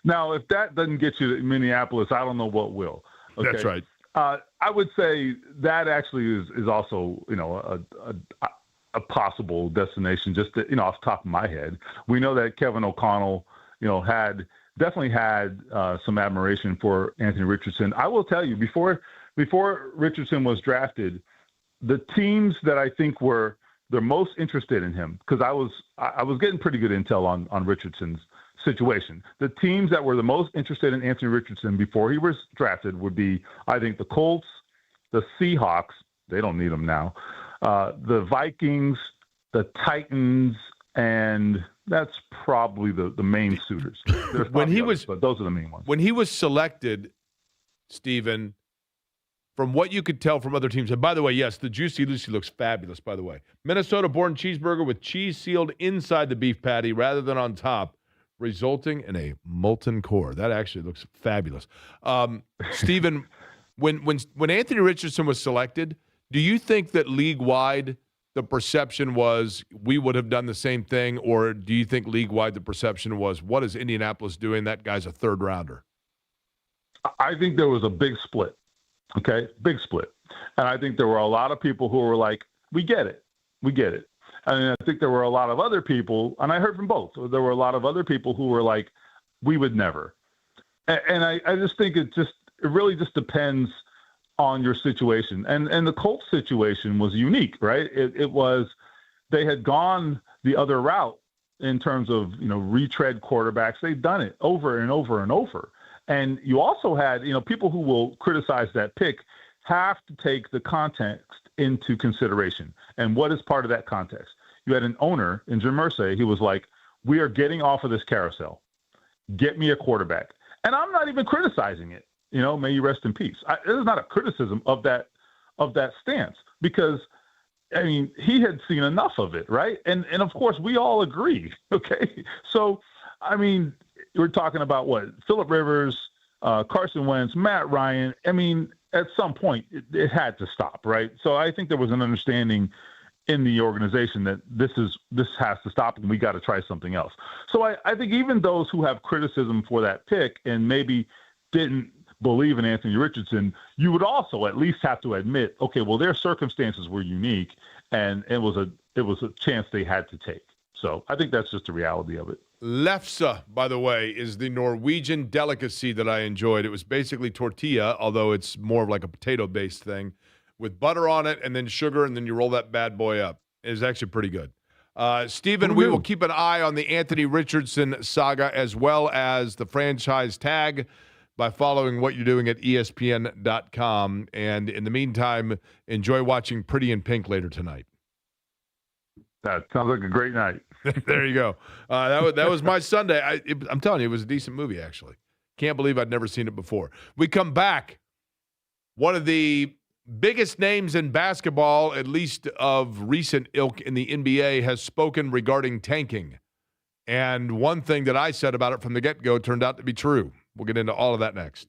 Now, if that doesn't get you to Minneapolis, I don't know what will. Okay? That's right. I would say that actually is also, a possible destination. Just to, off the top of my head, we know that Kevin O'Connell, definitely had some admiration for Anthony Richardson. I will tell you, before Richardson was drafted, the teams that I think they're most interested in him, because I was getting pretty good intel on Richardson's situation. The teams that were the most interested in Anthony Richardson before he was drafted would be, I think, the Colts, the Seahawks, They don't need him now. The Vikings, the Titans, and that's probably the main suitors. But those are the main ones. When he was selected, Stephen, from what you could tell from other teams, and by the way, yes, the Juicy Lucy looks fabulous, by the way. Minnesota-born cheeseburger with cheese sealed inside the beef patty rather than on top, resulting in a molten core. That actually looks fabulous. Stephen, when Anthony Richardson was selected, do you think that league-wide the perception was we would have done the same thing, or do you think league-wide the perception was what is Indianapolis doing? That guy's a third-rounder. I think there was a big split. Okay, big split. And I think there were a lot of people who were like, we get it. We get it. And I think there were a lot of other people, and I heard from both. There were a lot of other people who were like, we would never. And I just think it really just depends on your situation. And the Colts situation was unique, right? It was, they had gone the other route in terms of, retread quarterbacks. They've done it over and over and over. And you also had, people who will criticize that pick have to take the context into consideration. And what is part of that context? You had an owner in Jim Irsay. He was like, we are getting off of this carousel. Get me a quarterback. And I'm not even criticizing it. May you rest in peace. This is not a criticism of that stance because, he had seen enough of it, right? And of course, we all agree, okay? So, we're talking about what? Phillip Rivers, Carson Wentz, Matt Ryan. At some point, it had to stop, right? So I think there was an understanding in the organization that this has to stop and we got to try something else. So I think even those who have criticism for that pick and maybe didn't believe in Anthony Richardson, you would also at least have to admit, okay, well, their circumstances were unique and it was a chance they had to take. So I think that's just the reality of it. Lefse, by the way, is the Norwegian delicacy that I enjoyed. It was basically tortilla, although it's more of like a potato-based thing, with butter on it and then sugar, and then you roll that bad boy up. It is actually pretty good. Stephen, we will keep an eye on the Anthony Richardson saga as well as the franchise tag by following what you're doing at ESPN.com. And in the meantime, enjoy watching Pretty in Pink later tonight. That sounds like a great night. There you go. That was my Sunday. I'm telling you, it was a decent movie, actually. Can't believe I'd never seen it before. We come back. One of the biggest names in basketball, at least of recent ilk in the NBA, has spoken regarding tanking. And one thing that I said about it from the get-go turned out to be true. We'll get into all of that next.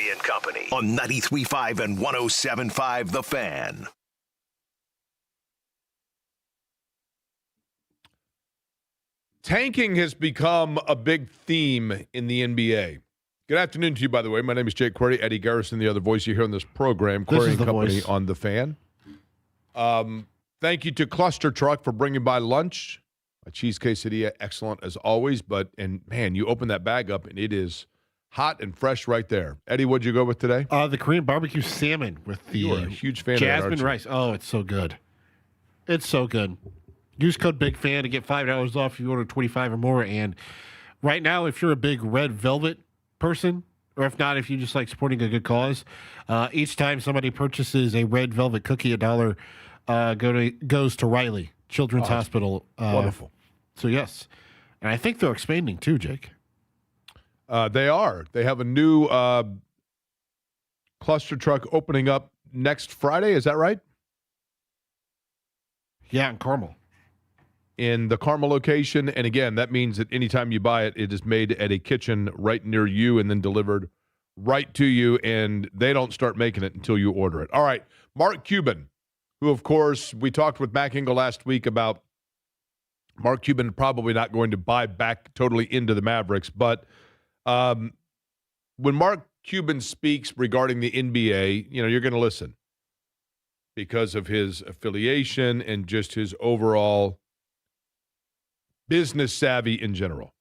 Gary and Company on 93.5 and 107.5 The Fan. Tanking has become a big theme in the NBA. Good afternoon to you, by the way. My name is Jake Query. Eddie Garrison, the other voice you hear on this program, Query and Company voice on The Fan. Thank you to Cluster Truck for bringing by lunch. A cheese quesadilla, excellent as always. Man, you open that bag up and it is hot and fresh right there. Eddie, what'd you go with today? The Korean barbecue salmon with the you are a huge fan jasmine of that, rice. Oh, it's so good. It's so good. Use code BIGFAN to get $5 off if you order 25 or more. And right now, if you're a big red velvet person, or if not, if you just like supporting a good cause, each time somebody purchases a red velvet cookie, $1 goes to Riley Children's Hospital. Wonderful. So, yes. And I think they're expanding too, Jake. They are. They have a new cluster truck opening up next Friday. Is that right? Yeah, in Carmel. In the Carmel location. And again, that means that anytime you buy it, it is made at a kitchen right near you and then delivered right to you. And they don't start making it until you order it. All right. Mark Cuban, who, of course, we talked with Mac Engel last week about Mark Cuban probably not going to buy back totally into the Mavericks. But when Mark Cuban speaks regarding the NBA, you're going to listen because of his affiliation and just his overall business savvy in general.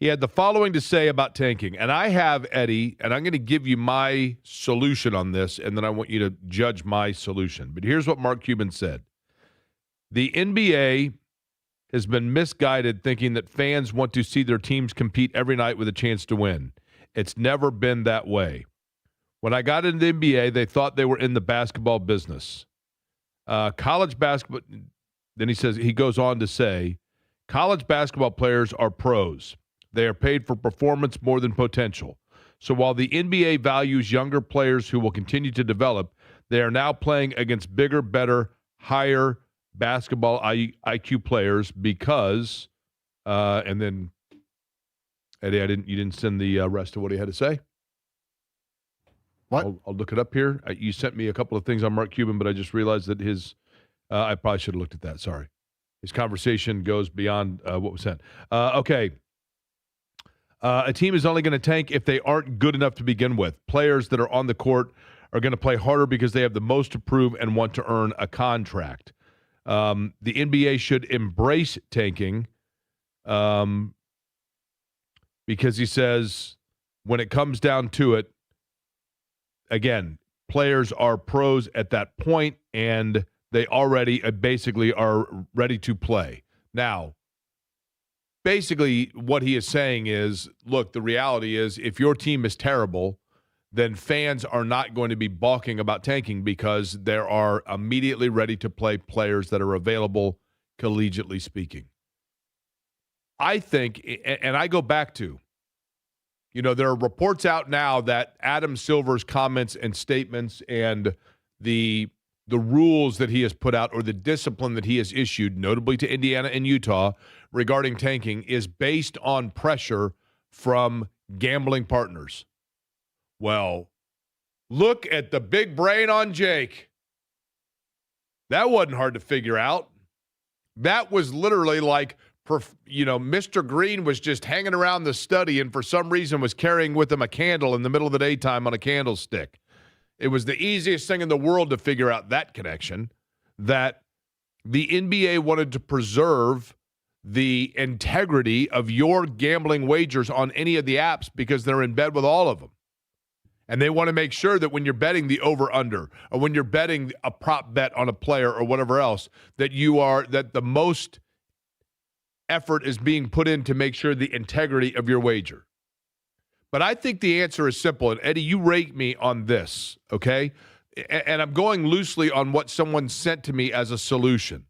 He had the following to say about tanking. And I have, Eddie, and I'm going to give you my solution on this, and then I want you to judge my solution. But here's what Mark Cuban said. The NBA has been misguided thinking that fans want to see their teams compete every night with a chance to win. It's never been that way. When I got into the NBA, they thought they were in the basketball business. College basketball, then he goes on to say, college basketball players are pros. They are paid for performance more than potential. So while the NBA values younger players who will continue to develop, they are now playing against bigger, better, higher basketball IQ players because, and then, Eddie, you didn't send the rest of what he had to say? What? I'll look it up here. You sent me a couple of things on Mark Cuban, but I just realized that I probably should have looked at that. Sorry. His conversation goes beyond what was sent. Okay. A team is only going to tank if they aren't good enough to begin with. Players that are on the court are going to play harder because they have the most to prove and want to earn a contract. The NBA should embrace tanking because he says when it comes down to it, again, players are pros at that point, and they already basically are ready to play. Now, basically what he is saying is, look, the reality is if your team is terrible, then fans are not going to be balking about tanking because there are immediately ready to play players that are available, collegiately speaking. I think, and I go back to, there are reports out now that Adam Silver's comments and statements and the rules that he has put out or the discipline that he has issued, notably to Indiana and Utah, regarding tanking is based on pressure from gambling partners. Well, look at the big brain on Jake. That wasn't hard to figure out. That was literally like, Mr. Green was just hanging around the study and for some reason was carrying with him a candle in the middle of the daytime on a candlestick. It was the easiest thing in the world to figure out that connection, that the NBA wanted to preserve the integrity of your gambling wagers on any of the apps because they're in bed with all of them. And they want to make sure that when you're betting the over-under or when you're betting a prop bet on a player or whatever else, that the most effort is being put in to make sure the integrity of your wager. But I think the answer is simple. And Eddie, you rate me on this, okay? And I'm going loosely on what someone sent to me as a solution.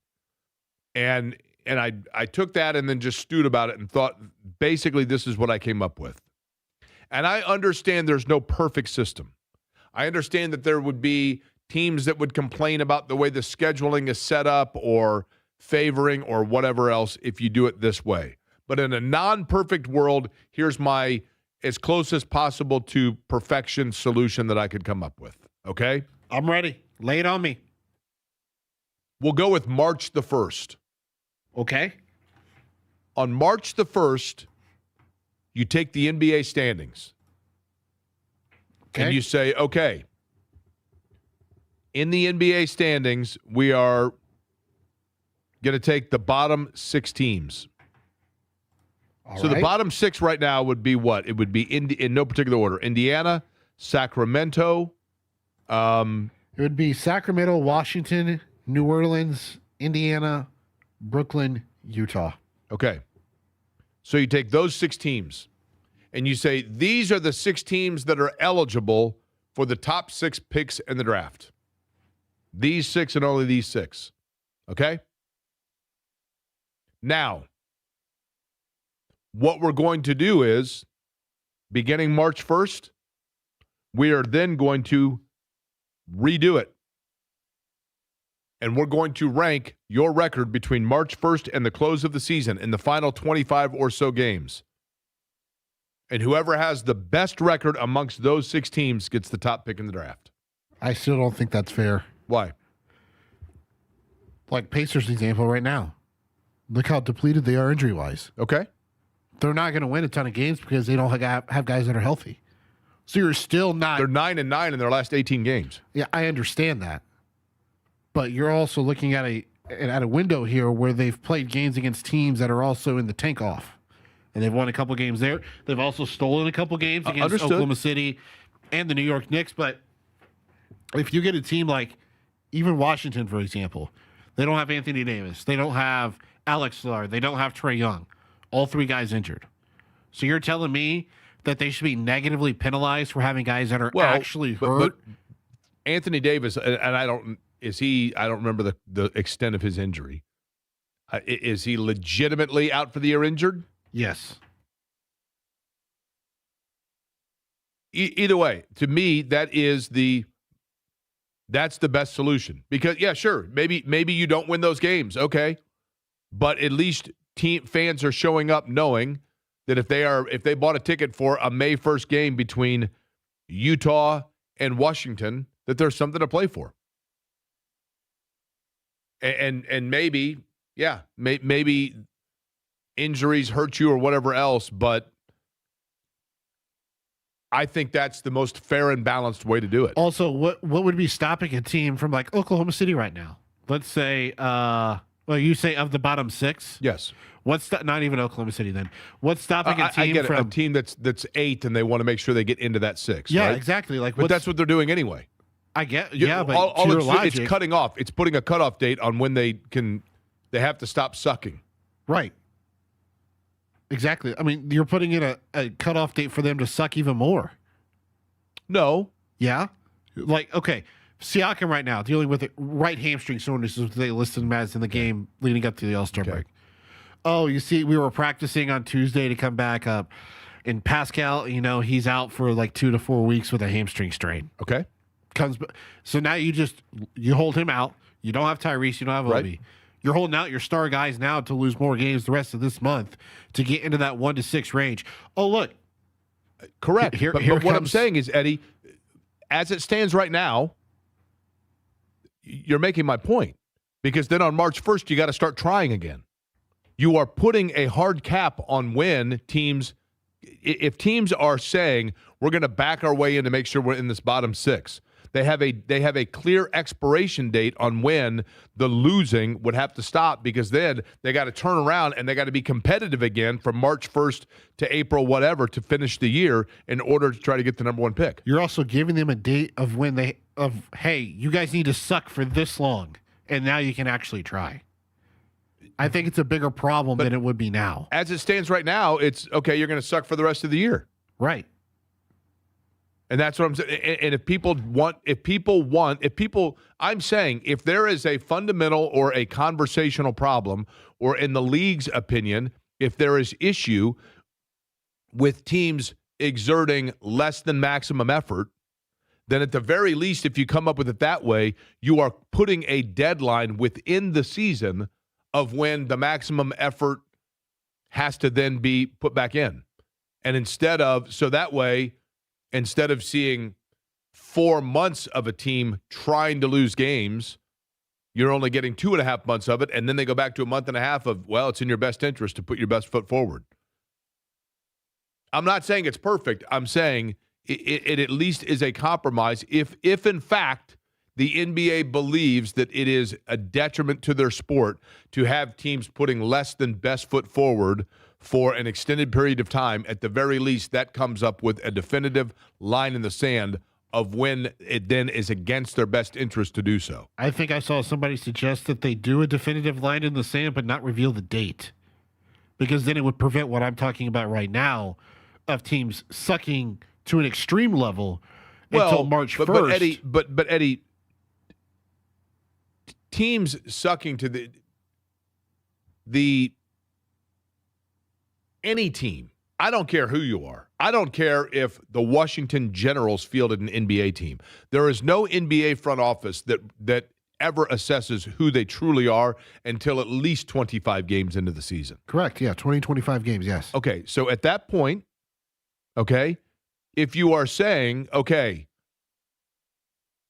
And I took that and then just stewed about it and thought, basically, this is what I came up with. And I understand there's no perfect system. I understand that there would be teams that would complain about the way the scheduling is set up or favoring or whatever else if you do it this way. But in a non-perfect world, here's my as close as possible to perfection solution that I could come up with. Okay? I'm ready. Lay it on me. We'll go with March the 1st. Okay. On March the 1st, you take the NBA standings. Okay. And you say, okay, in the NBA standings, we are going to take the bottom 6 teams. So the bottom 6 right now would be what? It would be in no particular order. Indiana, Sacramento. It would be Sacramento, Washington, New Orleans, Indiana, Brooklyn, Utah. Okay. So you take those 6 teams and you say, these are the 6 teams that are eligible for the top 6 picks in the draft. These 6 and only these 6. Okay? Now, what we're going to do is, beginning March 1st, we are then going to redo it. And we're going to rank your record between March 1st and the close of the season in the final 25 or so games. And whoever has the best record amongst those 6 teams gets the top pick in the draft. I still don't think that's fair. Why? Like Pacers example right now. Look how depleted they are injury-wise. Okay. They're not going to win a ton of games because they don't have guys that are healthy. So you're still not. They're 9-9 in their last 18 games. Yeah, I understand that. But you're also looking at a window here where they've played games against teams that are also in the tank off. And they've won a couple games there. They've also stolen a couple games against Understood. Oklahoma City and the New York Knicks. But if you get a team like even Washington, for example, they don't have Anthony Davis. They don't have Alex Lillard. They don't have Trae Young. All 3 guys injured. So you're telling me that they should be negatively penalized for having guys that are actually hurt? But Anthony Davis, and I don't remember the extent of his injury. Is he legitimately out for the year injured? Yes. Either way, to me, that's the best solution. Because, yeah, sure, maybe you don't win those games, okay. But at least fans are showing up knowing that if they bought a ticket for a May 1st game between Utah and Washington, that there's something to play for. And maybe, yeah, maybe injuries hurt you or whatever else, but I think that's the most fair and balanced way to do it. Also, what would be stopping a team from like Oklahoma City right now? Let's say, you say of the bottom 6? Yes. What's not even Oklahoma City then? What's stopping a team I get it. from A team that's 8 and they want to make sure they get into that 6? Yeah, right? exactly. But that's what they're doing anyway. I get. But all to your logic, it's cutting off. It's putting a cutoff date on when they have to stop sucking. Right. Exactly. I mean, you're putting in a cutoff date for them to suck even more. No. Yeah. Like, okay, Siakam right now dealing with right hamstring soreness is what they listed him as in the game leading up to the All-Star break. Oh, you see, we were practicing on Tuesday to come back up. And Pascal, he's out for like 2 to 4 weeks with a hamstring strain. Okay. So now you hold him out. You don't have Tyrese. You don't have Obi. Right. You're holding out your star guys now to lose more games the rest of this month to get into that 1 to 6 range. Oh, look. Correct. But what I'm saying is, Eddie, as it stands right now, you're making my point. Because then on March 1st, you got to start trying again. You are putting a hard cap on when teams, if teams are saying, we're going to back our way in to make sure we're in this bottom 6. They have a clear expiration date on when the losing would have to stop, because then they got to turn around and they got to be competitive again from March 1st to April whatever to finish the year in order to try to get the number 1 pick. You're also giving them a date of when hey, you guys need to suck for this long, and now you can actually try. I think it's a bigger problem than it would be now. As it stands right now, it's okay, you're going to suck for the rest of the year. Right. And that's what I'm saying. And I'm saying if there is a fundamental or a conversational problem, or in the league's opinion, if there is issue with teams exerting less than maximum effort, then at the very least, if you come up with it that way, you are putting a deadline within the season of when the maximum effort has to then be put back in. And instead of seeing 4 months of a team trying to lose games, you're only getting 2.5 months of it, and then they go back to a month and a half of, well, it's in your best interest to put your best foot forward. I'm not saying it's perfect. I'm saying it at least is a compromise if in fact the NBA believes that it is a detriment to their sport to have teams putting less than best foot forward for an extended period of time. At the very least, that comes up with a definitive line in the sand of when it then is against their best interest to do so. I think I saw somebody suggest that they do a definitive line in the sand but not reveal the date, because then it would prevent what I'm talking about right now of teams sucking to an extreme level until March 1st. But Eddie, teams sucking to any team, I don't care who you are. I don't care if the Washington Generals fielded an NBA team. There is no NBA front office that ever assesses who they truly are until at least 25 games into the season. Correct, yeah, 25 games, yes. Okay, so at that point, if you are saying, okay,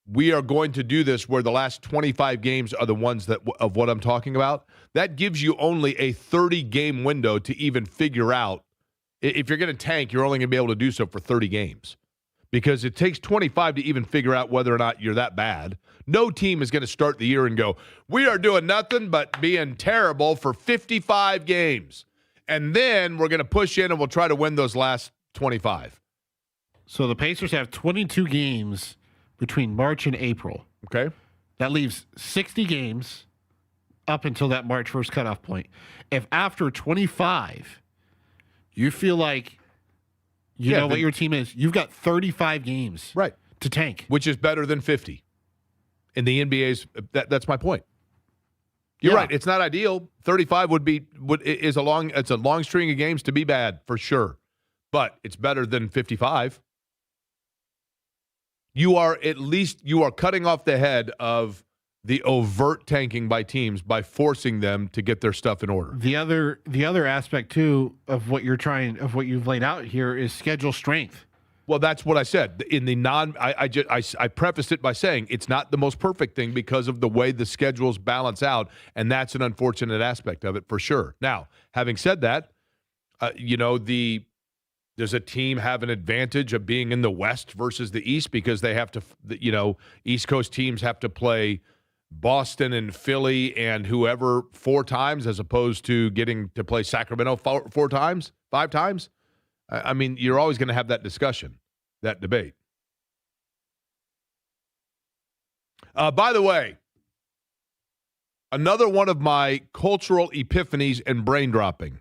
we are going to do this where the last 25 games are the ones of what I'm talking about, that gives you only a 30-game window to even figure out. If you're going to tank, you're only going to be able to do so for 30 games because it takes 25 to even figure out whether or not you're that bad. No team is going to start the year and go, we are doing nothing but being terrible for 55 games. And then we're going to push in and we'll try to win those last 25. So the Pacers have 22 games between March and April. Okay. That leaves 60 games up until that March 1st cutoff point. If after 25, you feel like you know what your team is, you've got 35 games to tank. Which is better than 50. In the NBA's, that's my point. You're right. It's not ideal. 35 it's a long string of games to be bad for sure. But it's better than 55. You are cutting off the head of the overt tanking by teams by forcing them to get their stuff in order. The other aspect too of what you've laid out here is schedule strength. Well, that's what I said. In the I prefaced it by saying it's not the most perfect thing because of the way the schedules balance out, and that's an unfortunate aspect of it for sure. Now, having said that, does a team have an advantage of being in the West versus the East because they have to, East Coast teams have to play Boston and Philly and whoever 4 times as opposed to getting to play Sacramento 5 times? I mean, you're always going to have that discussion, that debate. By the way, another one of my cultural epiphanies and brain dropping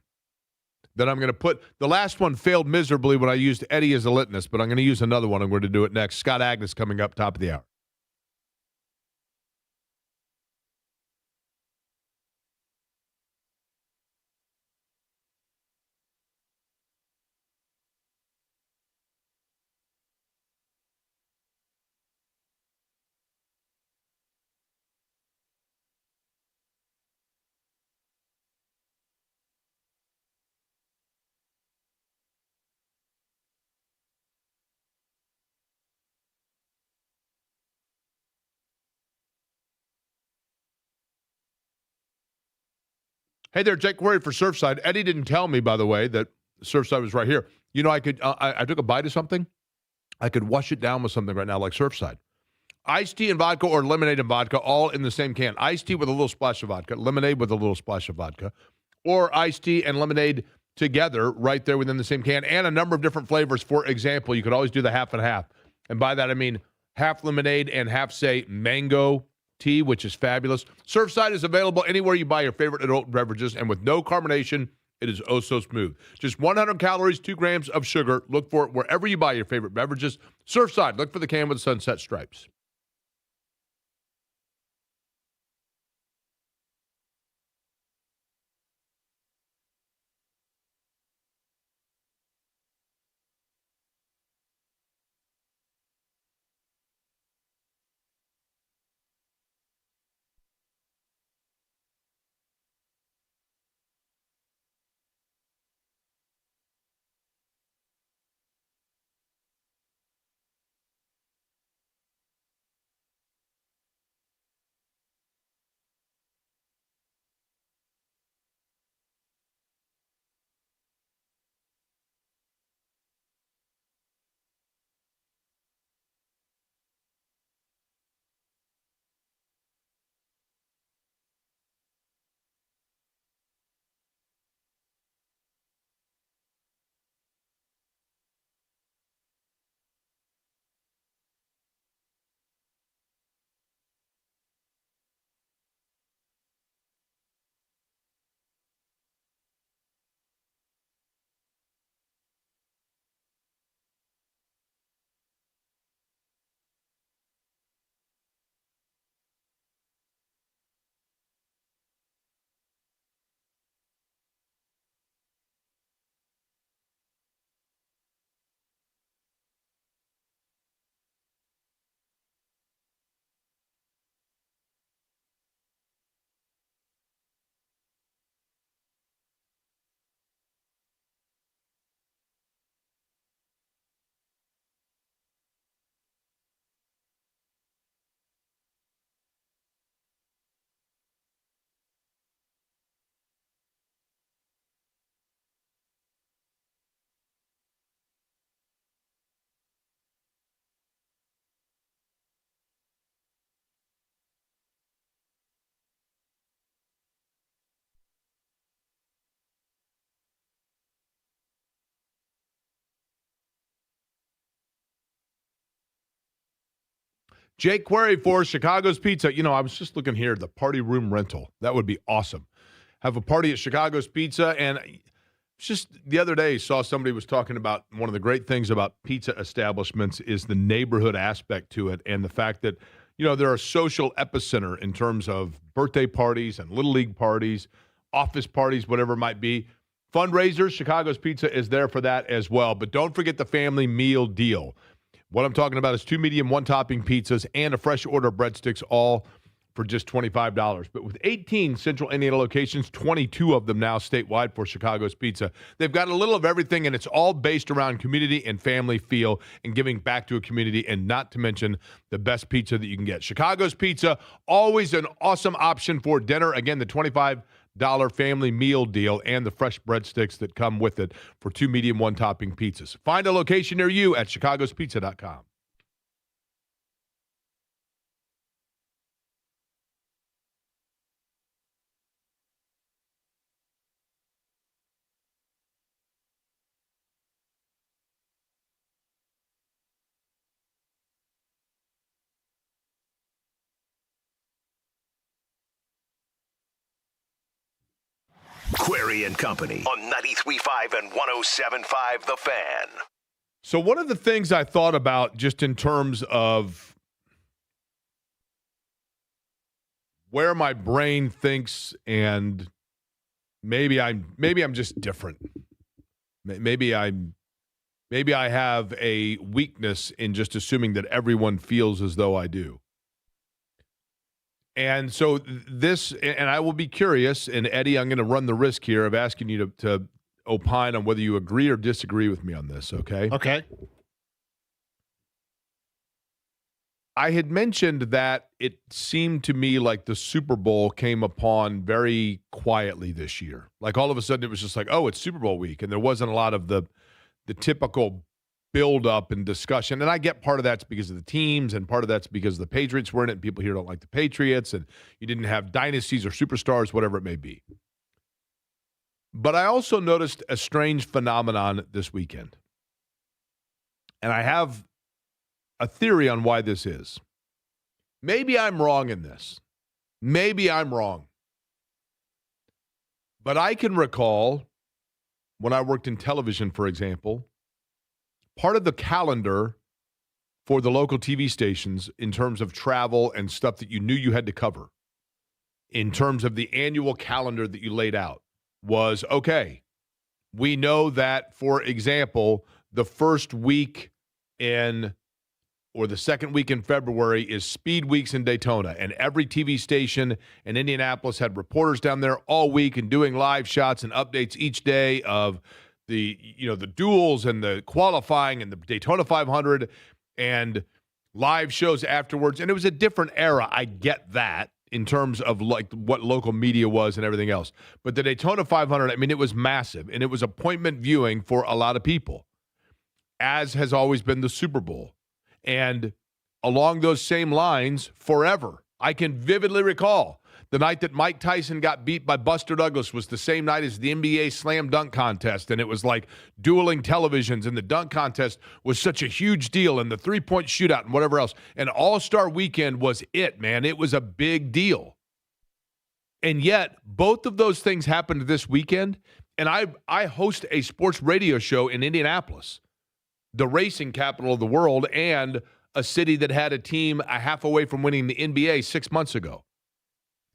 that I'm going to put. The last one failed miserably when I used Eddie as a litmus, but I'm going to use another one. I'm going to do it next. Scott Agnes coming up top of the hour. Hey there, Jake Quarry for Surfside. Eddie didn't tell me, by the way, that Surfside was right here. I could. I took a bite of something. I could wash it down with something right now, like Surfside. Iced tea and vodka or lemonade and vodka, all in the same can. Iced tea with a little splash of vodka, lemonade with a little splash of vodka, or iced tea and lemonade together right there within the same can, and a number of different flavors. For example, you could always do the half and half. And by that, I mean half lemonade and half, say, mango tea, which is fabulous. Surfside is available anywhere you buy your favorite adult beverages, and with no carbonation, it is oh so smooth. Just 100 calories, 2 grams of sugar. Look for it wherever you buy your favorite beverages. Surfside, look for the can with sunset stripes. Jake Query for Chicago's Pizza. You know, I was just looking here, the party room rental. That would be awesome. Have a party at Chicago's Pizza. And just the other day, saw somebody was talking about one of the great things about pizza establishments is the neighborhood aspect to it, and the fact that, you know, they're a social epicenter in terms of birthday parties and little league parties, office parties, whatever it might be. Fundraisers, Chicago's Pizza is there for that as well. But don't forget the family meal deal. What I'm talking about is 2 medium, 1 topping pizzas and a fresh order of breadsticks, all for just $25. But with 18 central Indiana locations, 22 of them now statewide for Chicago's Pizza, they've got a little of everything, and it's all based around community and family feel and giving back to a community, and not to mention the best pizza that you can get. Chicago's Pizza, always an awesome option for dinner. Again, the $25 family meal deal and the fresh breadsticks that come with it for 2 medium, 1 topping pizzas. Find a location near you at chicagospizza.com. Query and Company on 93.5 and 107.5 The Fan. So one of the things I thought about just in terms of where my brain thinks, and maybe I'm just different. Maybe I have a weakness in just assuming that everyone feels as though I do. And so this, and I will be curious, and Eddie, I'm going to run the risk here of asking you to opine on whether you agree or disagree with me on this, okay? Okay. I had mentioned that it seemed to me like the Super Bowl came upon very quietly this year. Like all of a sudden it was just like, oh, it's Super Bowl week, and there wasn't a lot of the typical build-up and discussion. And I get part of that's because of the teams, and part of that's because the Patriots were in it, and people here don't like the Patriots, and you didn't have dynasties or superstars, whatever it may be. But I also noticed a strange phenomenon this weekend. And I have a theory on why this is. Maybe I'm wrong in this. Maybe I'm wrong. But I can recall when I worked in television, for example, part of the calendar for the local TV stations in terms of travel and stuff that you knew you had to cover, in terms of the annual calendar that you laid out, was, okay, we know that, for example, the first week in, or the second week in February is Speed Weeks in Daytona, and every TV station in Indianapolis had reporters down there all week and doing live shots and updates each day of the duels and the qualifying and the Daytona 500 and live shows afterwards. And it was a different era. I get that in terms of like what local media was and everything else. But the Daytona 500, I mean, it was massive, and it was appointment viewing for a lot of people, as has always been the Super Bowl. And along those same lines, forever, I can vividly recall the night that Mike Tyson got beat by Buster Douglas was the same night as the NBA slam dunk contest. And it was like dueling televisions, and the dunk contest was such a huge deal, and the three-point shootout and whatever else. And All-Star Weekend was it, man. It was a big deal. And yet, both of those things happened this weekend. And I host a sports radio show in Indianapolis, the racing capital of the world, and a city that had a team a half away from winning the NBA 6 months ago.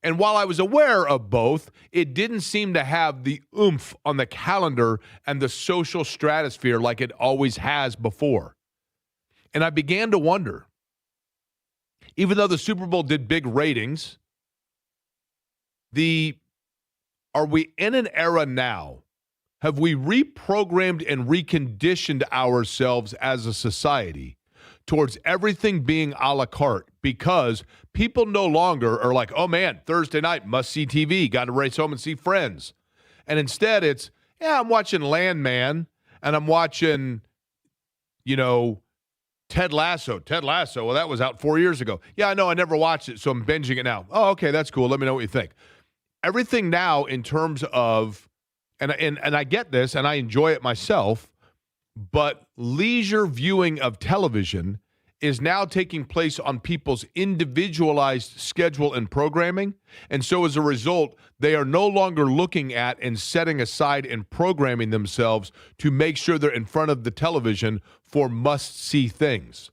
And while I was aware of both, it didn't seem to have the oomph on the calendar and the social stratosphere like it always has before. And I began to wonder, even though the Super Bowl did big ratings, are we in an era now? Have we reprogrammed and reconditioned ourselves as a society towards everything being a la carte, because people no longer are like, oh man, Thursday night, must see TV, got to race home and see Friends. And instead it's, yeah, I'm watching Landman, and I'm watching, Ted Lasso. Ted Lasso, well, that was out 4 years ago. Yeah, I know, I never watched it, so I'm binging it now. Oh, okay, that's cool. Let me know what you think. Everything now in terms of, and I get this, and I enjoy it myself, but leisure viewing of television is now taking place on people's individualized schedule and programming. And so as a result, they are no longer looking at and setting aside and programming themselves to make sure they're in front of the television for must-see things.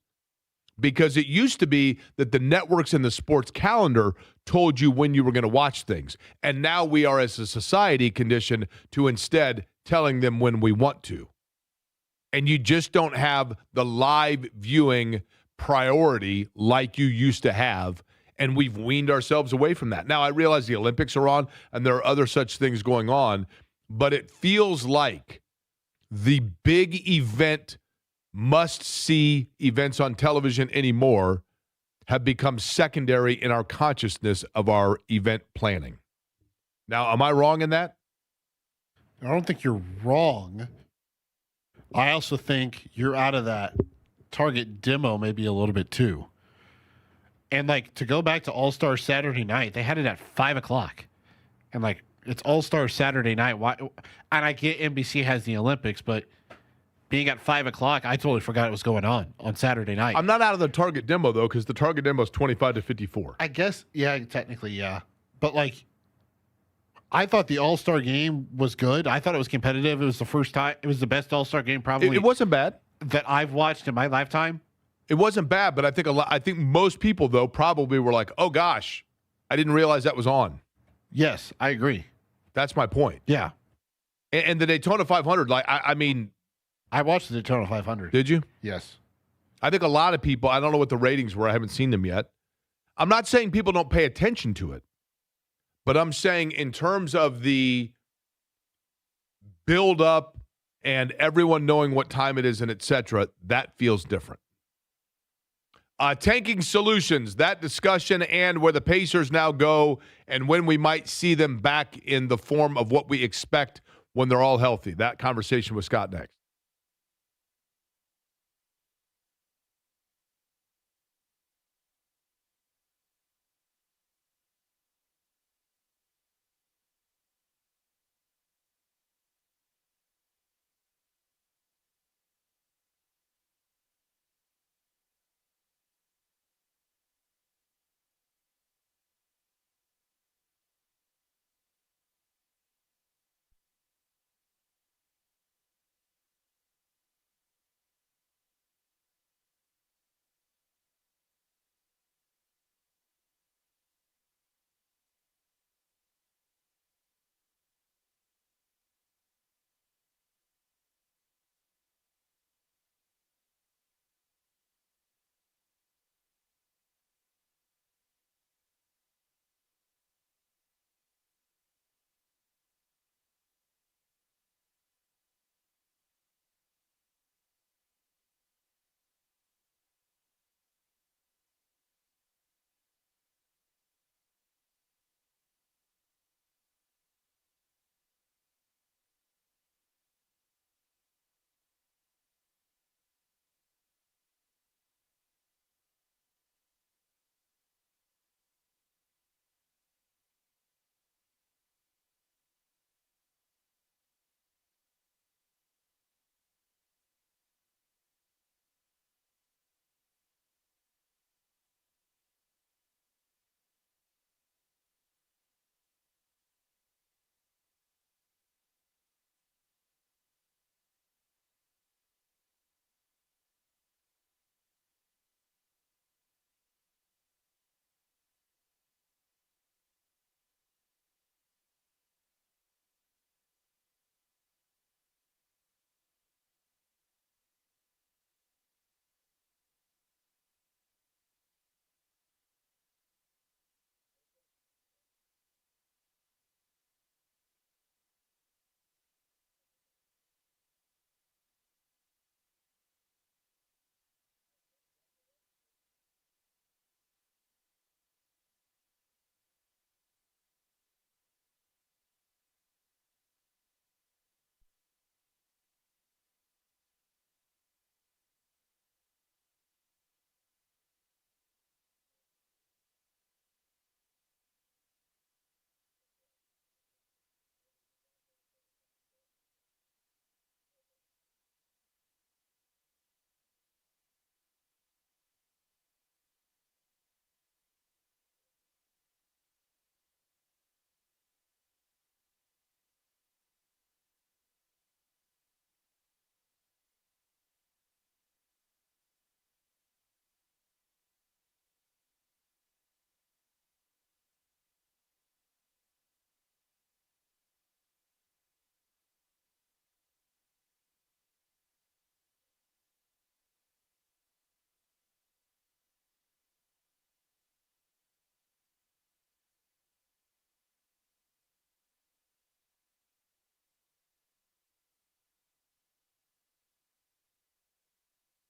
Because it used to be that the networks and the sports calendar told you when you were going to watch things. And now we are, as a society, conditioned to instead telling them when we want to. And you just don't have the live viewing priority like you used to have, and we've weaned ourselves away from that. Now, I realize the Olympics are on, and there are other such things going on, but it feels like the big event, must-see events on television anymore have become secondary in our consciousness of our event planning. Now, am I wrong in that? I don't think you're wrong. I also think you're out of that target demo maybe a little bit too. And like to go back to All-Star Saturday night, they had it at 5:00. And like it's All-Star Saturday night. Why? And I get NBC has the Olympics, but being at 5:00, I totally forgot it was going on Saturday night. I'm not out of the target demo though, because the target demo is 25 to 54. I guess, yeah, technically, yeah. But like I thought the All-Star game was good. I thought it was competitive. It was the first time. It was the best All-Star game probably. It wasn't bad that I've watched in my lifetime. It wasn't bad, but I think most people though probably were like, "Oh gosh, I didn't realize that was on." Yes, I agree. That's my point. Yeah, and the Daytona 500, like I mean, I watched the Daytona 500. Did you? Yes. I think a lot of people. I don't know what the ratings were. I haven't seen them yet. I'm not saying people don't pay attention to it. But I'm saying in terms of the build up and everyone knowing what time it is and et cetera, that feels different. Tanking solutions, that discussion and where the Pacers now go and when we might see them back in the form of what we expect when they're all healthy. That conversation with Scott next.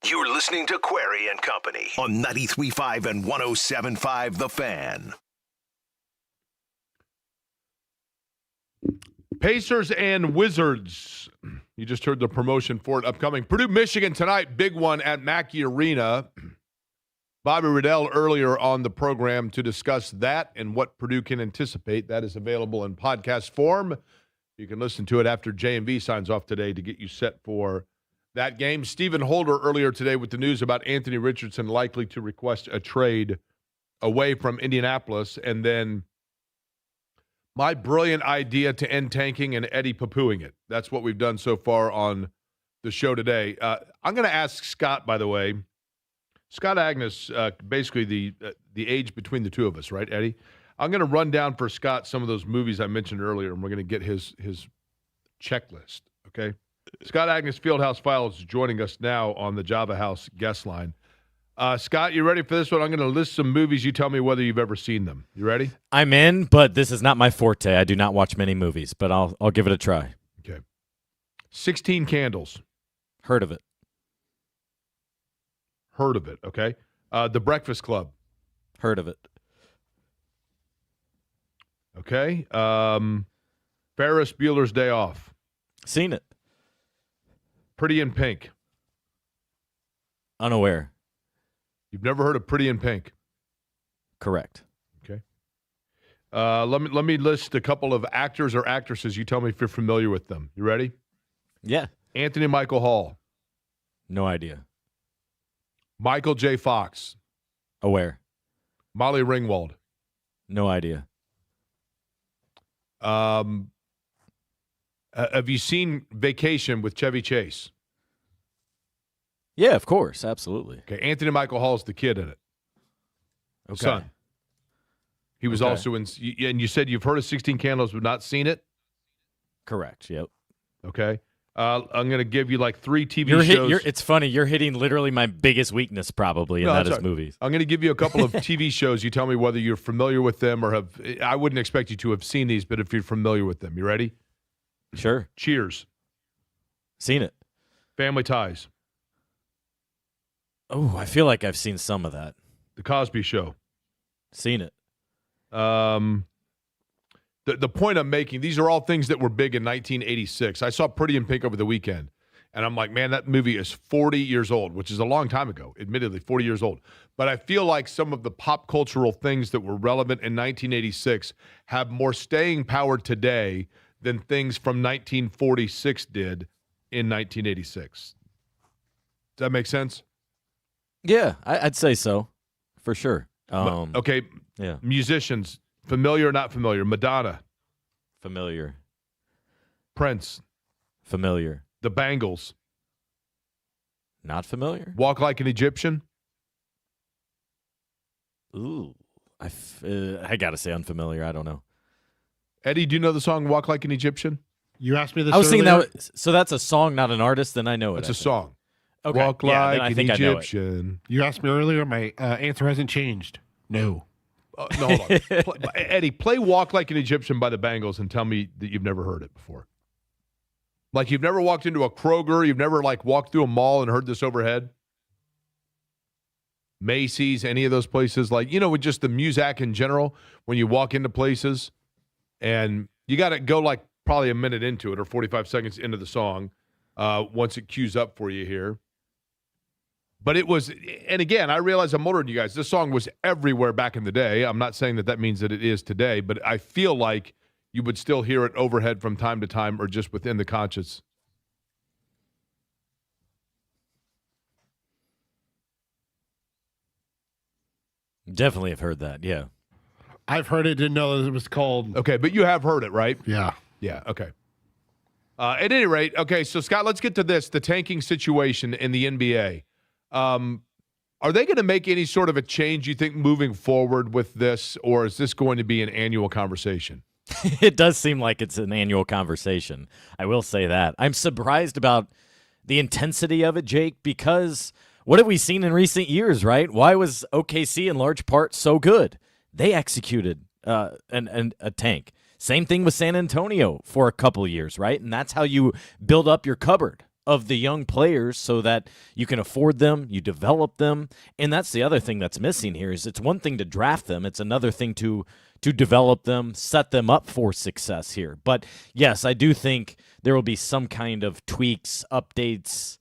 You're listening to Query and Company on 93.5 and 107.5 The Fan. Pacers and Wizards. You just heard the promotion for it upcoming. Purdue, Michigan tonight, big one at Mackey Arena. Bobby Riddell earlier on the program to discuss that and what Purdue can anticipate. That is available in podcast form. You can listen to it after J&V signs off today to get you set for that game. Stephen Holder earlier today with the news about Anthony Richardson likely to request a trade away from Indianapolis, and then my brilliant idea to end tanking and Eddie poo-pooing it. That's what we've done so far on the show today. I'm going to ask Scott, by the way. Scott Agnes, basically the age between the two of us, right, Eddie? I'm going to run down for Scott some of those movies I mentioned earlier, and we're going to get his checklist, okay? Scott Agnes, Fieldhouse Files, is joining us now on the Java House guest line. Scott, you ready for this one? I'm going to list some movies. You tell me whether you've ever seen them. You ready? I'm in, but this is not my forte. I do not watch many movies, but I'll give it a try. Okay. 16 Candles. Heard of it. Heard of it, okay. The Breakfast Club. Heard of it. Okay. Ferris Bueller's Day Off. Seen it. Pretty in Pink. Unaware. You've never heard of Pretty in Pink? Correct. Okay. Let me list a couple of actors or actresses. You tell me if you're familiar with them. You ready? Yeah. Anthony Michael Hall. No idea. Michael J. Fox. Aware. Molly Ringwald. No idea. Have you seen Vacation with Chevy Chase? Yeah, of course. Absolutely. Okay, Anthony Michael Hall's the kid in it. Okay. Son. He was also in, and you said you've heard of 16 Candles but not seen it? Correct. Yep. Okay. I'm going to give you like 3 TV shows. It's funny. You're hitting literally my biggest weakness probably, and that is movies. I'm going to give you a couple of TV shows. You tell me whether you're familiar with them or have. I wouldn't expect you to have seen these, but if you're familiar with them. You ready? Sure. Cheers. Seen it. Family Ties. Oh, I feel like I've seen some of that. The Cosby Show. Seen it. The point I'm making, these are all things that were big in 1986. I saw Pretty in Pink over the weekend, and I'm like, man, that movie is 40 years old, which is a long time ago, admittedly, 40 years old. But I feel like some of the pop cultural things that were relevant in 1986 have more staying power today than things from 1946 did in 1986. Does that make sense? Yeah, I'd say so, for sure. Okay, yeah. Musicians, familiar or not familiar? Madonna. Familiar. Prince. Familiar. The Bangles. Not familiar? Walk Like an Egyptian. Ooh, I got to say unfamiliar. I don't know. Eddie, do you know the song Walk Like an Egyptian? You asked me this I was thinking earlier. so that's a song, not an artist, then I know it. It's a song. Okay. Walk yeah, like then I an think I know it. Egyptian. You asked me earlier. My answer hasn't changed. No. No, hold on. Eddie, play Walk Like an Egyptian by the Bangles and tell me that you've never heard it before. Like you've never walked into a Kroger, you've never like walked through a mall and heard this overhead? Macy's, any of those places, like, you know, with just the Muzak in general, when you walk into places and you got to go like probably a minute into it or 45 seconds into the song once it cues up for you here. But it was, and again, I realize I'm older than you guys. This song was everywhere back in the day. I'm not saying that means that it is today, but I feel like you would still hear it overhead from time to time or just within the conscious. Definitely have heard that, yeah. I've heard it, didn't know it was called. Okay, but you have heard it, right? Yeah. Yeah, okay. At any rate, okay, so Scott, let's get to this, the tanking situation in the NBA. Are they going to make any sort of a change, you think, moving forward with this, or is this going to be an annual conversation? It does seem like it's an annual conversation. I will say that. I'm surprised about the intensity of it, Jake, because what have we seen in recent years, right? Why was OKC in large part so good? They executed a tank. Same thing with San Antonio for a couple of years, right? And that's how you build up your cupboard. of the young players so that you can afford them, you develop them. And that's the other thing that's missing here is it's one thing to draft them. It's another thing to develop them, set them up for success here. But yes, I do think there will be some kind of tweaks, updates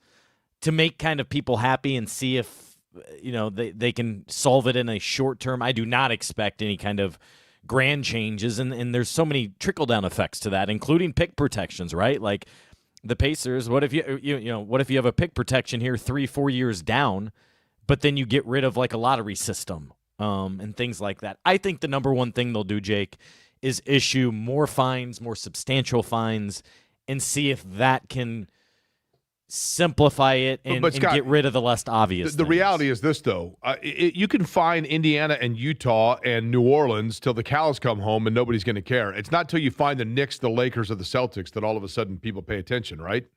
to make kind of people happy and see if, they can solve it in a short term. I do not expect any kind of grand changes. And there's so many trickle-down effects to that, including pick protections, right? Like, the Pacers, what if what if you have a pick protection here 3-4 years down, but then you get rid of like a lottery system and things like that? I think the number one thing they'll do, Jake, is issue more fines, more substantial fines, and see if that can simplify it and Scott, get rid of the less obvious The reality is this, though. You can fine Indiana and Utah and New Orleans till the cows come home and nobody's going to care. It's not till you find the Knicks, the Lakers, or the Celtics that all of a sudden people pay attention, right?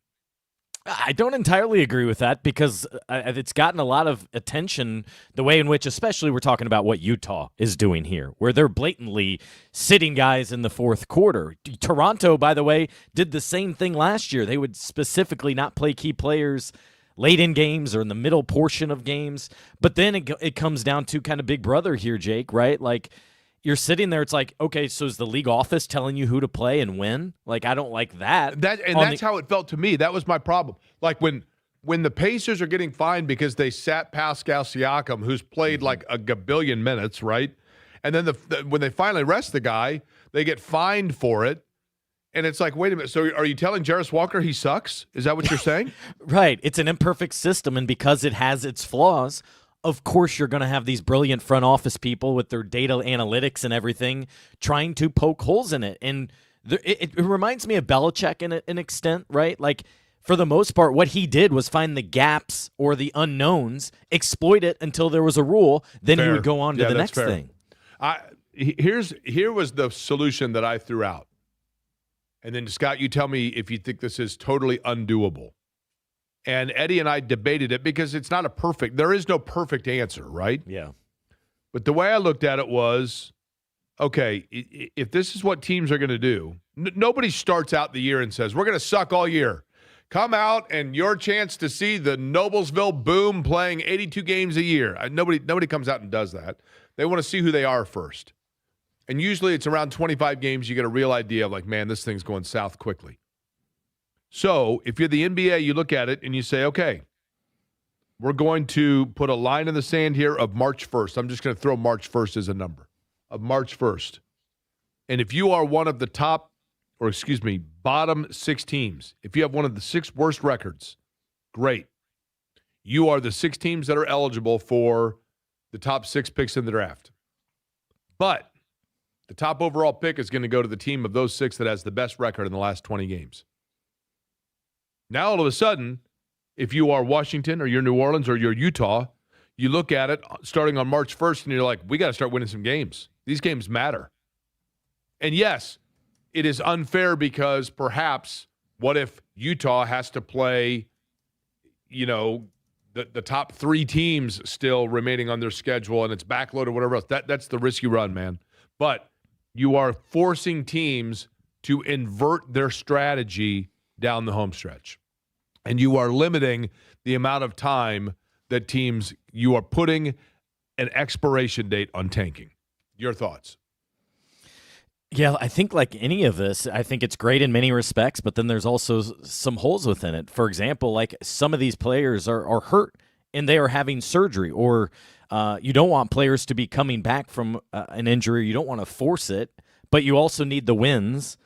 I don't entirely agree with that because it's gotten a lot of attention the way in which, especially we're talking about what Utah is doing here, where they're blatantly sitting guys in the fourth quarter. Toronto, by the way, did the same thing last year. They would specifically not play key players late in games or in the middle portion of games. But then it comes down to kind of Big Brother here, Jake, right? Like, you're sitting there, it's like, okay, so is the league office telling you who to play and when? Like, I don't like that. That's how it felt to me. That was my problem. Like, when the Pacers are getting fined because they sat Pascal Siakam, who's played like a gabillion minutes, right? And then when they finally rest the guy, they get fined for it. And it's like, wait a minute. So are you telling Jarris Walker he sucks? Is that what you're saying? Right. It's an imperfect system, and because it has its flaws, of course you're going to have these brilliant front office people with their data analytics and everything trying to poke holes in it. And it reminds me of Belichick in an extent, right? Like, for the most part, what he did was find the gaps or the unknowns, exploit it until there was a rule, then he would go on to the next thing. Here was the solution that I threw out. And then, Scott, you tell me if you think this is totally undoable. And Eddie and I debated it because it's not there is no perfect answer, right? Yeah. But the way I looked at it was, okay, if this is what teams are going to do, nobody starts out the year and says, we're going to suck all year. Come out and your chance to see the Noblesville Boom playing 82 games a year. Nobody comes out and does that. They want to see who they are first. And usually it's around 25 games you get a real idea of like, man, this thing's going south quickly. So if you're the NBA, you look at it and you say, okay, we're going to put a line in the sand here of March 1st. I'm just going to throw March 1st as a number, of March 1st. And if you are one of the bottom 6 teams, if you have one of the 6 worst records, great. You are the 6 teams that are eligible for the top 6 picks in the draft. But the top overall pick is going to go to the team of those 6 that has the best record in the last 20 games. Now, all of a sudden, if you are Washington or you're New Orleans or you're Utah, you look at it starting on March 1st and you're like, we got to start winning some games. These games matter. And yes, it is unfair because perhaps what if Utah has to play, the top 3 teams still remaining on their schedule and it's backloaded or whatever else. That's the risk you run, man. But you are forcing teams to invert their strategy down the home stretch. And you are limiting the amount of time that you are putting an expiration date on tanking. Your thoughts? Yeah, I think like any of this, I think it's great in many respects, but then there's also some holes within it. For example, like some of these players are hurt and they are having surgery, or you don't want players to be coming back from an injury. You don't want to force it, but you also need the wins.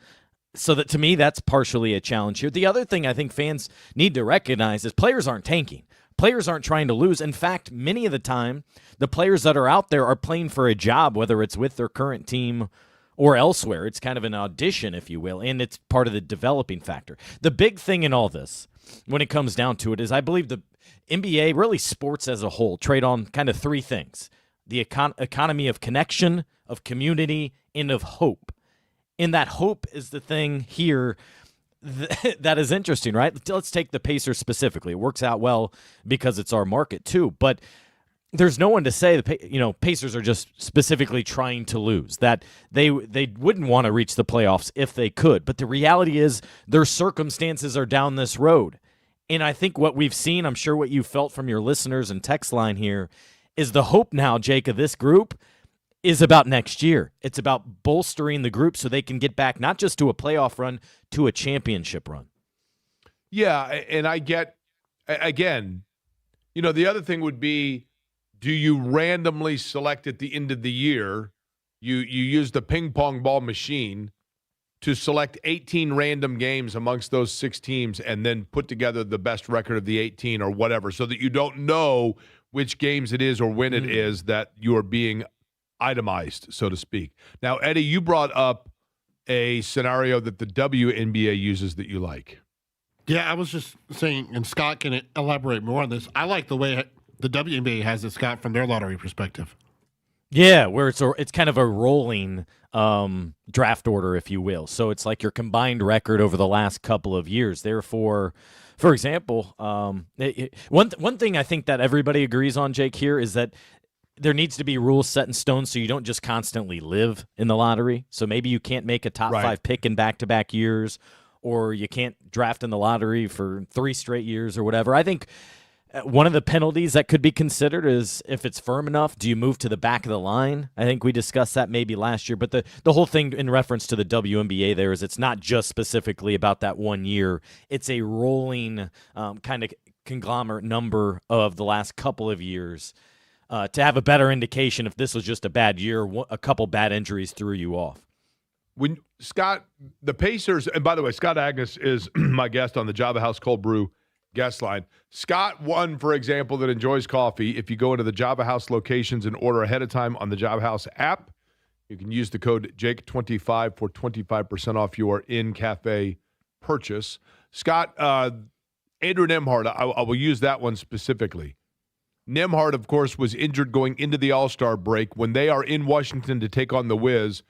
So that, to me, that's partially a challenge here. The other thing I think fans need to recognize is players aren't tanking. Players aren't trying to lose. In fact, many of the time, the players that are out there are playing for a job, whether it's with their current team or elsewhere. It's kind of an audition, if you will, and it's part of the developing factor. The big thing in all this, when it comes down to it, is I believe the NBA, really sports as a whole, trade on kind of 3 things: the economy of connection, of community, and of hope. And that hope is the thing here that is interesting, right? Let's take the Pacers specifically. It works out well because it's our market too. But there's no one to say Pacers are just specifically trying to lose, that they wouldn't want to reach the playoffs if they could. But the reality is their circumstances are down this road. And I think what we've seen, I'm sure what you felt from your listeners and text line here, is the hope now, Jake, of this group is about next year. It's about bolstering the group so they can get back not just to a playoff run, to a championship run. Yeah, and I get, again, the other thing would be, do you randomly select at the end of the year, you use the ping pong ball machine to select 18 random games amongst those 6 teams and then put together the best record of the 18 or whatever, so that you don't know which games it is or when it is that you are being itemized, so to speak. Now, Eddie, you brought up a scenario that the WNBA uses that you like. Yeah, I was just saying, and Scott can elaborate more on this. I like the way the WNBA has it, Scott, from their lottery perspective. Yeah, where it's kind of a rolling draft order, if you will. So it's like your combined record over the last couple of years. Therefore, for example, one thing I think that everybody agrees on, Jake, here is that there needs to be rules set in stone so you don't just constantly live in the lottery. So maybe you can't make a top 5 pick in back-to-back years, or you can't draft in the lottery for 3 straight years or whatever. I think one of the penalties that could be considered is if it's firm enough, do you move to the back of the line? I think we discussed that maybe last year. But the whole thing in reference to the WNBA there is it's not just specifically about that 1 year. It's a rolling kind of conglomerate number of the last couple of years to have a better indication if this was just a bad year, a couple bad injuries threw you off. When Scott, the Pacers, and by the way, Scott Agnes is my guest on the Java House Cold Brew guest line. Scott, one, for example, that enjoys coffee. If you go into the Java House locations and order ahead of time on the Java House app, you can use the code JAKE25 for 25% off your in-cafe purchase. Scott, Andrew Nembhard, I will use that one specifically. Nembhard, of course, was injured going into the All-Star break. When they are in Washington to take on the Wiz,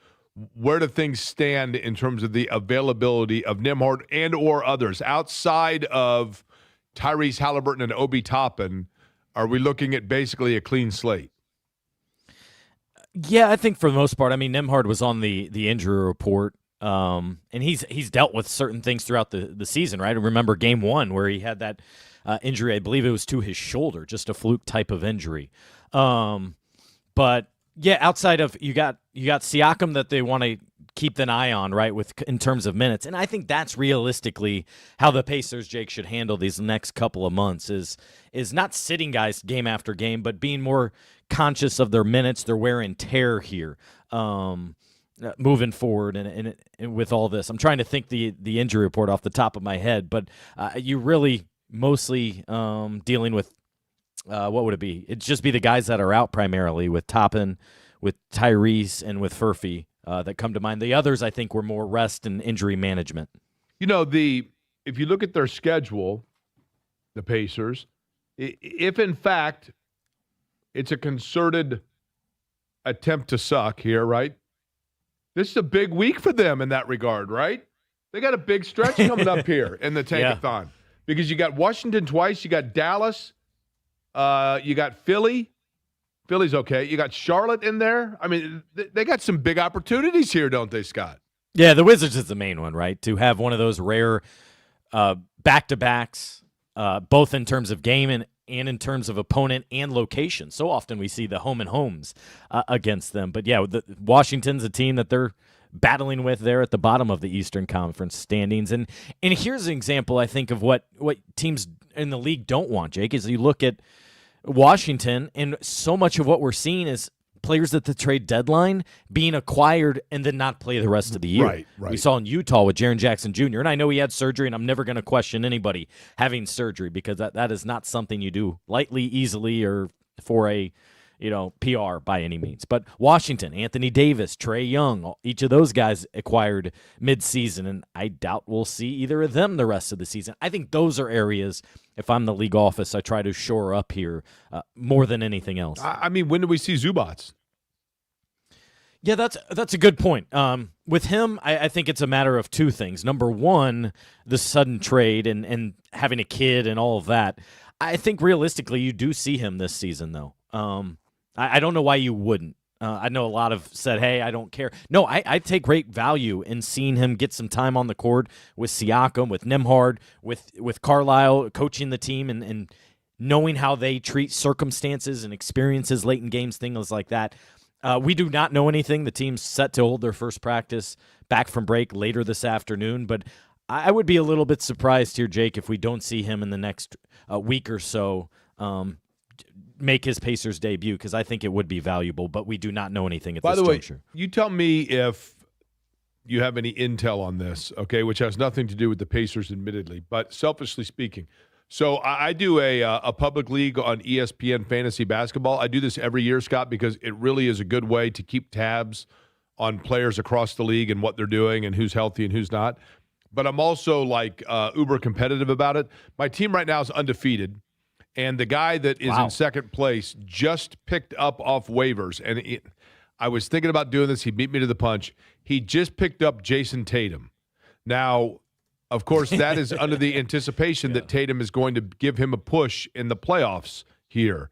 where do things stand in terms of the availability of Nembhard and or others outside of Tyrese Halliburton and Obi Toppin? Are we looking at basically a clean slate? Yeah, I think for the most part. I mean, Nembhard was on the injury report, and he's dealt with certain things throughout the season, right? I remember Game 1 where he had that injury. I believe it was to his shoulder, just a fluke type of injury. But yeah, outside of you got Siakam that they want to keep an eye on, right, in terms of minutes. And I think that's realistically how the Pacers, Jake, should handle these next couple of months is not sitting guys game after game, but being more conscious of their minutes, their wear and tear here, moving forward. And with all this, I'm trying to think the injury report off the top of my head, but you really mostly dealing with what would it be? It'd just be the guys that are out primarily with Toppin, with Tyrese, and with Furphy that come to mind. The others, I think, were more rest and injury management. If you look at their schedule, the Pacers, if in fact it's a concerted attempt to suck here, right? This is a big week for them in that regard, right? They got a big stretch coming up here in the Tankathon because you got Washington twice, you got Dallas, you got Philly. Philly's okay. You got Charlotte in there. I mean, they got some big opportunities here, don't they, Scott? Yeah, the Wizards is the main one, right? To have one of those rare back-to-backs, both in terms of game and in terms of opponent and location. So often we see the home and homes against them. But yeah, Washington's a team that they're battling with there at the bottom of the Eastern Conference standings. And here's an example, I think, of what teams in the league don't want, Jake, is you look at Washington, and so much of what we're seeing is players at the trade deadline being acquired and then not play the rest of the year. Right. We saw in Utah with Jaren Jackson Jr., and I know he had surgery, and I'm never going to question anybody having surgery because that is not something you do lightly, easily, or for a PR by any means. But Washington, Anthony Davis, Trae Young, each of those guys acquired midseason, and I doubt we'll see either of them the rest of the season. I think those are areas, if I'm the league office, I try to shore up here more than anything else. I mean, when do we see Zubats? Yeah, that's a good point. With him, I think it's a matter of two things. Number one, the sudden trade and having a kid and all of that. I think realistically you do see him this season, though. I don't know why you wouldn't. I know a lot have said, hey, I don't care. No, I take great value in seeing him get some time on the court with Siakam, with Nembhard, with Carlisle coaching the team and knowing how they treat circumstances and experiences late in games, things like that. We do not know anything. The team's set to hold their first practice back from break later this afternoon, but I would be a little bit surprised here, Jake, if we don't see him in the next week or so make his Pacers debut, because I think it would be valuable, but we do not know anything at this juncture. By the way, you tell me if you have any intel on this, okay, which has nothing to do with the Pacers, admittedly, but selfishly speaking. So I do a public league on ESPN Fantasy Basketball. I do this every year, Scott, because it really is a good way to keep tabs on players across the league and what they're doing and who's healthy and who's not. But I'm also like uber competitive about it. My team right now is undefeated. And the guy that is in second place just picked up off waivers. And I was thinking about doing this. He beat me to the punch. He just picked up Jason Tatum. Now, of course, that is under the anticipation that Tatum is going to give him a push in the playoffs here.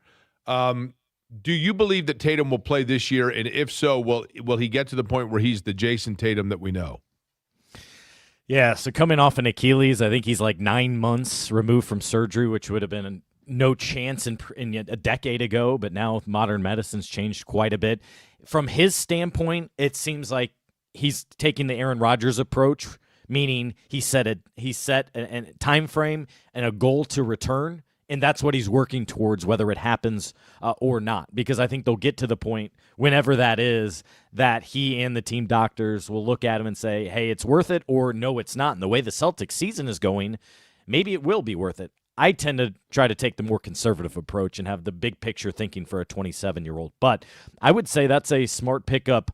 Do you believe that Tatum will play this year? And if so, will he get to the point where he's the Jason Tatum that we know? Yeah, so coming off an Achilles, I think he's like 9 months removed from surgery, which would have been no chance in a decade ago, but now modern medicine's changed quite a bit. From his standpoint, it seems like he's taking the Aaron Rodgers approach, meaning he set a time frame and a goal to return, and that's what he's working towards, whether it happens or not, because I think they'll get to the point, whenever that is, that he and the team doctors will look at him and say, hey, it's worth it, or no, it's not. And the way the Celtics season is going, maybe it will be worth it. I tend to try to take the more conservative approach and have the big picture thinking for a 27-year-old. But I would say that's a smart pickup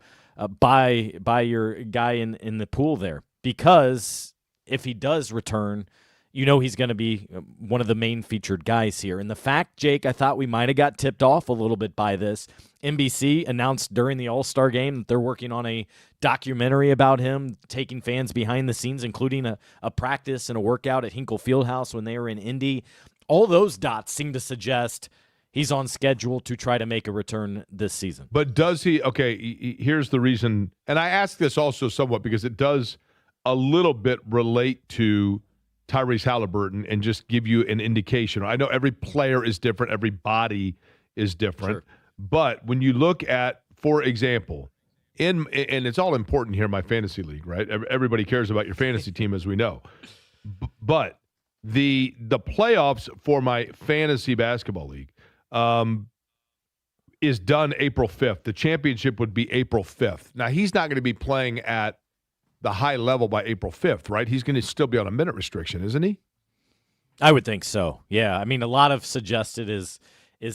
by your guy in the pool there, because if he does return, you know he's going to be one of the main featured guys here. And the fact, Jake, I thought we might have got tipped off a little bit by this. NBC announced during the All-Star game that they're working on a documentary about him, taking fans behind the scenes, including a practice and a workout at Hinkle Fieldhouse when they were in Indy. All those dots seem to suggest he's on schedule to try to make a return this season. But does he? Okay, here's the reason. And I ask this also somewhat because it does a little bit relate to Tyrese Halliburton and just give you an indication. I know every player is different. Every body is different. Sure. But when you look at, for example, and it's all important here in my fantasy league, right? Everybody cares about your fantasy team, as we know. But the playoffs for my fantasy basketball league is done April 5th. The championship would be April 5th. Now, he's not going to be playing at the high level by April 5th, right? He's going to still be on a minute restriction, isn't he? I would think so. Yeah. I mean, a lot of suggested is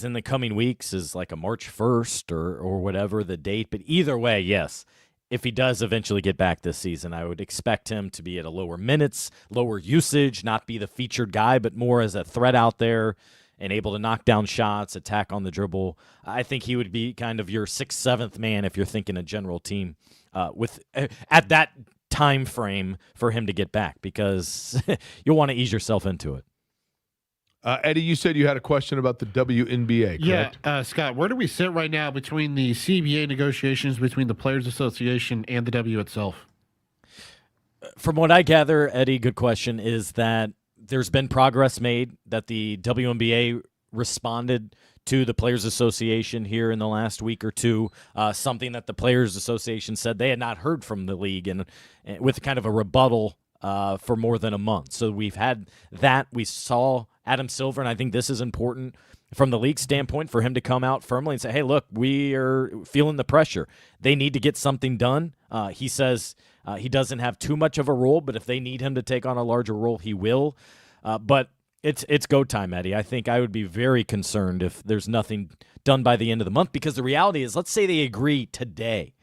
in the coming weeks is like a March 1st or whatever the date. But either way, yes, if he does eventually get back this season, I would expect him to be at a lower minutes, lower usage, not be the featured guy, but more as a threat out there and able to knock down shots, attack on the dribble. I think he would be kind of your 6th, 7th man if you're thinking a general team at that time frame for him to get back, because you'll want to ease yourself into it. Eddie, you said you had a question about the WNBA, correct? Yeah, Scott, where do we sit right now between the CBA negotiations between the Players Association and the W itself? From what I gather, Eddie, good question, is that there's been progress made, that the WNBA responded to the Players Association here in the last week or two, something that the Players Association said they had not heard from the league, and with kind of a rebuttal for more than a month. So we've had that. We saw Adam Silver, and I think this is important from the league standpoint for him to come out firmly and say, hey, look, we are feeling the pressure. They need to get something done. He says he doesn't have too much of a role, but if they need him to take on a larger role, he will. But it's go time, Eddie. I think I would be very concerned if there's nothing done by the end of the month, because the reality is, let's say they agree today.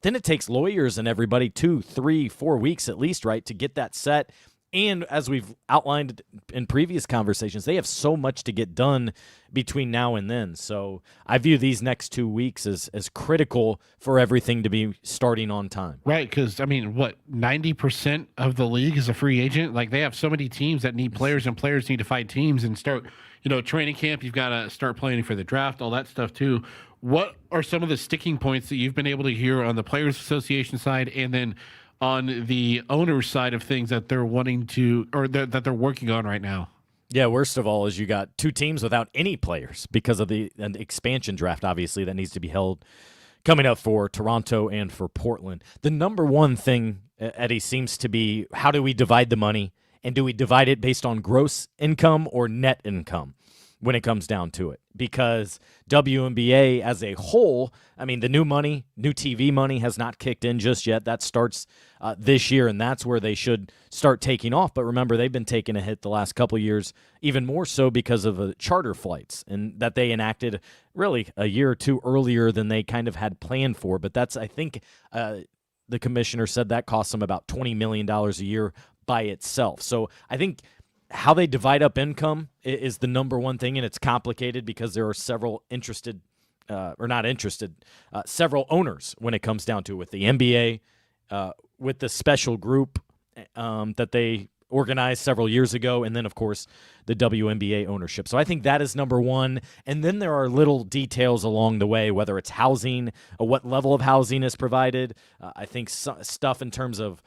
Then it takes lawyers and everybody 2, 3, 4 weeks at least, right, to get that set And as we've outlined in previous conversations, they have so much to get done between now and then. So I view these next 2 weeks as critical for everything to be starting on time. Right, because, 90% of the league is a free agent? Like, they have so many teams that need players, and players need to find teams and start, training camp. You've got to start planning for the draft, all that stuff, too. What are some of the sticking points that you've been able to hear on the Players Association side and then on the owner's side of things that they're wanting to, or that they're working on right now? Yeah, worst of all is you got 2 teams without any players because of the expansion draft, obviously, that needs to be held coming up for Toronto and for Portland. The number one thing, Eddie, seems to be how do we divide the money, and do we divide it based on gross income or net income when it comes down to it? Because WNBA as a whole, the new money, new TV money has not kicked in just yet. That starts this year, and that's where they should start taking off. But remember, they've been taking a hit the last couple of years, even more so because of charter flights, and that they enacted really a year or two earlier than they kind of had planned for. But that's, I think, the commissioner said that costs them about $20 million a year by itself. So I think how they divide up income is the number one thing, and it's complicated because there are several several owners when it comes down to it, with the NBA, with the special group that they organized several years ago, and then, of course, the WNBA ownership. So I think that is number one, and then there are little details along the way, whether it's housing, what level of housing is provided. I think stuff in terms of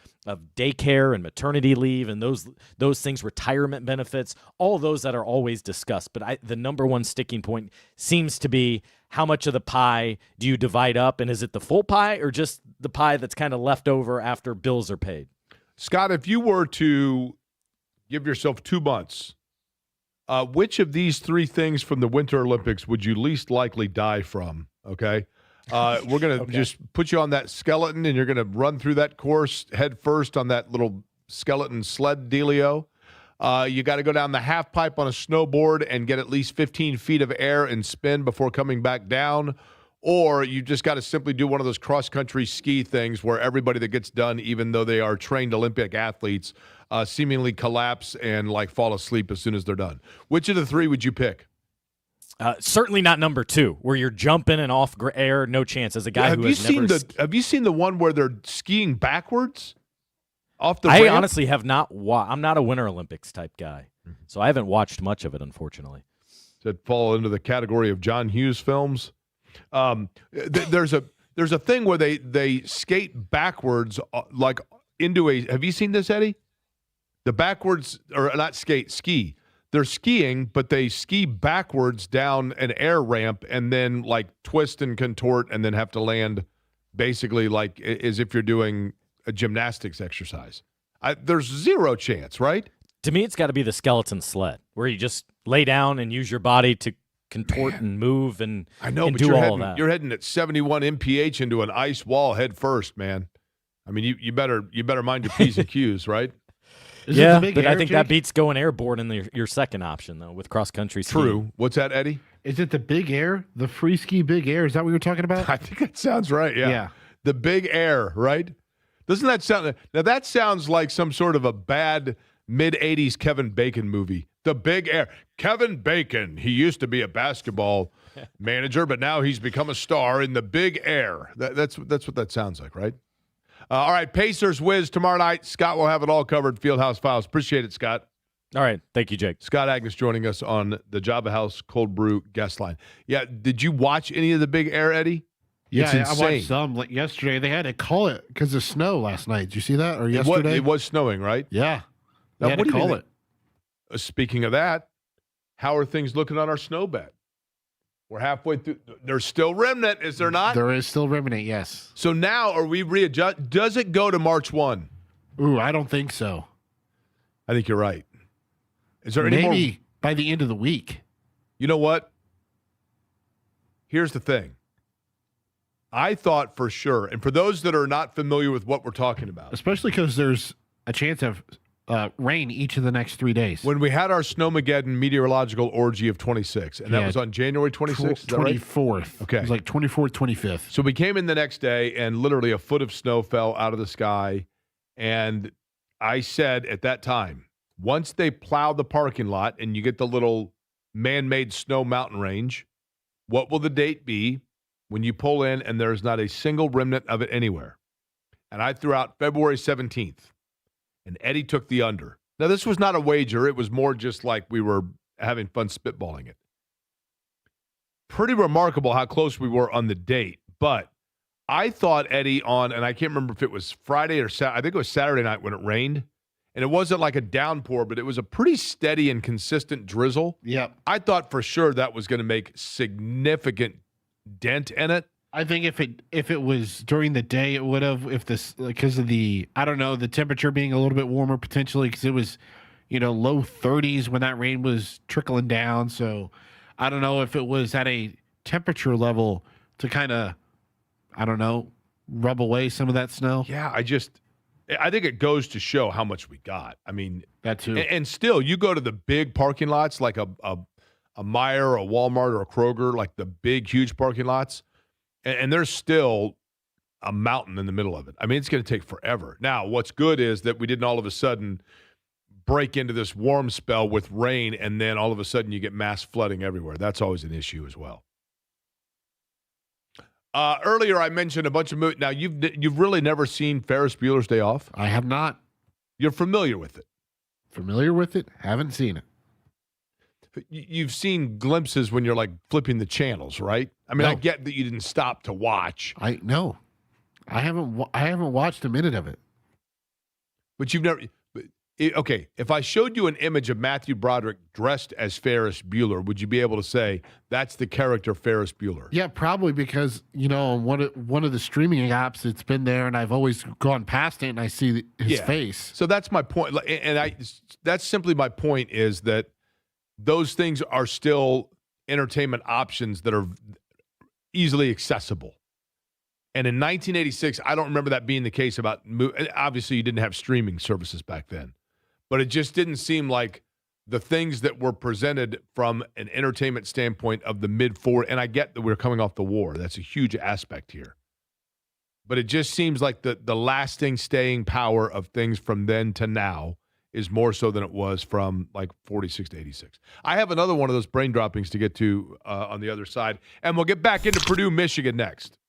daycare and maternity leave and those things, retirement benefits, all those that are always discussed. But the number one sticking point seems to be how much of the pie do you divide up, and is it the full pie or just the pie that's kind of left over after bills are paid? Scott, if you were to give yourself 2 months, which of these 3 things from the Winter Olympics would you least likely die from? Okay. We're going to just put you on that skeleton, and you're going to run through that course head first on that little skeleton sled dealio. You got to go down the half pipe on a snowboard and get at least 15 feet of air and spin before coming back down. Or you just got to simply do one of those cross-country ski things where everybody that gets done, even though they are trained Olympic athletes, seemingly collapse and fall asleep as soon as they're done. Which of the 3 would you pick? Certainly not number 2, where you're jumping and off air, no chance. As a guy who has never... Have you seen the one where they're skiing backwards off the ramp? I honestly have not. I'm not a Winter Olympics type guy, so I haven't watched much of it, unfortunately. Does that fall into the category of John Hughes films? There's a thing where they skate backwards into a. Have you seen this, Eddie? The backwards, or not ski. They're skiing, but they ski backwards down an air ramp and then twist and contort and then have to land basically as if you're doing a gymnastics exercise. There's zero chance, right? To me, it's got to be the skeleton sled, where you just lay down and use your body to contort and move and I know, and but do you're all heading, that. You're heading at 71 mph into an ice wall head first, man. You better mind your P's and Q's, right? Yeah, but I think that beats going airborne in your second option, though, with cross-country skiing. True. What's that, Eddie? Is it the Big Air? The free ski Big Air? Is that what you're talking about? I think that sounds right, yeah. Yeah. The Big Air, right? Doesn't that sound... Now, that sounds like some sort of a bad mid-'80s Kevin Bacon movie. The Big Air. Kevin Bacon, he used to be a basketball manager, but now he's become a star in the Big Air. That's what that sounds like, right? All right, Pacers Wiz tomorrow night. Scott will have it all covered. Fieldhouse Files. Appreciate it, Scott. All right. Thank you, Jake. Scott Agnes joining us on the Java House Cold Brew guest line. Yeah, did you watch any of the Big Air, Eddie? Yeah, it's insane. I watched some yesterday. They had to call it because of snow last night. Did you see that? Or yesterday? It was snowing, right? Yeah. Now, They had to call it. Speaking of that, how are things looking on our snow bet? We're halfway through. There's still remnant, is there not? There is still remnant, yes. So now are we readjust? Does it go to March 1? Ooh, I don't think so. I think you're right. Is there any more? Maybe by the end of the week. You know what? Here's the thing. I thought for sure, and for those that are not familiar with what we're talking about, Especially because there's a chance of rain each of the next 3 days. when we had our Snowmageddon meteorological orgy of 26, and that Yeah. was on January 26th, is that right? 24th. Okay. It was like 24th, 25th. So we came in the next day, and literally a foot of snow fell out of the sky, and I said at that time, once they plow the parking lot and you get the little man-made snow mountain range, what will the date be when you pull in and there's not a single remnant of it anywhere? And I threw out February 17th, and Eddie took the under. Now, this was not a wager. It was more just like we were having fun spitballing it. Pretty remarkable how close we were on the date, but I thought Eddie on, and I can't remember if it was Friday or Saturday. I think it was Saturday night when it rained. And it wasn't like a downpour, but it was a pretty steady and consistent drizzle. Yep. I thought for sure that was going to make significant dent in it. I think if it was during the day, it would have. If this because of the the temperature being a little bit warmer potentially because it was, low 30s when that rain was trickling down. So I don't know if it was at a temperature level to kind of, rub away some of that snow. Yeah, I think it goes to show how much we got. I mean, that too. And still, you go to the big parking lots like a Meijer, a Walmart, or a Kroger, like the big, huge parking lots, and there's still a mountain in the middle of it. I mean, it's going to take forever. Now, what's good is that we didn't all of a sudden break into this warm spell with rain, and then all of a sudden you get mass flooding everywhere. That's always an issue as well. Earlier, I mentioned a bunch of movies. Now, you've really never seen Ferris Bueller's Day Off? I have not. You're familiar with it? Familiar with it? Haven't seen it. You've seen glimpses when you're like flipping the channels, right? I mean, No. I get that you didn't stop to watch. I haven't watched a minute of it. But you've never. Okay, if I showed you an image of Matthew Broderick dressed as Ferris Bueller, would you be able to say that's the character Ferris Bueller? Yeah, probably because on one of the streaming apps, it's been there, and I've always gone past it, and I see his face. So that's my point, and that's simply my point is that those things are still entertainment options that are easily accessible. And in 1986, I don't remember that being the case about obviously you didn't have streaming services back then. But it just didn't seem like the things that were presented from an entertainment standpoint of the mid-40s, and I get that we're coming off the war. That's a huge aspect here. But it just seems like the lasting staying power of things from then to now is more so than it was from like 46 to 86. I have another one of those brain droppings to get to on the other side, and we'll get back into Purdue, Michigan next.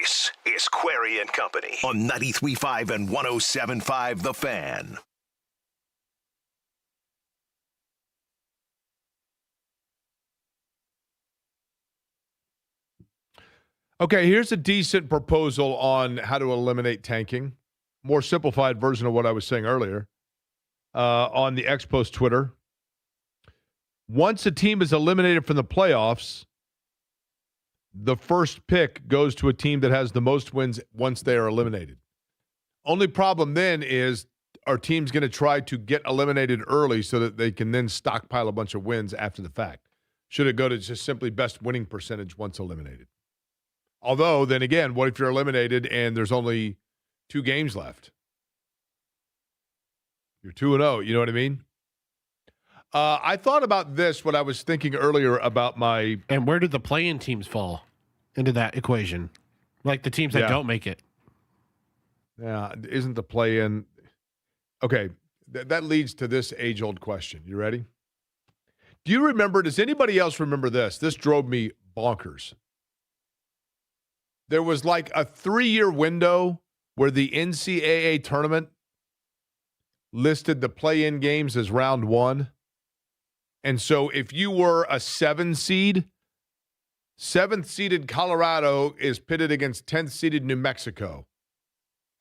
This is Query and Company on 93.5 and 107.5 The Fan. Okay, here's a decent proposal on how to eliminate tanking. More simplified version of what I was saying earlier on the Expos Twitter. Once a team is eliminated from the playoffs, the first pick goes to a team that has the most wins once they are eliminated. Only problem then is, are teams going to try to get eliminated early so that they can then stockpile a bunch of wins after the fact? Should it go to just simply best winning percentage once eliminated? Although, then again, what if you're eliminated and there's only 2 games left? You're 2-0, you know what I mean? I thought about this when I was thinking earlier about my... And where did the play-in teams fall into that equation? Like the teams that don't make it. Yeah, isn't the play-in... Okay, that leads to this age-old question. You ready? Do you remember, does anybody else remember this? This drove me bonkers. There was like a 3-year window where the NCAA tournament listed the play-in games as round 1. And so if you were a 7 seed, 7th seeded Colorado is pitted against 10th seeded New Mexico.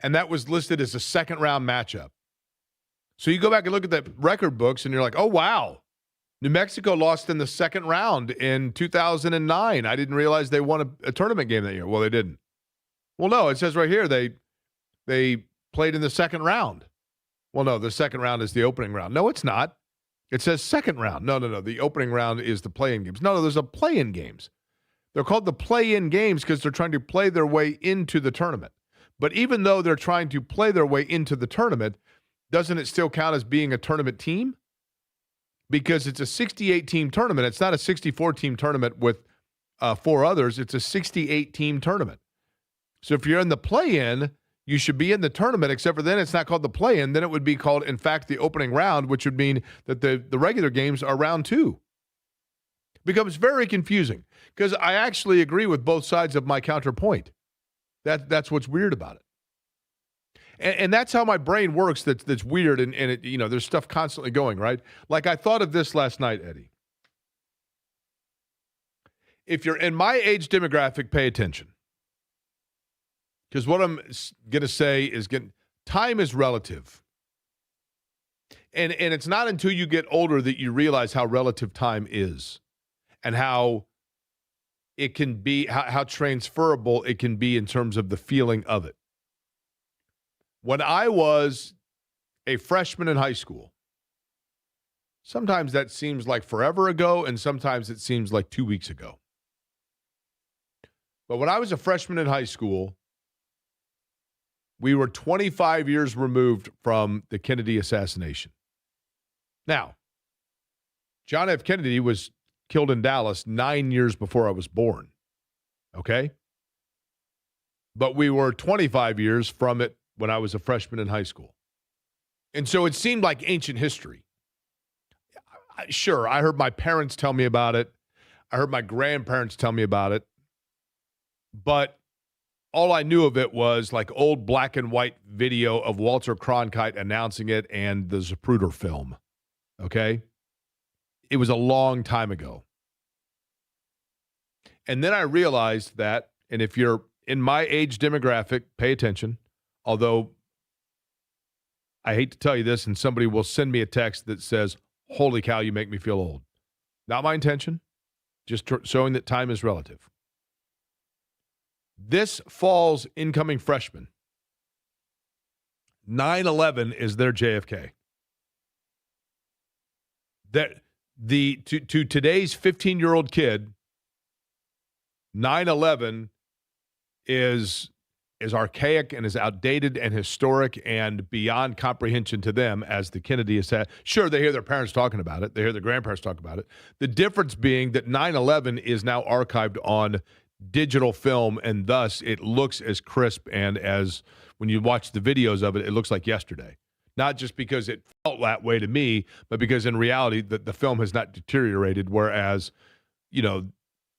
And that was listed as a second round matchup. So you go back and look at the record books and you're like, oh, wow. New Mexico lost in the second round in 2009. I didn't realize they won a tournament game that year. Well, they didn't. Well, no, it says right here they played in the second round. Well, no, the second round is the opening round. No, it's not. It says second round. No. The opening round is the play-in games. No, there's a play-in games. They're called the play-in games because they're trying to play their way into the tournament. But even though they're trying to play their way into the tournament, doesn't it still count as being a tournament team? Because it's a 68-team tournament. It's not a 64-team tournament with 4 others. It's a 68-team tournament. So if you're in the play-in, you should be in the tournament, except for then it's not called the play-in. Then it would be called, in fact, the opening round, which would mean that the regular games are round 2. It becomes very confusing because I actually agree with both sides of my counterpoint. That's what's weird about it. And that's how my brain works. That's weird, and it, there's stuff constantly going, right? Like I thought of this last night, Eddie. If you're in my age demographic, pay attention. Because what I'm going to say is time is relative. And it's not until you get older that you realize how relative time is and how it can be, how transferable it can be in terms of the feeling of it. When I was a freshman in high school, sometimes that seems like forever ago, and sometimes it seems like 2 weeks ago. But when I was a freshman in high school, we were 25 years removed from the Kennedy assassination. Now, John F. Kennedy was killed in Dallas 9 years before I was born. Okay? But we were 25 years from it when I was a freshman in high school. And so it seemed like ancient history. Sure, I heard my parents tell me about it. I heard my grandparents tell me about it. But all I knew of it was like old black and white video of Walter Cronkite announcing it and the Zapruder film. Okay? It was a long time ago. And then I realized that, and if you're in my age demographic, pay attention. Although, I hate to tell you this, and somebody will send me a text that says, holy cow, you make me feel old. Not my intention, just showing that time is relative. This fall's incoming freshman, 9/11 is their JFK. To today's 15-year-old kid, 9/11 is archaic and is outdated and historic and beyond comprehension to them as the Kennedy assassination. Sure, they hear their parents talking about it. They hear their grandparents talk about it. The difference being that 9/11 is now archived on digital film, and thus it looks as crisp and as, when you watch the videos of it, it looks like yesterday. Not just because it felt that way to me, but because in reality the film has not deteriorated, whereas,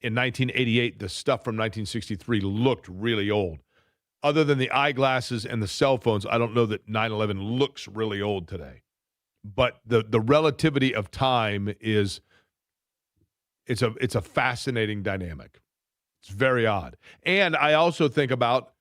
in 1988, the stuff from 1963 looked really old. Other than the eyeglasses and the cell phones, I don't know that 9/11 looks really old today. But the relativity of time is it's a fascinating dynamic. It's very odd. And I also think about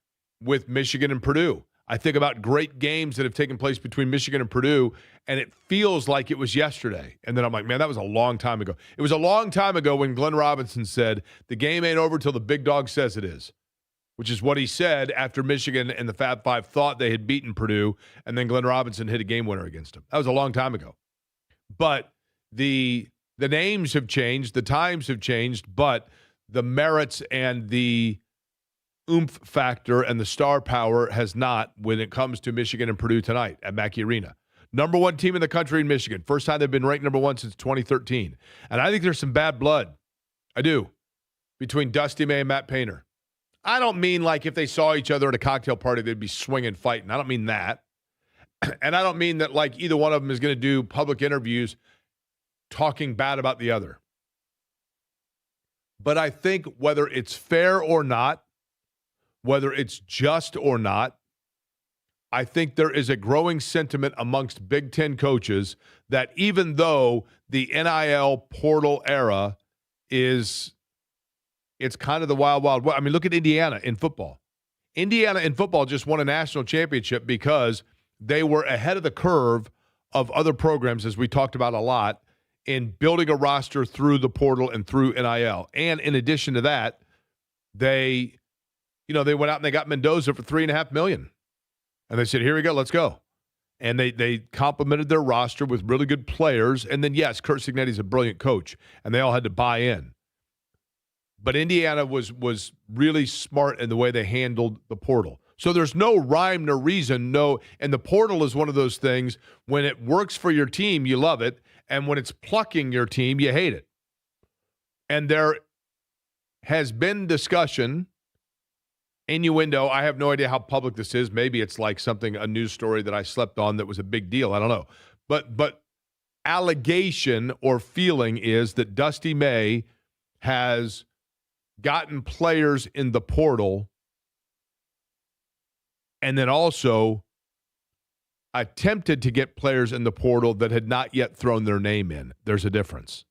with Michigan and Purdue. I think about great games that have taken place between Michigan and Purdue, and it feels like it was yesterday. And then I'm like, man, that was a long time ago. It was a long time ago when Glenn Robinson said, the game ain't over till the big dog says it is, which is what he said after Michigan and the Fab Five thought they had beaten Purdue, and then Glenn Robinson hit a game winner against them. That was a long time ago. But the names have changed, the times have changed, but the merits and the oomph factor and the star power has not when it comes to Michigan and Purdue tonight at Mackey Arena. Number one team in the country in Michigan. First time they've been ranked number one since 2013. And I think there's some bad blood. I do. Between Dusty May and Matt Painter. I don't mean like if they saw each other at a cocktail party, they'd be swinging, fighting. I don't mean that. And I don't mean that like either one of them is going to do public interviews talking bad about the other. But I think whether it's fair or not, whether it's just or not, I think there is a growing sentiment amongst Big Ten coaches that even though the NIL portal era it's kind of the wild, wild west. I mean, look at Indiana in football. Indiana in football just won a national championship because they were ahead of the curve of other programs, as we talked about a lot, in building a roster through the portal and through NIL. And in addition to that, they went out and they got Mendoza for $3.5 million. And they said, here we go, let's go. And they complemented their roster with really good players. And then, yes, Curt Cignetti's a brilliant coach, and they all had to buy in. But Indiana was really smart in the way they handled the portal. So there's no rhyme, no reason, and the portal is one of those things, when it works for your team, you love it, and when it's plucking your team, you hate it. And there has been discussion, innuendo, I have no idea how public this is. Maybe it's like a news story that I slept on that was a big deal. I don't know. But allegation or feeling is that Dusty May has gotten players in the portal and then also attempted to get players in the portal that had not yet thrown their name in. There's a difference.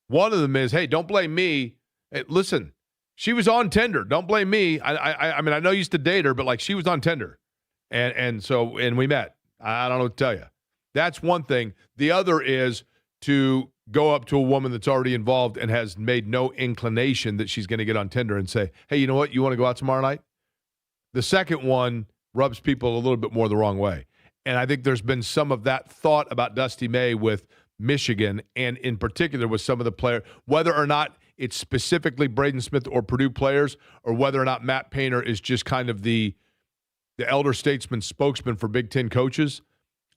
One of them is, hey, don't blame me. Hey, listen, she was on Tinder. Don't blame me. I mean, I know you used to date her, but like she was on Tinder. And we met. I don't know what to tell you. That's one thing. The other is to go up to a woman that's already involved and has made no inclination that she's going to get on Tinder and say, hey, you know what? You want to go out tomorrow night? The second one rubs people a little bit more the wrong way. And I think there's been some of that thought about Dusty May with Michigan, and in particular with some of the players, whether or not it's specifically Braden Smith or Purdue players, or whether or not Matt Painter is just kind of the elder statesman spokesman for Big Ten coaches.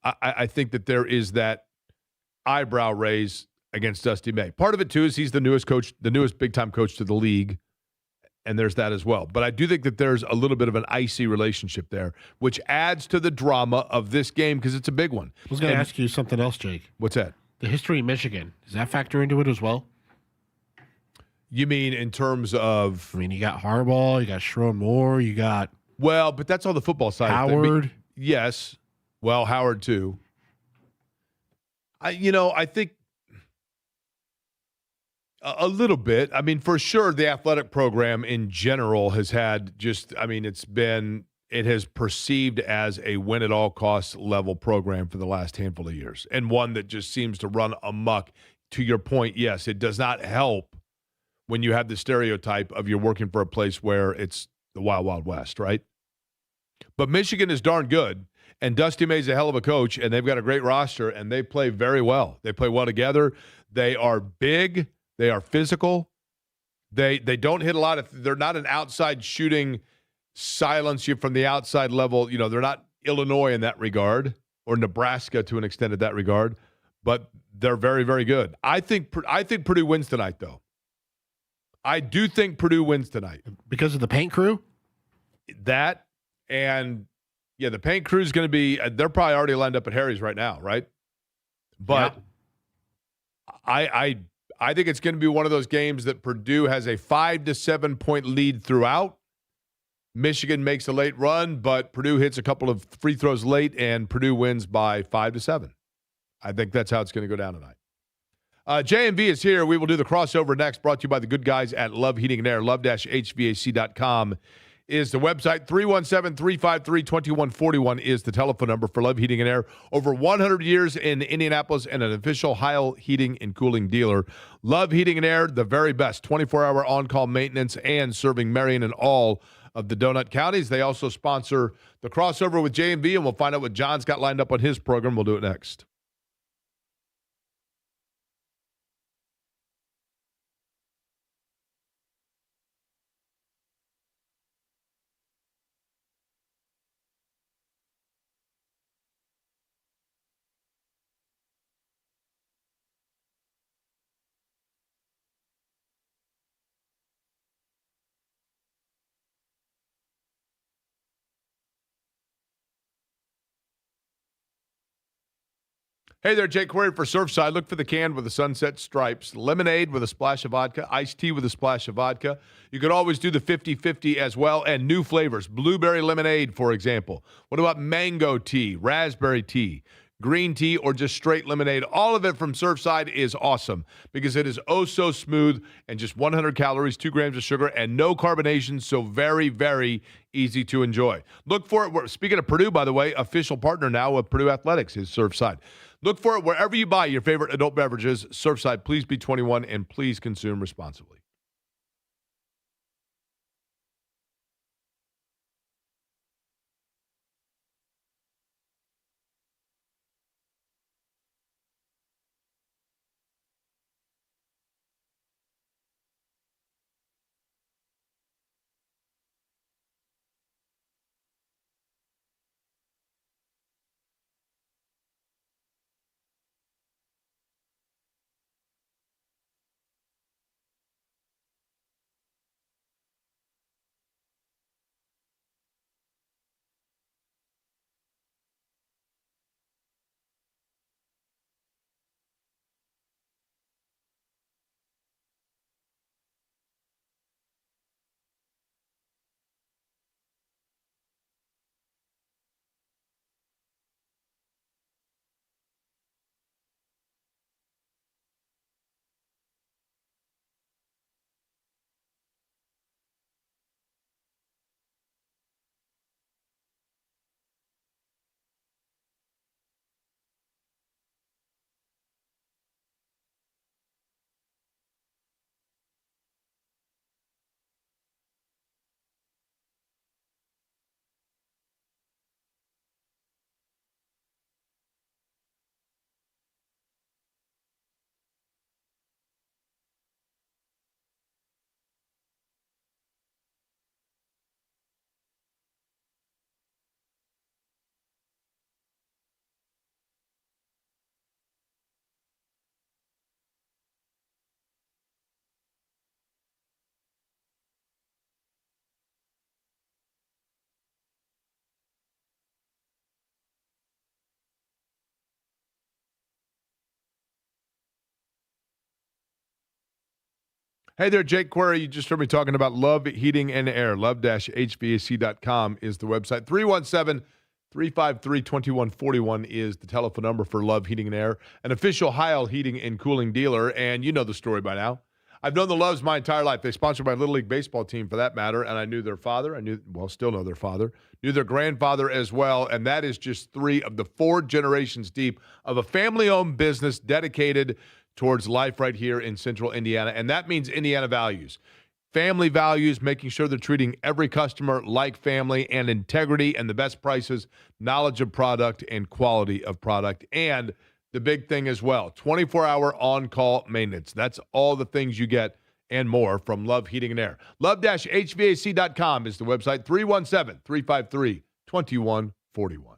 I think that there is that eyebrow raise against Dusty May. Part of it, too, is he's the newest coach, the newest big-time coach to the league, and there's that as well. But I do think that there's a little bit of an icy relationship there, which adds to the drama of this game because it's a big one. I was going to ask you something else, Jake. What's that? The history of Michigan. Does that factor into it as well? You mean in terms of... I mean, you got Harbaugh, you got Sherrod Moore, you got... Well, but that's on the football side. Howard. Yes. Well, Howard, too. I think a little bit. I mean, for sure, the athletic program in general has had it has perceived as a win-at-all-costs level program for the last handful of years, and one that just seems to run amok. To your point, yes, it does not help when you have the stereotype of you're working for a place where it's the Wild Wild West, right? But Michigan is darn good, and Dusty May's a hell of a coach, and they've got a great roster, and they play very well. They play well together. They are big. They are physical. They don't hit a lot of – they're not an outside shooting, silence you from the outside level. You know, they're not Illinois in that regard, or Nebraska to an extent in that regard, but they're very, very good. I think Purdue wins tonight, though. I do think Purdue wins tonight. Because of the paint crew? That and, yeah, the paint crew is going to be they're probably already lined up at Harry's right now, right? But yeah. I think it's going to be one of those games that Purdue has a 5 to 7 point lead throughout. Michigan makes a late run, but Purdue hits a couple of free throws late, and Purdue wins by 5 to 7. I think that's how it's going to go down tonight. J&V is here. We will do the crossover next, brought to you by the good guys at Love Heating and Air. Love-HVAC.com is the website. 317-353-2141 is the telephone number for Love Heating and Air. Over 100 years in Indianapolis and an official Heil Heating and Cooling dealer. Love Heating and Air, the very best 24-hour on-call maintenance and serving Marion and all of the donut counties. They also sponsor the crossover with J&V, and we'll find out what John's got lined up on his program. We'll do it next. Hey there, Jake Query for Surfside. Look for the can with the sunset stripes. Lemonade with a splash of vodka. Iced tea with a splash of vodka. You could always do the 50-50 as well, and new flavors. Blueberry lemonade, for example. What about mango tea, raspberry tea, green tea, or just straight lemonade? All of it from Surfside is awesome because it is oh so smooth and just 100 calories, 2 grams of sugar, and no carbonation, so very, very easy to enjoy. Look for it. Speaking of Purdue, by the way, official partner now of Purdue Athletics is Surfside. Look for it wherever you buy your favorite adult beverages. Surfside, please be 21 and please consume responsibly. Hey there, Jake Query. You just heard me talking about Love Heating and Air. Love-HVAC.com is the website. 317-353-2141 is the telephone number for Love Heating and Air, an official Heil Heating and Cooling dealer. And you know the story by now. I've known the Loves my entire life. They sponsored my Little League baseball team for that matter, and I knew their father. Still know their father. Knew their grandfather as well, and that is just 3 of the 4 generations deep of a family-owned business dedicated towards life right here in central Indiana. And that means Indiana values. Family values, making sure they're treating every customer like family, and integrity and the best prices, knowledge of product and quality of product. And the big thing as well, 24-hour on-call maintenance. That's all the things you get and more from Love Heating and Air. Love-HVAC.com is the website. 317-353-2141.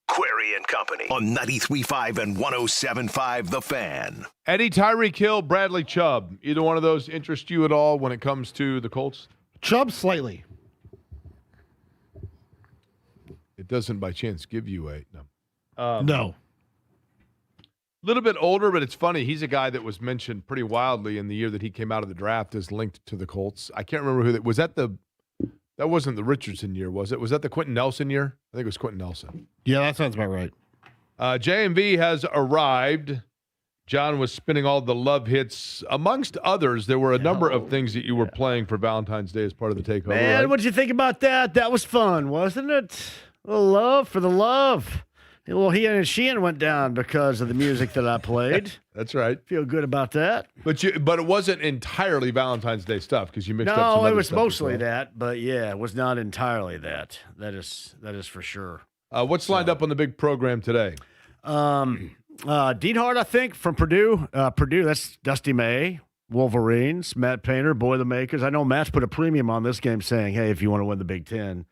Query and Company on 93.5 and 107.5 The Fan. Eddie, Tyreek Hill, Bradley Chubb. Either one of those interest you at all when it comes to the Colts? Chubb slightly. It doesn't by chance give you a no. No. A little bit older, but it's funny. He's a guy that was mentioned pretty wildly in the year that he came out of the draft as linked to the Colts. I can't remember who that was. That wasn't the Richardson year, was it? Was that the Quentin Nelson year? I think it was Quentin Nelson. Yeah, that sounds about right. JMV has arrived. John was spinning all the love hits. Amongst others, there were a number of things that you were playing for Valentine's Day as part of the takeover. Man, right? what'd you think about that? That was fun, wasn't it? A little love for the love. A little he and she went down because of the music that I played. That's right. Feel good about that. But it wasn't entirely Valentine's Day stuff because you mixed up some No, other it was stuff as mostly well. that, but yeah, it was not entirely that. That is for sure. What's lined up on the big program today? Deanhart, I think, from Purdue. Purdue, that's Dusty May. Wolverines, Matt Painter, Boilermakers. I know Matt's put a premium on this game saying, hey, if you want to win the Big Ten,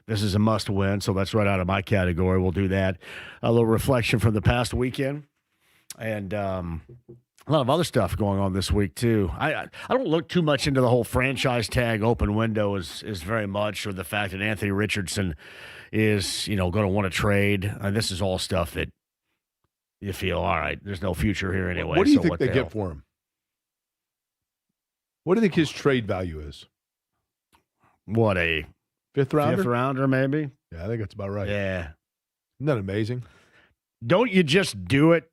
this is a must-win, so that's right out of my category. We'll do that. A little reflection from the past weekend. And a lot of other stuff going on this week, too. I don't look too much into the whole franchise tag open window is very much, or the fact that Anthony Richardson is, going to want to trade. This is all stuff that you feel, all right, there's no future here anyway. What do you so think what they the get hell? for him? What do you think his trade value is? What, a Fifth rounder? fifth rounder, maybe? Yeah, I think that's about right. Yeah. Isn't that amazing? Don't you just do it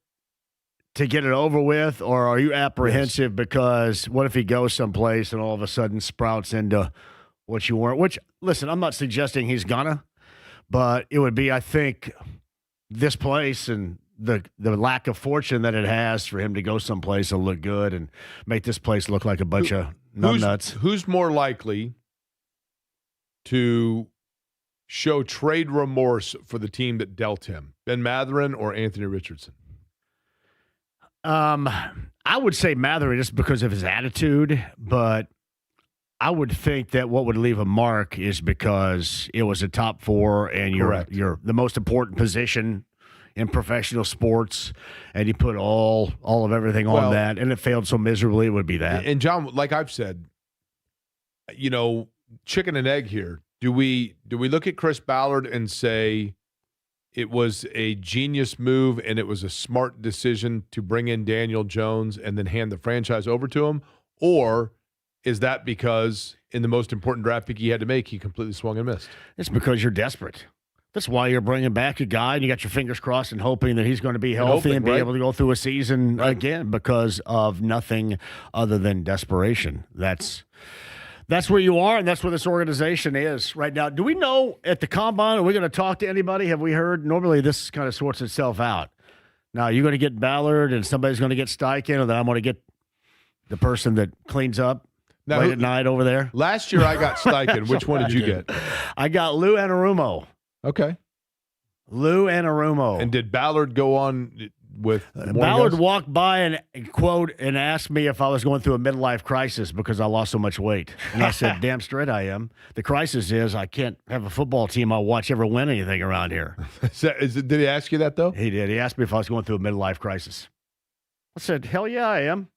to get it over with, or are you apprehensive because what if he goes someplace and all of a sudden sprouts into what you want? Which, listen, I'm not suggesting he's gonna, but it would be, I think, this place and the lack of fortune that it has for him to go someplace and look good and make this place look like a bunch of numbnuts. Who's more likely to show trade remorse for the team that dealt him, Ben Matherin or Anthony Richardson? I would say Matherin just because of his attitude, but I would think that what would leave a mark is because it was a top four and you're the most important position in professional sports, and you put all of everything on that, and it failed so miserably, it would be that. And John, like I've said, chicken and egg here. Do we look at Chris Ballard and say it was a genius move and it was a smart decision to bring in Daniel Jones and then hand the franchise over to him? Or is that because in the most important draft pick he had to make, he completely swung and missed? It's because you're desperate. That's why you're bringing back a guy and you got your fingers crossed and hoping that he's going to be healthy and be able to go through a season again because of nothing other than desperation. That's where you are, and that's where this organization is right now. Do we know at the Combine, are we going to talk to anybody? Have we heard? Normally this kind of sorts itself out. Now, you're going to get Ballard and somebody's going to get Steichen, or then I'm going to get the person that cleans up late at night over there. Last year I got Steichen. Which one did you get? I got Lou Anarumo. Okay. Lou Anarumo. And did Ballard go on with Ballard walked by and quote and asked me if I was going through a midlife crisis because I lost so much weight. And I said, damn straight I am. The crisis is I can't have a football team I'll watch ever win anything around here. Did he ask you that, though? He did. He asked me if I was going through a midlife crisis. I said, hell yeah, I am.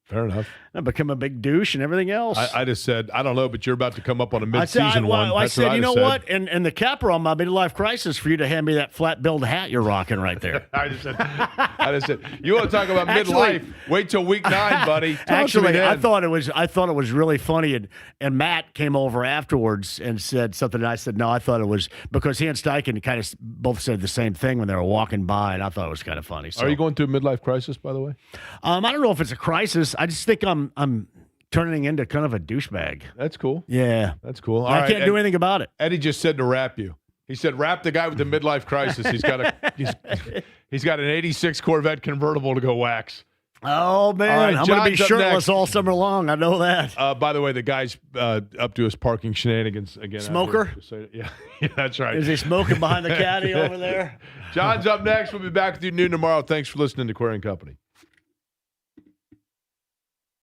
Fair enough. I become a big douche and everything else. I just said, I don't know, but you're about to come up on a mid-season one. I That's said, what you know said. what? And the capper on my midlife crisis for you to hand me that flat-billed hat you're rocking right there. I just said, you want to talk about midlife? Wait till week 9, buddy. Actually, I thought it was really funny, and Matt came over afterwards and said something. And I said, no, I thought it was because he and Steichen kind of both said the same thing when they were walking by, and I thought it was kind of funny. So, are you going through a midlife crisis, by the way? I don't know if it's a crisis. I just think I'm turning into kind of a douchebag. That's cool. Yeah, that's cool. I can't do anything about it. Eddie just said to wrap you. He said, "Wrap the guy with the midlife crisis. He's got an '86 Corvette convertible to go wax." Oh, man. All right, I'm going to be John's up shirtless next. all summer long. I know that. By the way, the guy's up to his parking shenanigans again. out Smoker? here. So, yeah, that's right. Is he smoking behind the caddy over there? John's up next. We'll be back with you noon tomorrow. Thanks for listening to Query & Company.